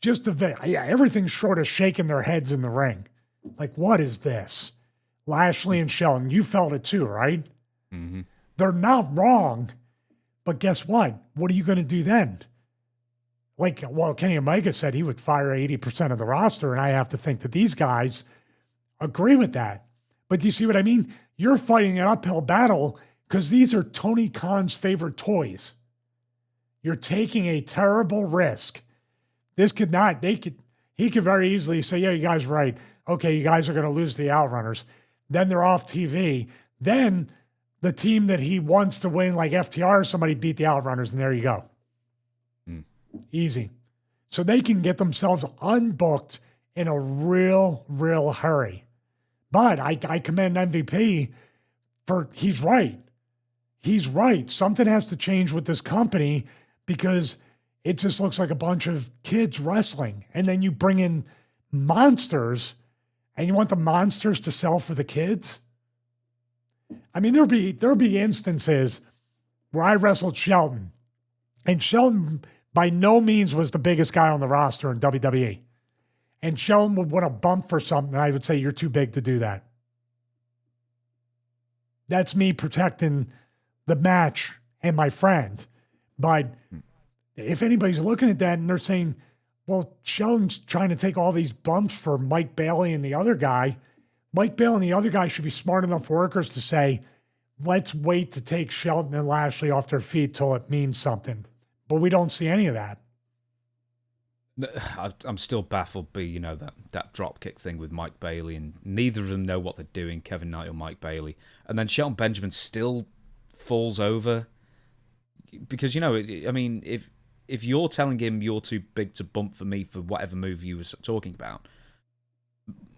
Speaker 1: just everything's short of shaking their heads in the ring. Like, what is this? Lashley and Shelton, you felt it too, right?
Speaker 2: Mm-hmm.
Speaker 1: They're not wrong, but guess what? What are you going to do then? Like, well, Kenny Omega said he would fire 80% of the roster, and I have to think that these guys agree with that. But do you see what I mean? You're fighting an uphill battle because these are Tony Khan's favorite toys. You're taking a terrible risk. He could very easily say, yeah, you guys are right. Okay, you guys are going to lose the Outrunners. Then they're off TV. Then the team that he wants to win, like FTR or somebody, beat the Outrunners, and there you go. Easy. So they can get themselves unbooked in a real hurry. But I commend MVP for, he's right. He's right. Something has to change with this company because it just looks like a bunch of kids wrestling. And then you bring in monsters and you want the monsters to sell for the kids? I mean, there'll be instances where I wrestled Shelton, and Shelton by no means was the biggest guy on the roster in WWE. And Shelton would want a bump for something, and I would say, you're too big to do that. That's me protecting the match and my friend. But if anybody's looking at that and they're saying, well, Shelton's trying to take all these bumps for Mike Bailey and the other guy, Mike Bailey and the other guy should be smart enough workers to say, let's wait to take Shelton and Lashley off their feet till it means something. But we don't see any of that.
Speaker 2: I'm still baffled by, that dropkick thing with Mike Bailey, and neither of them know what they're doing, Kevin Knight or Mike Bailey. And then Shelton Benjamin still falls over. Because, if you're telling him you're too big to bump for me for whatever move you were talking about,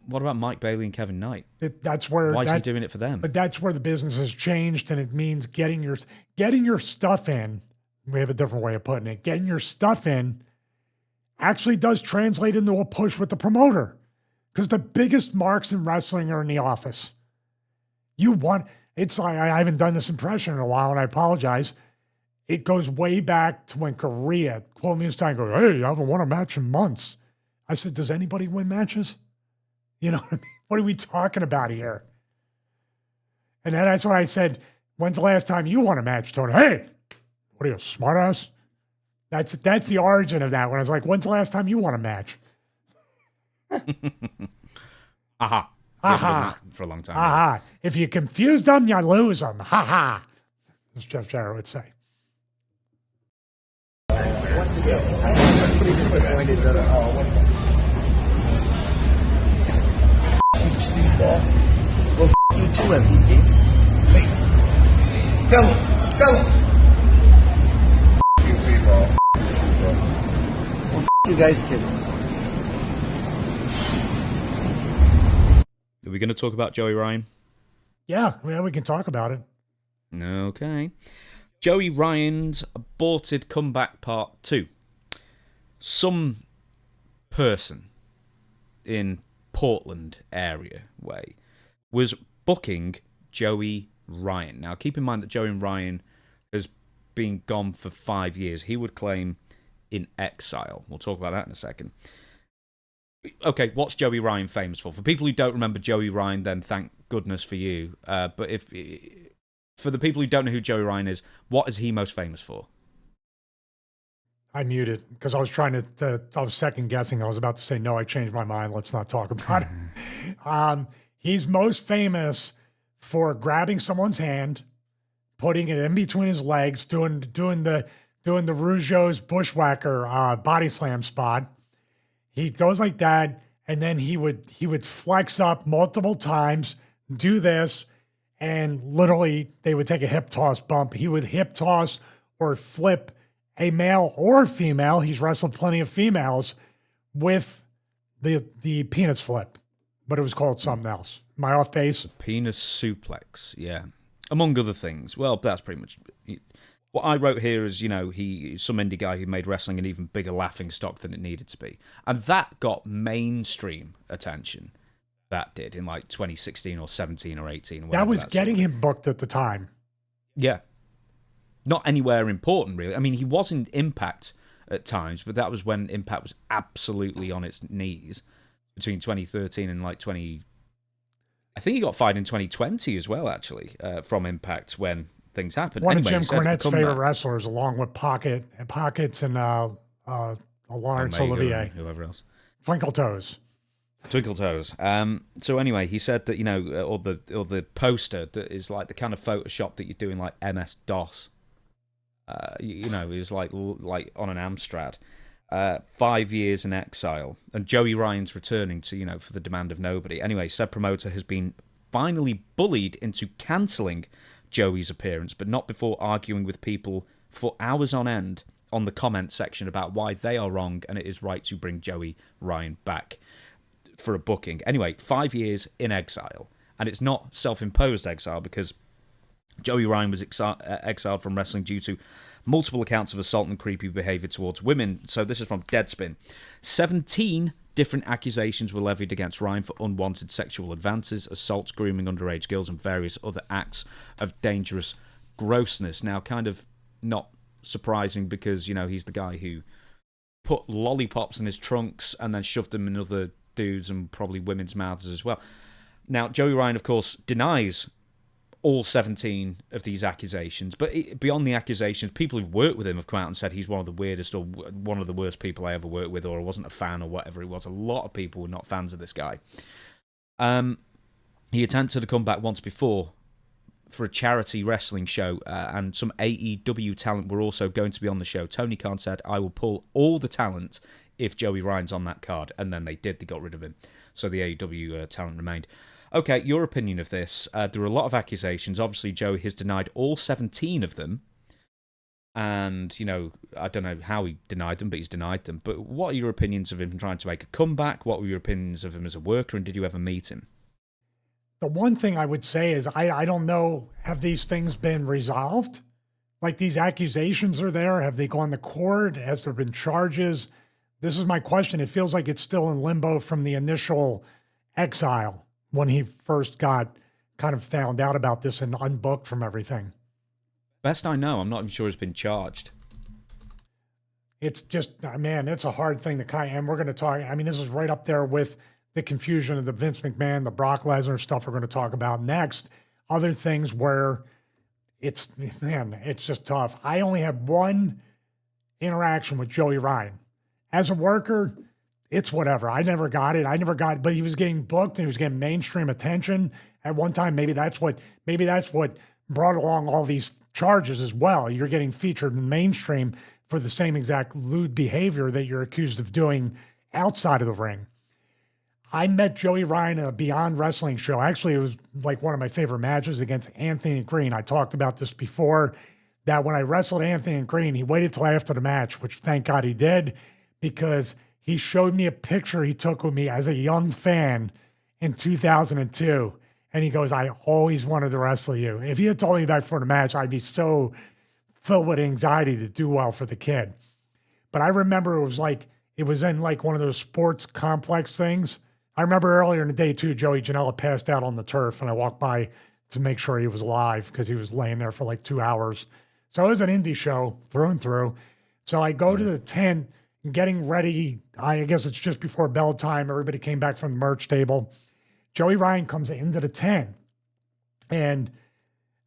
Speaker 2: what about Mike Bailey and Kevin Knight? Why is he doing it for them?
Speaker 1: But that's where the business has changed, and it means getting your stuff in. We have a different way of putting it. Getting your stuff in actually does translate into a push with the promoter, because the biggest marks in wrestling are in the office. It's like, I haven't done this impression in a while, and I apologize. It goes way back to when Korea called me this time and goes, hey, you haven't won a match in months. I said, does anybody win matches? You know what I mean? What are we talking about here? And then that's why I said, when's the last time you won a match, Tony? Hey, what are you, a smart ass? That's the origin of that. When I was like, when's the last time you won a match?
Speaker 2: Aha. Aha. For a long time.
Speaker 1: Aha. If you confuse them, you lose them. Ha ha. As Jeff Jarrett would say.
Speaker 3: Once again, I'm pretty disappointed that Speedball. Well, you too, MVP. Hey, tell him. You Speedball. Well, you guys too.
Speaker 2: Are we going to talk about Joey Ryan?
Speaker 1: Yeah, we can talk about it.
Speaker 2: Okay. Joey Ryan's Aborted Comeback Part 2. Some person in Portland area way was booking Joey Ryan. Now, keep in mind that Joey Ryan has been gone for 5 years. He would claim in exile. We'll talk about that in a second. Okay, what's Joey Ryan famous for? For people who don't remember Joey Ryan, then thank goodness for you. But for the people who don't know who Joey Ryan is, what is he most famous for?
Speaker 1: I muted because I was I was second guessing. I was about to say, no, I changed my mind. Let's not talk about it. He's most famous for grabbing someone's hand, putting it in between his legs, doing the Rougeau's bushwhacker body slam spot. He goes like that, and then he would flex up multiple times, do this, and literally they would take a hip toss bump. He would hip toss or flip a male or female. He's wrestled plenty of females with the penis flip, but it was called something else. Am I off base?
Speaker 2: Penis suplex, yeah. Among other things. Well, that's pretty much... What I wrote here is, he's some indie guy who made wrestling an even bigger laughing stock than it needed to be. And that got mainstream attention. That did in like 2016 or 17 or 18.
Speaker 1: That was getting him booked at the time.
Speaker 2: Yeah. Not anywhere important, really. I mean, he was in Impact at times, but that was when Impact was absolutely on its knees between 2013 and like 20... I think he got fired in 2020 as well, actually, from Impact when... things happen.
Speaker 1: One of Jim Cornette's favorite wrestlers, along with Pockets and Laurence Olivier,
Speaker 2: whoever else,
Speaker 1: Twinkle Toes.
Speaker 2: So anyway, he said that or the poster that is like the kind of Photoshop that you do in like MS DOS. Is like on an Amstrad. 5 years in exile, and Joey Ryan's returning to for the demand of nobody. Anyway, said promoter has been finally bullied into cancelling Joey's appearance, but not before arguing with people for hours on end on the comment section about why they are wrong and it is right to bring Joey Ryan back for a booking. Anyway, 5 years in exile, and it's not self-imposed exile because Joey Ryan was exiled from wrestling due to multiple accounts of assault and creepy behavior towards women. So this is from Deadspin. 17 different accusations were levied against Ryan for unwanted sexual advances, assaults, grooming underage girls, and various other acts of dangerous grossness. Now, kind of not surprising because, he's the guy who put lollipops in his trunks and then shoved them in other dudes and probably women's mouths as well. Now, Joey Ryan, of course, denies all 17 of these accusations, but beyond the accusations, people who've worked with him have come out and said he's one of the weirdest or one of the worst people I ever worked with, or I wasn't a fan, or whatever it was. A lot of people were not fans of this guy. He attempted to come back once before for a charity wrestling show, and some AEW talent were also going to be on the show. Tony Khan said, "I will pull all the talent if Joey Ryan's on that card," and then they did. They got rid of him, so the AEW talent remained. Okay, your opinion of this. There are a lot of accusations. Obviously, Joey has denied all 17 of them. And, I don't know how he denied them, but he's denied them. But what are your opinions of him trying to make a comeback? What were your opinions of him as a worker? And did you ever meet him?
Speaker 1: The one thing I would say is I don't know, have these things been resolved? Like, these accusations are there. Have they gone to court? Has there been charges? This is my question. It feels like it's still in limbo from the initial exile, when he first got kind of found out about this and unbooked from everything.
Speaker 2: Best I know, I'm not even sure he's been charged.
Speaker 1: It's just, man, it's a hard thing to and we're going to talk, this is right up there with the confusion of the Vince McMahon, the Brock Lesnar stuff we're going to talk about next. Other things where it's just tough. I only had one interaction with Joey Ryan. As a worker, it's whatever. I never got it. But he was getting booked and he was getting mainstream attention at one time. Maybe that's what brought along all these charges as well. You're getting featured in mainstream for the same exact lewd behavior that you're accused of doing outside of the ring. I met Joey Ryan at a Beyond Wrestling show. Actually, it was like one of my favorite matches against Anthony Green. I talked about this before, that when I wrestled Anthony Green, he waited till after the match, which thank God he did, because he showed me a picture he took with me as a young fan in 2002. And he goes, "I always wanted to wrestle you." If he had told me back before the match, I'd be so filled with anxiety to do well for the kid. But I remember it was in like one of those sports complex things. I remember earlier in the day too, Joey Janela passed out on the turf and I walked by to make sure he was alive because he was laying there for like 2 hours. So it was an indie show through and through. So I go to the tent, getting ready. I guess it's just before bell time. Everybody came back from the merch table. Joey Ryan comes into the tent, and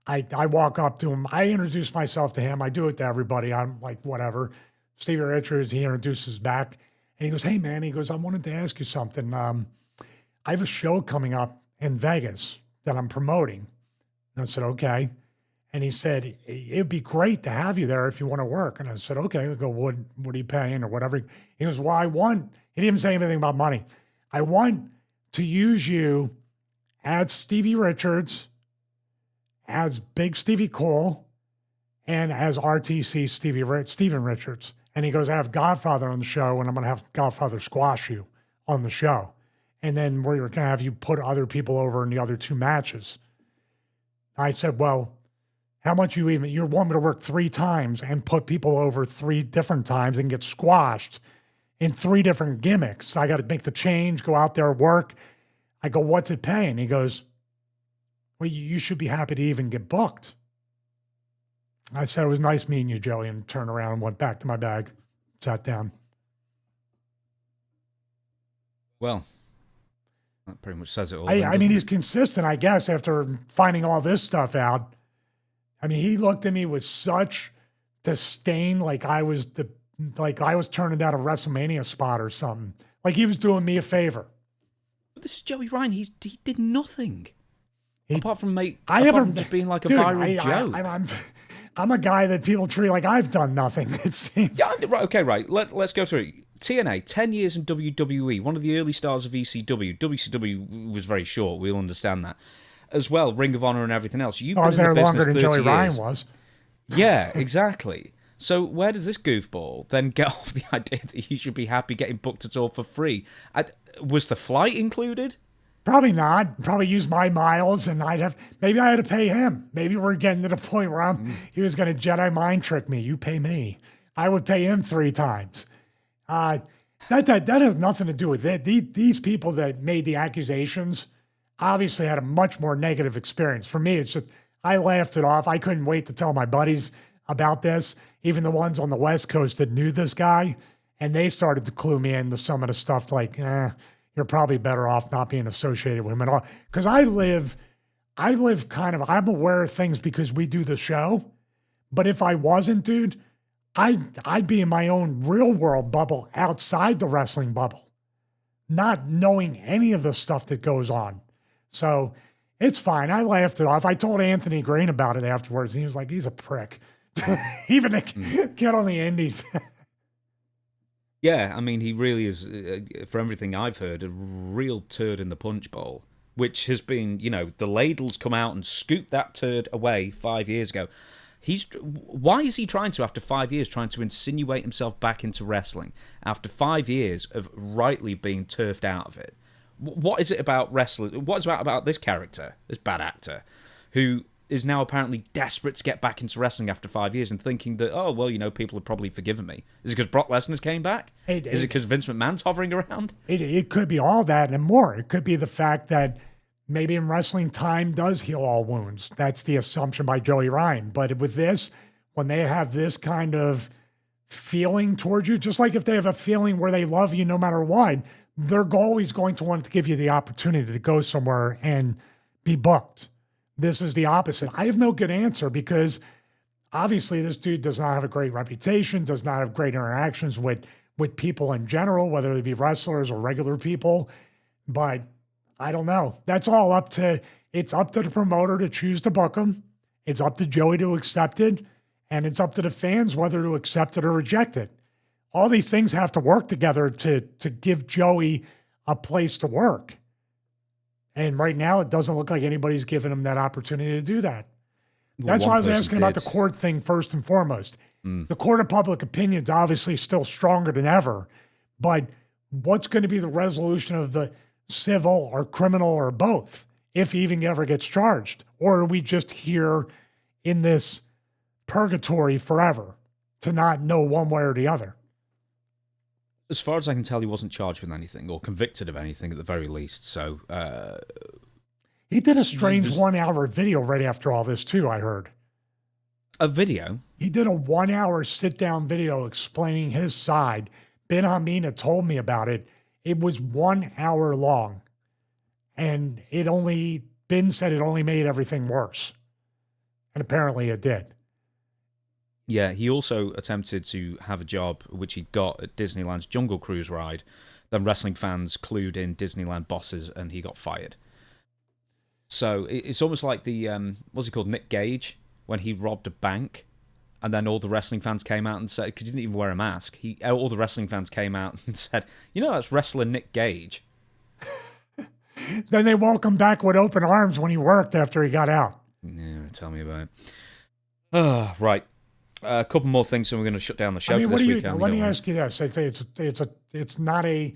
Speaker 1: I walk up to him. I introduce myself to him. I do it to everybody. I'm like, whatever. Stevie Richards, he introduces back, and he goes, hey, man. He goes, I wanted to ask you something. I have a show coming up in Vegas that I'm promoting. And I said, okay. And he said, it'd be great to have you there if you want to work. And I said, okay. I go, what are you paying or whatever? He goes, well, he didn't say anything about money. I want to use you as Stevie Richards, as Big Stevie Cole, and as RTC Steven Richards. And he goes, I have Godfather on the show, and I'm going to have Godfather squash you on the show. And then we're going to have you put other people over in the other 2 matches. I said, well, how much you want me to work 3 times and put people over 3 different times and get squashed in 3 different gimmicks? I got to make the change, go out there, work. I go, what's it paying? He goes, well, you should be happy to even get booked. I said, it was nice meeting you, Joey, and turned around and went back to my bag, sat down.
Speaker 2: Well, that pretty much says it all.
Speaker 1: I mean, he's consistent, I guess, after finding all this stuff out. I mean, he looked at me with such disdain, like I was turning down a WrestleMania spot or something. Like he was doing me a favor.
Speaker 2: But this is Joey Ryan. He did nothing. Apart from just being like a
Speaker 1: dude,
Speaker 2: viral joke.
Speaker 1: I'm a guy that people treat like I've done nothing, it seems.
Speaker 2: Yeah, right. Let's go through it. TNA, 10 years in WWE, one of the early stars of ECW. WCW was very short, we'll understand that. As well, Ring of Honor and everything else. You've been
Speaker 1: I was
Speaker 2: in
Speaker 1: there
Speaker 2: the
Speaker 1: longer than
Speaker 2: business 30
Speaker 1: Joey Ryan
Speaker 2: years.
Speaker 1: was.
Speaker 2: Yeah, exactly. So where does this goofball then get off the idea that you should be happy getting booked at all for free? Was the flight included?
Speaker 1: Probably not. Probably use my miles, and maybe I had to pay him. Maybe we're getting to the point where he was going to Jedi mind trick me. You pay me. I would pay him 3 times. That has nothing to do with it. These people that made the accusations obviously had a much more negative experience. For me, it's just, I laughed it off. I couldn't wait to tell my buddies about this, even the ones on the West Coast that knew this guy, and they started to clue me into some of the stuff like, you're probably better off not being associated with him at all. Because I live I'm aware of things because we do the show. But if I wasn't, dude, I'd be in my own real world bubble outside the wrestling bubble, not knowing any of the stuff that goes on. So it's fine. I laughed it off. I told Anthony Green about it afterwards. And he was like, he's a prick. Even a kid on the indies.
Speaker 2: Yeah, I mean, he really is, for everything I've heard, a real turd in the punch bowl, which has been, the ladles come out and scoop that turd away 5 years ago. Why is he after 5 years, trying to insinuate himself back into wrestling after 5 years of rightly being turfed out of it? What is it about wrestling? What is it about this character, this bad actor, who is now apparently desperate to get back into wrestling after 5 years and thinking that, people have probably forgiven me? Is it because Brock Lesnar came back? Is it because Vince McMahon's hovering around?
Speaker 1: It could be all that and more. It could be the fact that maybe in wrestling, time does heal all wounds. That's the assumption by Joey Ryan. But with this, when they have this kind of feeling towards you, just like if they have a feeling where they love you no matter what, they're always going to want to give you the opportunity to go somewhere and be booked. This is the opposite. I have no good answer because obviously this dude does not have a great reputation, does not have great interactions with people in general, whether they be wrestlers or regular people. But I don't know. That's all up to the promoter to choose to book him. It's up to Joey to accept it. And it's up to the fans whether to accept it or reject it. All these things have to work together to give Joey a place to work. And right now, it doesn't look like anybody's given him that opportunity to do that. That's why I was asking about the court thing first and foremost. The court of public opinion is obviously still stronger than ever. But what's going to be the resolution of the civil or criminal or both, if he even ever gets charged? Or are we just here in this purgatory forever to not know one way or the other?
Speaker 2: As far as I can tell, he wasn't charged with anything or convicted of anything at the very least. So
Speaker 1: He did a strange 1 hour video right after all this too, I heard.
Speaker 2: A video?
Speaker 1: He did a 1 hour sit down video explaining his side. Ben Hamina told me about it. It was 1 hour long. And Ben said it only made everything worse. And apparently it did.
Speaker 2: Yeah, he also attempted to have a job, which he got at Disneyland's Jungle Cruise ride. Then wrestling fans clued in Disneyland bosses and he got fired. So it's almost like the, what's he called, Nick Gage, when he robbed a bank. And then all the wrestling fans came out and said, because he didn't even wear a mask, all the wrestling fans came out and said, you know, that's wrestler Nick Gage.
Speaker 1: Then they welcomed back with open arms when he worked after he got out.
Speaker 2: Yeah, tell me about it. Right. A couple more things, and we're going to shut down the show for this weekend.
Speaker 1: Let me ask you this: it's not a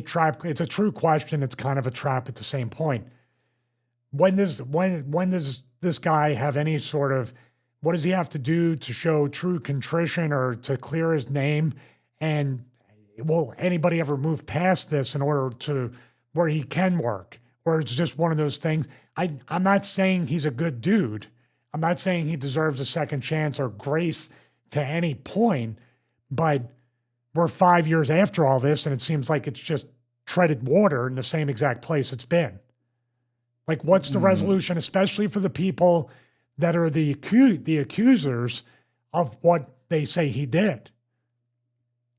Speaker 1: trap. It's a true question. It's kind of a trap at the same point. When does this guy have any sort of, what does he have to do to show true contrition or to clear his name? And will anybody ever move past this in order to where he can work? Or it's just one of those things. I'm not saying he's a good dude. I'm not saying he deserves a second chance or grace to any point, but we're 5 years after all this, and it seems like it's just treaded water in the same exact place it's been. Like, what's the resolution, especially for the people that are the accusers of what they say he did?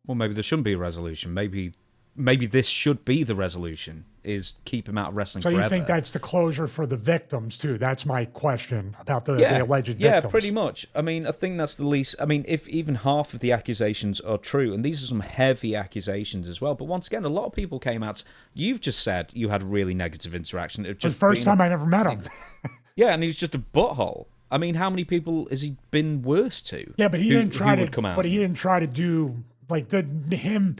Speaker 2: Well, maybe there shouldn't be a resolution. Maybe this should be the resolution, is keep him out of wrestling forever.
Speaker 1: So you think that's the closure for the victims, too? That's my question about the alleged victims.
Speaker 2: Yeah, pretty much. I mean, I think that's the least... I mean, if even half of the accusations are true, and these are some heavy accusations as well, but once again, a lot of people came out... You've just said you had a really negative interaction. It was
Speaker 1: the first time I never met him.
Speaker 2: Yeah, and he's just a butthole. I mean, how many people has he been worse to?
Speaker 1: Yeah, but he didn't try to... But he didn't try to do... Like, him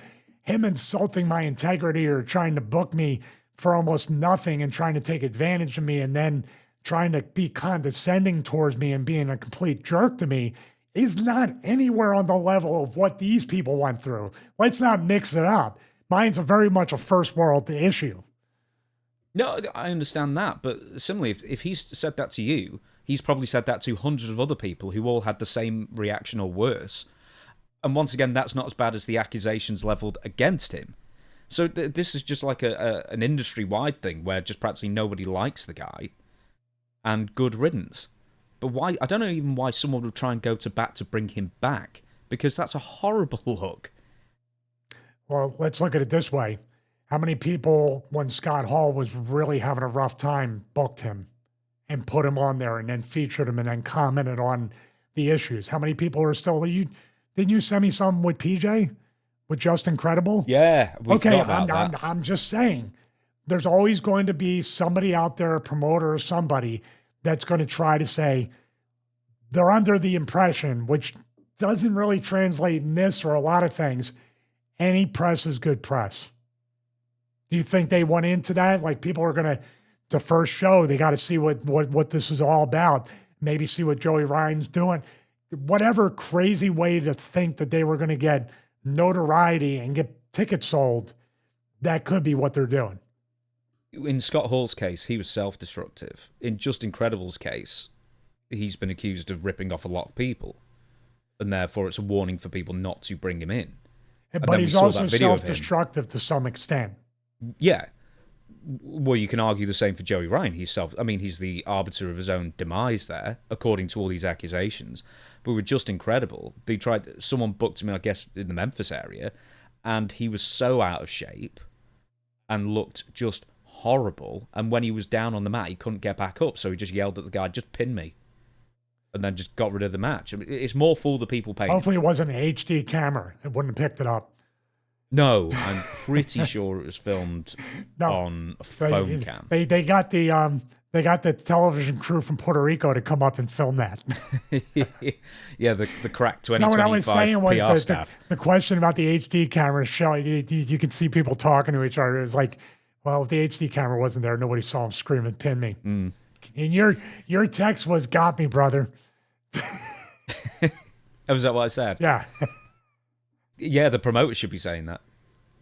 Speaker 1: insulting my integrity or trying to book me for almost nothing and trying to take advantage of me and then trying to be condescending towards me and being a complete jerk to me is not anywhere on the level of what these people went through. Let's not mix it up. Mine's very much a first world issue.
Speaker 2: No, I understand that, but similarly, if he's said that to you, he's probably said that to hundreds of other people who all had the same reaction or worse. And once again, that's not as bad as the accusations leveled against him. So this is just like an industry-wide thing where just practically nobody likes the guy, and good riddance. But why? I don't know even why someone would try and go to bat to bring him back, because that's a horrible look.
Speaker 1: Well, let's look at it this way. How many people, when Scott Hall was really having a rough time, booked him and put him on there and then featured him and then commented on the issues? How many people are still... Didn't you send me some with PJ? With Just Incredible?
Speaker 2: Yeah.
Speaker 1: Okay, I'm just saying. There's always going to be somebody out there, a promoter or somebody, that's going to try to say they're under the impression, which doesn't really translate in this or a lot of things, any press is good press. Do you think they went into that? Like, people are going to, the first show, they got to see what this is all about. Maybe see what Joey Ryan's doing. Whatever crazy way to think that they were going to get notoriety and get tickets sold, that could be what they're doing.
Speaker 2: In Scott Hall's case, he was self-destructive. In Just Incredible's case, he's been accused of ripping off a lot of people, and therefore it's a warning for people not to bring him in.
Speaker 1: But he's also self-destructive to some extent.
Speaker 2: Yeah. Well, you can argue the same for Joey Ryan. He's the arbiter of his own demise there, according to all these accusations. But with Just Incredible, someone booked him, I guess, in the Memphis area, and he was so out of shape and looked just horrible. And when he was down on the mat, he couldn't get back up, so he just yelled at the guy, "Just pin me," and then just got rid of the match. I mean, it's more for the people paying.
Speaker 1: Hopefully, it wasn't an HD camera; it wouldn't have picked it up.
Speaker 2: No, I'm pretty sure it was filmed on a phone cam.
Speaker 1: They got the television crew from Puerto Rico to come up and film that.
Speaker 2: Yeah, the crack 2025
Speaker 1: No, what I was saying was
Speaker 2: PR staff.
Speaker 1: The question about the HD camera show, you could see people talking to each other. It was like, well, if the HD camera wasn't there, nobody saw him screaming, "Pin me." And your text was, "Got me, brother."
Speaker 2: Was that what I said?
Speaker 1: Yeah.
Speaker 2: Yeah, the promoter should be saying that.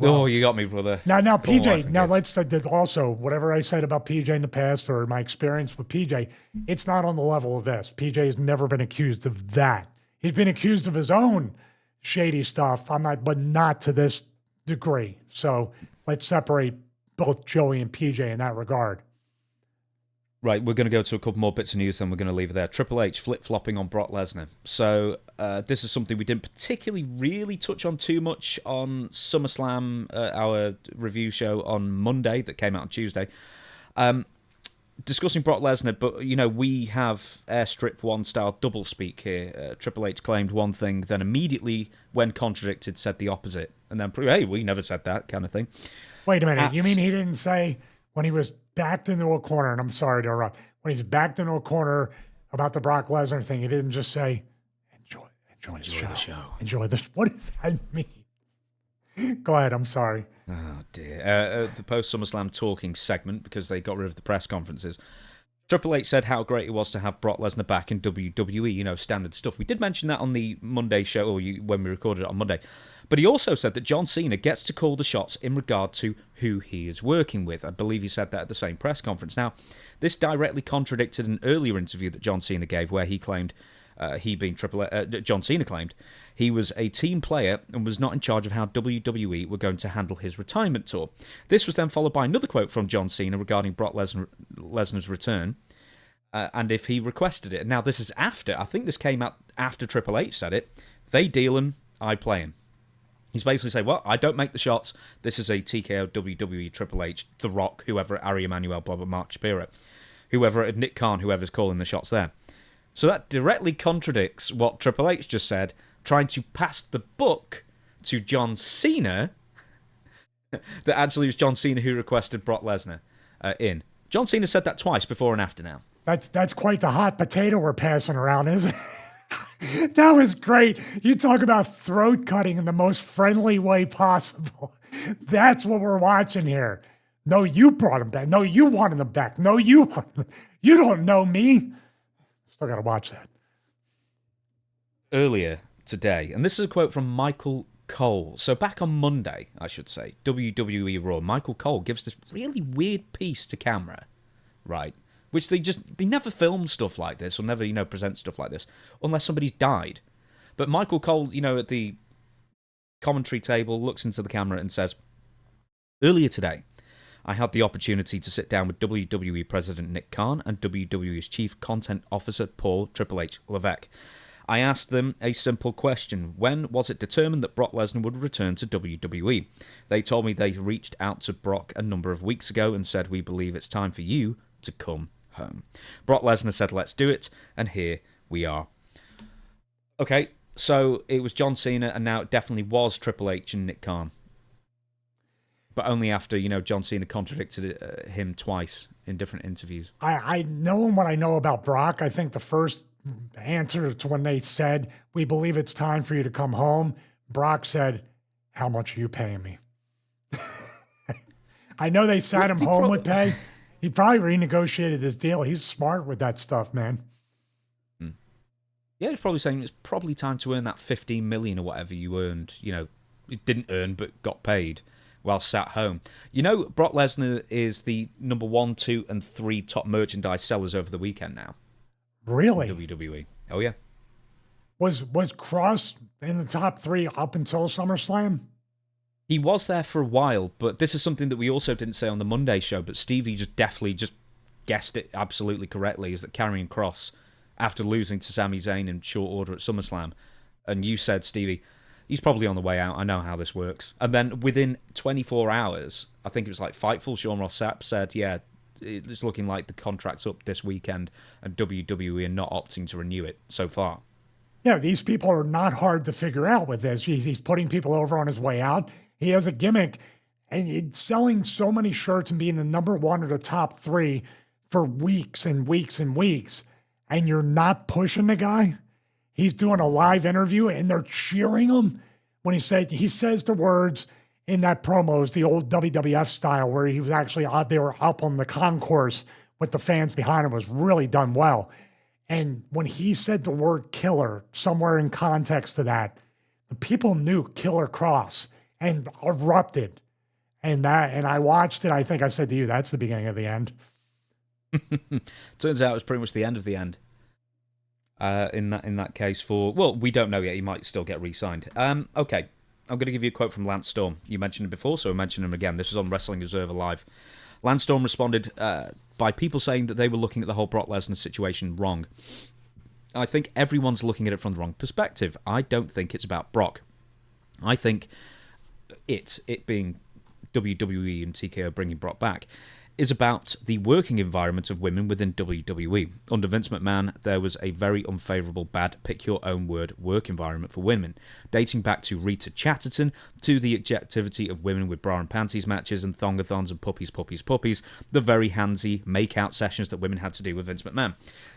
Speaker 2: Oh, you got me, brother.
Speaker 1: Now,
Speaker 2: Come on,
Speaker 1: PJ. Now,
Speaker 2: Fingers.
Speaker 1: also whatever I said about PJ in the past or my experience with PJ, it's not on the level of this. PJ has never been accused of that. He's been accused of his own shady stuff. But not to this degree. So let's separate both Joey and PJ in that regard.
Speaker 2: Right, we're going to go to a couple more bits of news, then we're going to leave it there. Triple H flip-flopping on Brock Lesnar. So this is something we didn't particularly really touch on too much on SummerSlam, our review show on Monday that came out on Tuesday. Discussing Brock Lesnar, but, we have Airstrip 1 style doublespeak here. Triple H claimed one thing, then immediately, when contradicted, said the opposite. And then, hey, we never said that kind of thing.
Speaker 1: Wait a minute. You mean he didn't say when he was backed into a corner, and I'm sorry to interrupt, when he's backed into a corner about the Brock Lesnar thing, he didn't just say, enjoy the show. Enjoy this. What does that mean? Go ahead. I'm sorry.
Speaker 2: Oh, dear. The post-SummerSlam talking segment, because they got rid of the press conferences, Triple H said how great it was to have Brock Lesnar back in WWE, standard stuff. We did mention that on the Monday show, when we recorded it on Monday. But he also said that John Cena gets to call the shots in regard to who he is working with. I believe he said that at the same press conference. Now, this directly contradicted an earlier interview that John Cena gave, where he claimed, John Cena claimed, he was a team player and was not in charge of how WWE were going to handle his retirement tour. This was then followed by another quote from John Cena regarding Brock Lesnar's return, and if he requested it. Now, this is after, I think this came out after Triple H said it, they deal him, I play him. He's basically saying, well, I don't make the shots. This is a TKO, WWE, Triple H, The Rock, whoever, Ari Emanuel, blah, blah, Mark Shapiro, whoever, Nick Khan, whoever's calling the shots there. So that directly contradicts what Triple H just said, trying to pass the buck to John Cena, that actually was John Cena who requested Brock Lesnar in. John Cena said that twice, before and after now.
Speaker 1: That's quite the hot potato we're passing around, isn't it? That was great. You talk about throat cutting in the most friendly way possible. That's what we're watching here. No, you brought him back. No, you wanted him back. No, you don't know me. Still got to watch that.
Speaker 2: Earlier today, and this is a quote from Michael Cole. So back on Monday, I should say, WWE Raw, Michael Cole gives this really weird piece to camera, right? Which they never film stuff like this, or never, present stuff like this, unless somebody's died. But Michael Cole, at the commentary table, looks into the camera and says, earlier today, I had the opportunity to sit down with WWE President Nick Khan and WWE's Chief Content Officer Paul Triple H Levesque. I asked them a simple question. When was it determined that Brock Lesnar would return to WWE? They told me they reached out to Brock a number of weeks ago and said, we believe it's time for you to come home. Brock Lesnar said, let's do it, and here we are. Okay, so it was John Cena, and now it definitely was Triple H and Nick Khan. But only after, John Cena contradicted him twice in different interviews.
Speaker 1: I know what I know about Brock. I think the first answer to when they said, we believe it's time for you to come home, Brock said, how much are you paying me? I know they sat him home with pay. He probably renegotiated his deal. He's smart with that stuff, man.
Speaker 2: Yeah, he's probably saying it's probably time to earn that $15 million or whatever you earned. You didn't earn but got paid while sat home. Brock Lesnar is the number 1, 2, and 3 top merchandise sellers over the weekend now.
Speaker 1: Really?
Speaker 2: WWE. Oh yeah.
Speaker 1: Was Cross in the top 3 up until SummerSlam?
Speaker 2: He was there for a while, but this is something that we also didn't say on the Monday show, but Stevie definitely guessed it absolutely correctly, is that Karrion Kross, after losing to Sami Zayn in short order at SummerSlam, and you said, Stevie, he's probably on the way out, I know how this works. And then within 24 hours, I think it was like Fightful, Sean Ross Sapp said, yeah, it's looking like the contract's up this weekend, and WWE are not opting to renew it so far.
Speaker 1: Yeah, these people are not hard to figure out with this. He's putting people over on his way out. He has a gimmick, and it's selling so many shirts and being the number 1 or the top 3 for weeks and weeks and weeks, and you're not pushing the guy. He's doing a live interview, and they're cheering him when he says the words in that promo, is the old WWF style, where he was actually out, they were up on the concourse with the fans behind him. It was really done well. And when he said the word killer, somewhere in context to that, the people knew Killer Cross. and erupted. And I watched it. I think I said to you, that's the beginning of the end.
Speaker 2: Turns out it was pretty much the end of the end. In that case, we don't know yet. He might still get re-signed. Okay, I'm going to give you a quote from Lance Storm. You mentioned him before, so I'll mention him again. This is on Wrestling Observer Live. Lance Storm responded by people saying that they were looking at the whole Brock Lesnar situation wrong. I think everyone's looking at it from the wrong perspective. I don't think it's about Brock. I think it being WWE and TKO bringing Brock back is about the working environment of women within WWE. Under Vince McMahon, there was a very unfavourable, bad, pick your own word, work environment for women, dating back to Rita Chatterton, to the objectivity of women with bra and panties matches and thongathons and puppies, the very handsy make-out sessions that women had to do with Vince McMahon.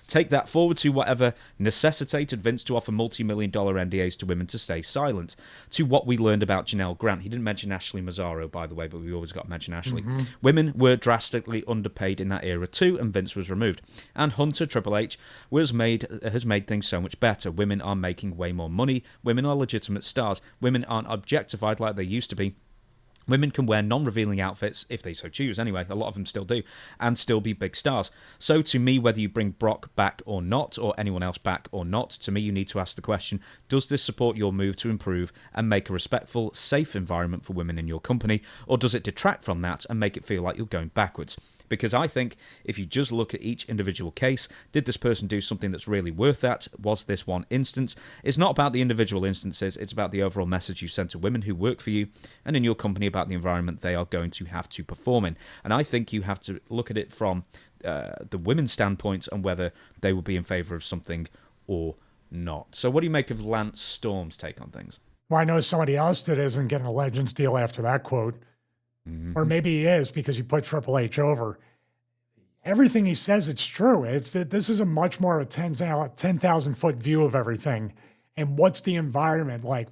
Speaker 2: Take that forward to whatever necessitated Vince to offer multi-million-dollar NDAs to women to stay silent, to what we learned about Janelle Grant. He didn't mention Ashley Mazzaro, by the way, but we always got to mention Ashley. Mm-hmm. Women were drastically underpaid in that era too, and Vince was removed. And Hunter, Triple H, has made things so much better. Women are making way more money. Women are legitimate stars. Women aren't objectified like they used to be. Women can wear non-revealing outfits, if they so choose anyway, a lot of them still do, and still be big stars. So to me, whether you bring Brock back or not, or anyone else back or not, to me you need to ask the question, does this support your move to improve and make a respectful, safe environment for women in your company, or does it detract from that and make it feel like you're going backwards? Because I think if you just look at each individual case, did this person do something that's really worth that? Was this one instance? It's not about the individual instances, it's about the overall message you send to women who work for you and in your company about the environment they are going to have to perform in. And I think you have to look at it from the women's standpoint and whether they will be in favour of something or not. So what do you make of Lance Storm's take on things?
Speaker 1: Well, I know somebody else that isn't getting a Legends deal after that quote. Mm-hmm. Or maybe he is because he put Triple H over. Everything he says, it's true. It's that this is a much more of a 10,000 foot view of everything. And what's the environment like?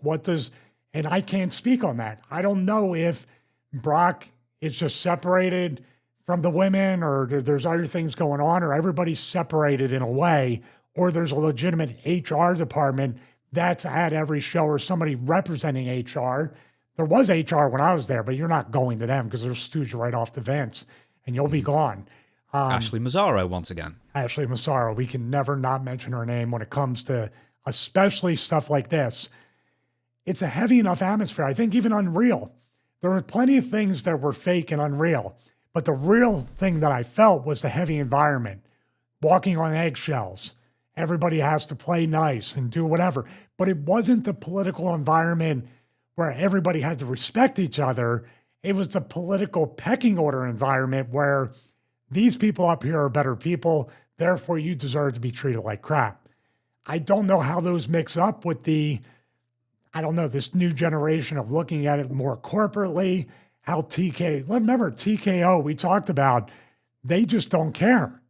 Speaker 1: And I can't speak on that. I don't know if Brock is just separated from the women or there's other things going on or everybody's separated in a way or there's a legitimate HR department that's at every show or somebody representing HR. There was HR when I was there, but you're not going to them because they'll stooge you right off the vents and you'll be gone.
Speaker 2: Ashley Mazzaro, once again.
Speaker 1: Ashley Mazzaro. We can never not mention her name when it comes to especially stuff like this. It's a heavy enough atmosphere. I think even unreal. There were plenty of things that were fake and unreal, but the real thing that I felt was the heavy environment, walking on eggshells. Everybody has to play nice and do whatever, but it wasn't the political environment where everybody had to respect each other. It was the political pecking order environment where these people up here are better people, therefore you deserve to be treated like crap. I don't know how those mix up with this new generation of looking at it more corporately, remember TKO we talked about, they just don't care.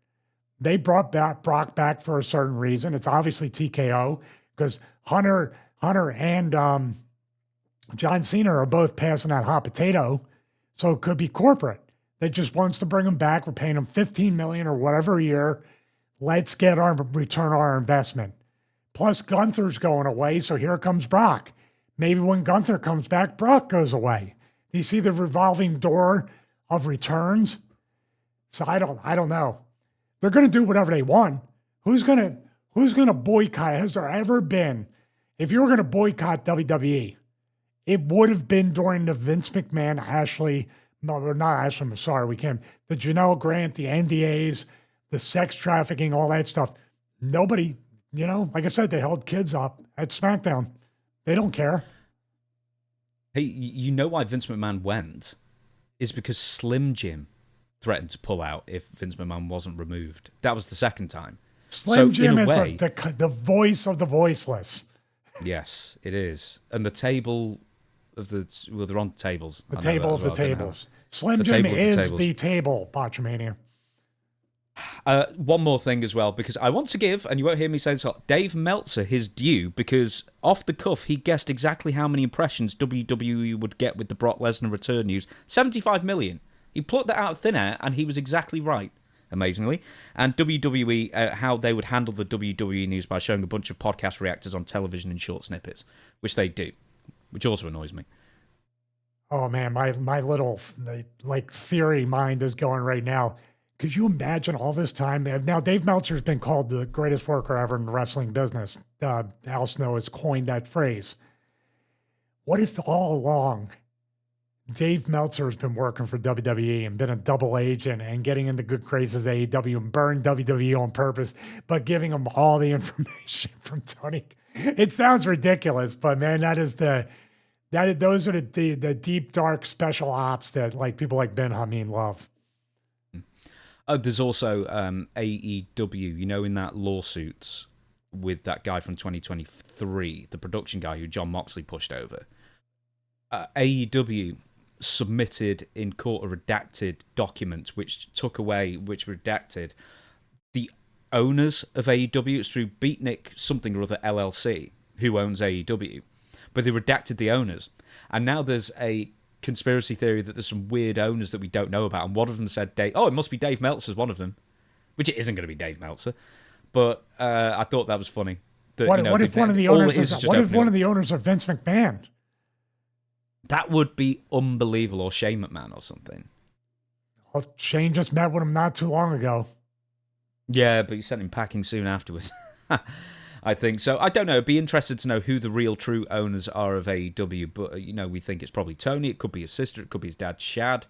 Speaker 1: They brought Brock back for a certain reason. It's obviously TKO because Hunter and John Cena are both passing that hot potato, so it could be corporate that just wants to bring him back. We're paying him $15 million or whatever a year. Let's get return our investment. Plus, Gunther's going away, so here comes Brock. Maybe when Gunther comes back, Brock goes away. Do you see the revolving door of returns? So I don't know. They're going to do whatever they want. Who's going to boycott? Has there ever been? If you were going to boycott WWE, it would have been during the Vince McMahon, the Janelle Grant, the NDAs, the sex trafficking, all that stuff. Nobody, like I said, they held kids up at SmackDown. They don't care.
Speaker 2: Hey, you know why Vince McMahon went? Is because Slim Jim threatened to pull out if Vince McMahon wasn't removed. That was the second time.
Speaker 1: Slim Jim is the voice of the voiceless.
Speaker 2: Yes, it is. And the table of they're on tables.
Speaker 1: The table of the tables. Slim Jim is the table, Botchamania.
Speaker 2: One more thing as well, because I want to give, and you won't hear me say this a lot, Dave Meltzer his due, because off the cuff, he guessed exactly how many impressions WWE would get with the Brock Lesnar return news. 75 million. He plucked that out of thin air, and he was exactly right, amazingly. And WWE, how they would handle the WWE news by showing a bunch of podcast reactors on television in short snippets, which they do, which also annoys me.
Speaker 1: Oh man, my little like theory mind is going right now. Could you imagine all this time? Now Dave Meltzer's been called the greatest worker ever in the wrestling business. Al Snow has coined that phrase. What if all along Dave Meltzer has been working for WWE and been a double agent and getting into good graces AEW and burned WWE on purpose, but giving them all the information from Tony? It sounds ridiculous, but man, those are the deep, dark special ops that like people like Ben Hameen love.
Speaker 2: There's also AEW, in that lawsuits with that guy from 2023, the production guy who John Moxley pushed over. AEW submitted in court a redacted document which redacted the owners of AEW. It's through Beatnik something or other LLC, who owns AEW. But they redacted the owners. And now there's a conspiracy theory that there's some weird owners that we don't know about. And one of them said, it must be Dave Meltzer's one of them. Which it isn't going to be Dave Meltzer. But I thought that was funny. That,
Speaker 1: what if one of the owners is Vince McMahon?
Speaker 2: That would be unbelievable. Or Shane McMahon or something.
Speaker 1: Well, Shane just met with him not too long ago.
Speaker 2: Yeah, but he sent him packing soon afterwards. I think so. I don't know. It'd be interested to know who the real true owners are of AEW. But, we think it's probably Tony. It could be his sister. It could be his dad, Shad.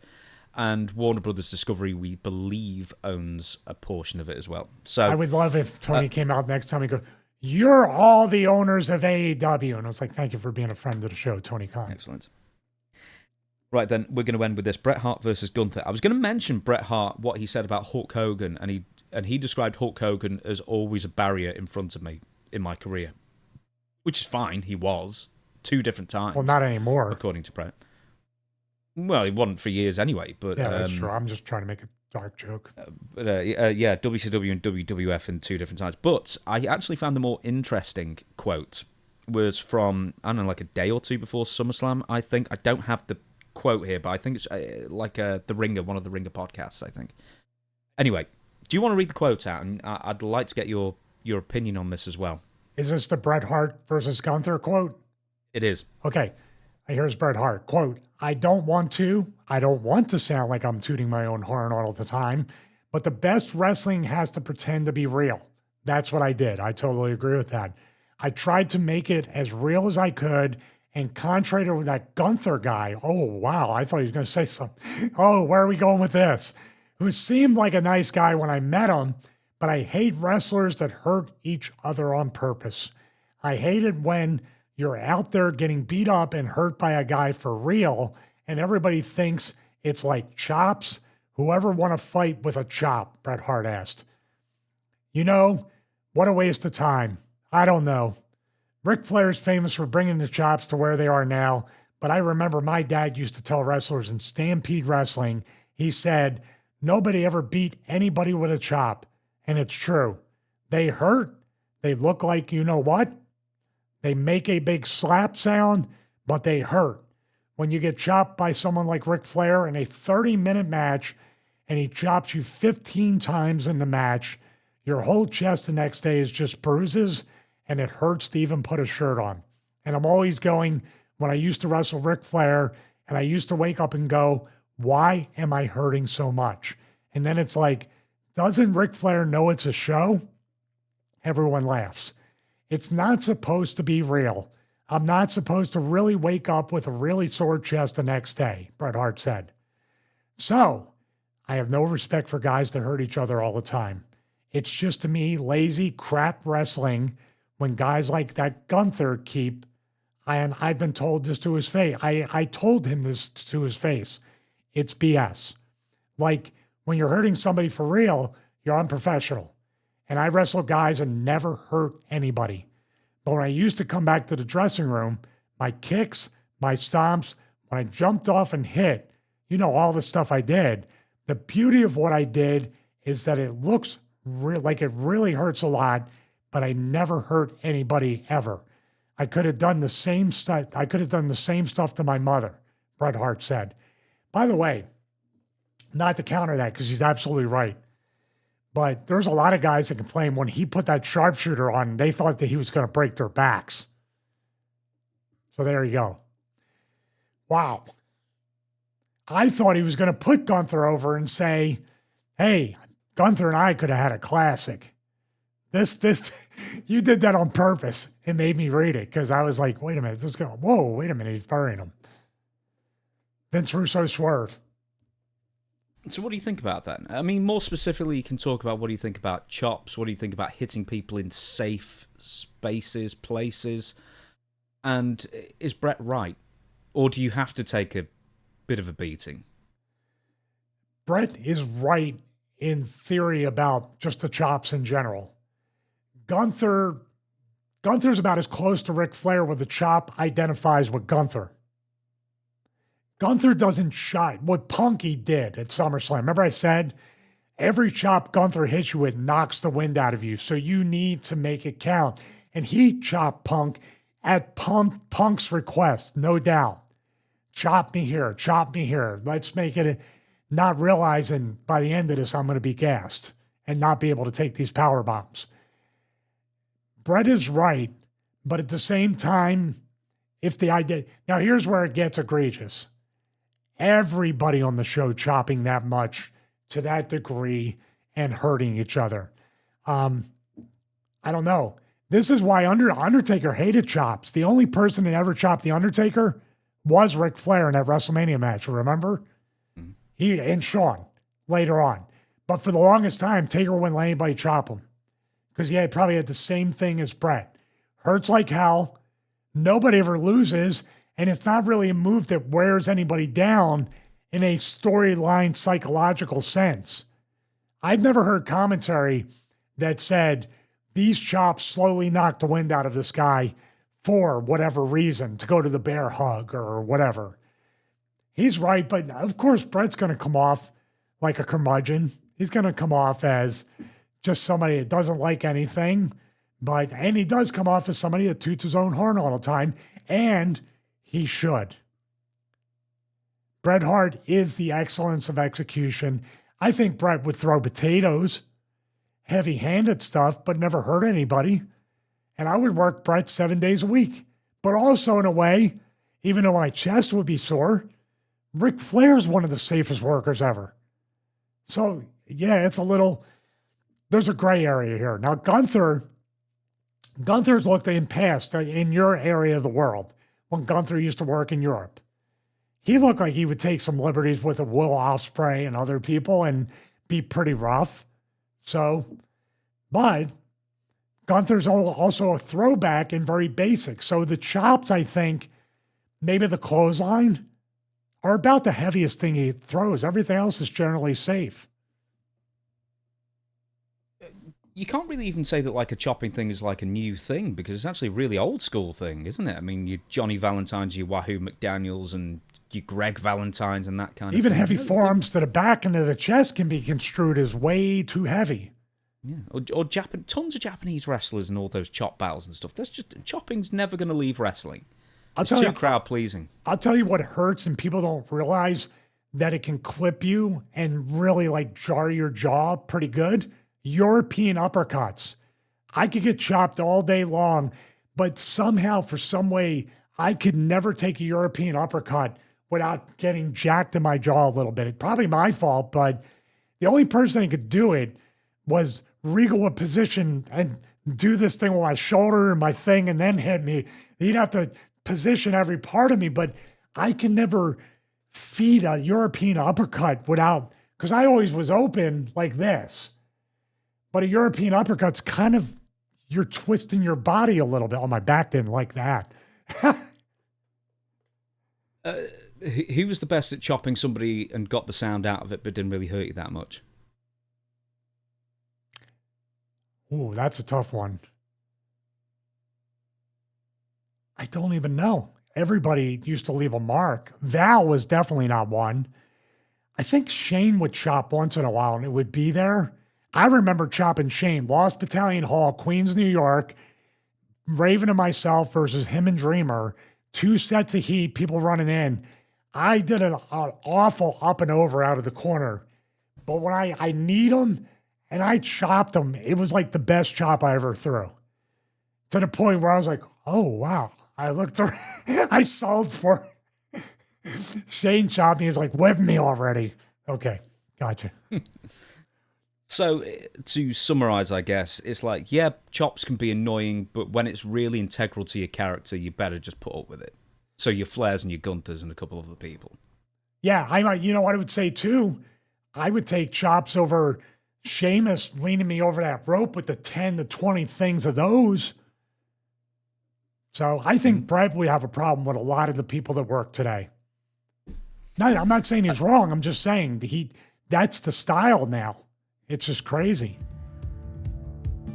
Speaker 2: And Warner Brothers Discovery, we believe, owns a portion of it as well. So
Speaker 1: I would love if Tony came out next time and go, "You're all the owners of AEW." And I was like, "Thank you for being a friend of the show, Tony Khan."
Speaker 2: Excellent. Right, then, we're going to end with this. Bret Hart versus Gunther. I was going to mention Bret Hart, what he said about Hulk Hogan, and he described Hulk Hogan as always a barrier in front of me in my career. Which is fine, he was. 2 different times.
Speaker 1: Well, not anymore.
Speaker 2: According to Bret. Well, he wasn't for years anyway, but...
Speaker 1: Yeah, that's true. I'm just trying to make a dark joke.
Speaker 2: WCW and WWF in 2 different times. But I actually found the more interesting quote was from, I don't know, like a day or 2 before SummerSlam, I think. I don't have the quote here, but I think it's The Ringer, one of the Ringer podcasts, I think. Anyway, do you want to read the quote out? And I'd like to get your opinion on this as well.
Speaker 1: Is this the Bret Hart versus Gunther quote?
Speaker 2: It is.
Speaker 1: Okay. Here's Bret Hart. Quote, I don't want to sound like I'm tooting my own horn all the time, but the best wrestling has to pretend to be real. That's what I did. I totally agree with that. I tried to make it as real as I could, and contrary to that Gunther guy, oh, wow, I thought he was going to say something. Oh, where are we going with this? Who seemed like a nice guy when I met him, but I hate wrestlers that hurt each other on purpose. I hate it when you're out there getting beat up and hurt by a guy for real, and everybody thinks it's like chops. Whoever want to fight with a chop, Bret Hart asked. What a waste of time. I don't know. Ric Flair's famous for bringing the chops to where they are now, but I remember my dad used to tell wrestlers in Stampede Wrestling, he said, nobody ever beat anybody with a chop, and it's true. They hurt. They look like you know what? They make a big slap sound, but they hurt. When you get chopped by someone like Ric Flair in a 30-minute match and he chops you 15 times in the match, your whole chest the next day is just bruises and it hurts to even put a shirt on. And I'm always going, when I used to wrestle Ric Flair and I used to wake up and go, why am I hurting so much? And then it's like, doesn't Ric Flair know it's a show? Everyone laughs. It's not supposed to be real. I'm not supposed to really wake up with a really sore chest the next day, Bret Hart said. So, I have no respect for guys that hurt each other all the time. It's just to me lazy crap wrestling when guys like that Gunther keep, and I've been told this to his face. I told him this to his face. It's BS. Like when you're hurting somebody for real, you're unprofessional. And I wrestle guys and never hurt anybody. But when I used to come back to the dressing room, my kicks, my stomps, when I jumped off and hit, all the stuff I did. The beauty of what I did is that it looks like it really hurts a lot, but I never hurt anybody ever. I could have done the same stuff. I could have done the same stuff to my mother, Bret Hart said. By the way, not to counter that because he's absolutely right. But there's a lot of guys that complain when he put that sharpshooter on, they thought that he was going to break their backs. So there you go. Wow. I thought he was going to put Gunther over and say, hey, Gunther and I could have had a classic. You did that on purpose. It made me read it because I was like, wait a minute, wait a minute, he's burying him. Vince Russo swerve.
Speaker 2: So what do you think about that? I mean, more specifically, you can talk about what do you think about chops? What do you think about hitting people in safe spaces, places? And is Bret right? Or do you have to take a bit of a beating?
Speaker 1: Bret is right in theory about just the chops in general. Gunther's about as close to Ric Flair with the chop identifies with Gunther. Gunther doesn't shot. What Punky did at SummerSlam, remember I said, every chop Gunther hits you with knocks the wind out of you, so you need to make it count. And he chopped Punk at Punk's request, no doubt. Chop me here, let's make it, not realizing by the end of this I'm going to be gassed and not be able to take these power bombs. Bret is right, but at the same time, if the idea, now here's where it gets egregious. Everybody on the show chopping that much to that degree and hurting each other. I don't know. This is why Undertaker hated chops. The only person that ever chopped The Undertaker was Ric Flair in that WrestleMania match, remember? He and Shawn later on. But for the longest time, Taker wouldn't let anybody chop him because he probably had the same thing as Bret. Hurts like hell. Nobody ever loses. And it's not really a move that wears anybody down in a storyline psychological sense. I've never heard commentary that said these chops slowly knocked the wind out of this guy for whatever reason, to go to the bear hug or whatever. He's right, but of course Bret's going to come off like a curmudgeon. He's going to come off as just somebody that doesn't like anything, and he does come off as somebody that toots his own horn all the time, and he should. Bret Hart is the excellence of execution. I think Bret would throw potatoes, heavy-handed stuff, but never hurt anybody. And I would work Bret 7 days a week. But also in a way, even though my chest would be sore, Ric Flair's one of the safest workers ever. So, yeah, there's a gray area here. Now, Gunther's looked in past, in your area of the world, when Gunther used to work in Europe. He looked like he would take some liberties with Will Ospreay and other people and be pretty rough. But Gunther's also a throwback and very basic. So the chops, I think, maybe the clothesline, are about the heaviest thing he throws. Everything else is generally safe.
Speaker 2: You can't really even say that like a chopping thing is like a new thing because it's actually a really old school thing, isn't it? I mean, your Johnny Valentine's, your Wahoo McDaniels, and your Greg Valentine's and that kind of
Speaker 1: even
Speaker 2: thing.
Speaker 1: Heavy forearms to the back and to the chest can be construed as way too heavy.
Speaker 2: Yeah, or tons of Japanese wrestlers and all those chop battles and stuff. Chopping's never going to leave wrestling. It's too crowd pleasing.
Speaker 1: I'll tell you what hurts, and people don't realize that it can clip you and really like jar your jaw pretty good. European uppercuts. I could get chopped all day long, but somehow, for some way, I could never take a European uppercut without getting jacked in my jaw a little bit. It's probably my fault, but the only person that could do it was Regal would position and do this thing with my shoulder and my thing and then hit me. He'd have to position every part of me, but I can never feed a European uppercut because I always was open like this. But a European uppercut's kind of, you're twisting your body a little bit. Oh, my back didn't like that.
Speaker 2: Who was the best at chopping somebody and got the sound out of it but didn't really hurt you that much?
Speaker 1: Ooh, that's a tough one. I don't even know. Everybody used to leave a mark. Val was definitely not one. I think Shane would chop once in a while and it would be there. I remember chopping Shane, Lost Battalion Hall, Queens, New York, Raven and myself versus him and Dreamer, 2 sets of heat, people running in. I did an awful up and over out of the corner. But when I need him and I chopped him, it was like the best chop I ever threw. To the point where I was like, oh, wow. I looked around, I sold for Shane shot me. He was like, whip me already. Okay, gotcha.
Speaker 2: So to summarize, I guess, it's like, yeah, chops can be annoying, but when it's really integral to your character, you better just put up with it. So your Flairs and your Gunthers and a couple of other people.
Speaker 1: Yeah, you know what I would say too? I would take chops over Sheamus leaning me over that rope with the 10 to 20 things of those. So I think Bret would have a problem with a lot of the people that work today. No, I'm not saying he's wrong. I'm just saying that's the style now. It's just crazy.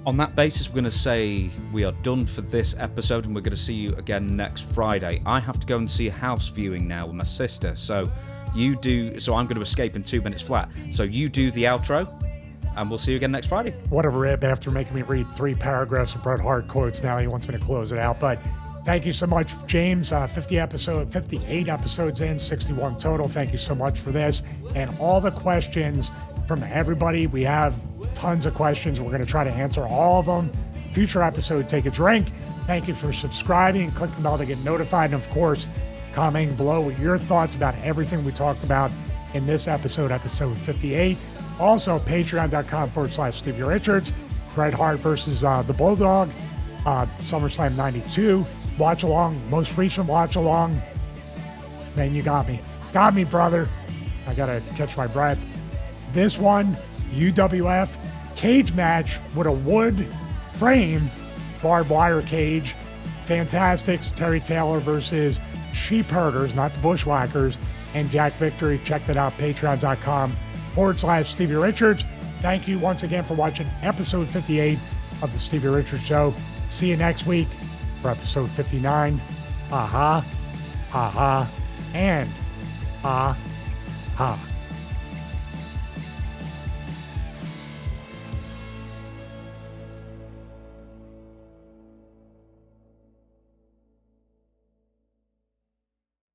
Speaker 2: On that basis, we're going to say we are done for this episode, and we're going to see you again next Friday. I have to go and see a house viewing now with my sister, so I'm going to escape in 2 minutes flat. So you do the outro, and we'll see you again next Friday.
Speaker 1: What a rib after making me read 3 paragraphs of Bret Hart quotes. Now he wants me to close it out, but thank you so much, James. 58 episodes in, 61 total. Thank you so much for this. And all the questions from everybody. We have tons of questions. We're going to try to answer all of them. Future episode, take a drink. Thank you for subscribing. Click the bell to get notified. And of course, commenting below with your thoughts about everything we talked about in this episode 58. Also, patreon.com/Stevie Richards. Bret Hart versus the Bulldog. SummerSlam 92. Watch along. Most recent watch along. Man, you got me. Got me, brother. I got to catch my breath. This one, UWF cage match with a wood frame, barbed wire cage. Fantastics, Terry Taylor versus Sheep Herders, not the Bushwhackers, and Jack Victory. Check that out, patreon.com/Stevie Richards. Thank you once again for watching episode 58 of the Stevie Richards Show. See you next week for episode 59. And ha.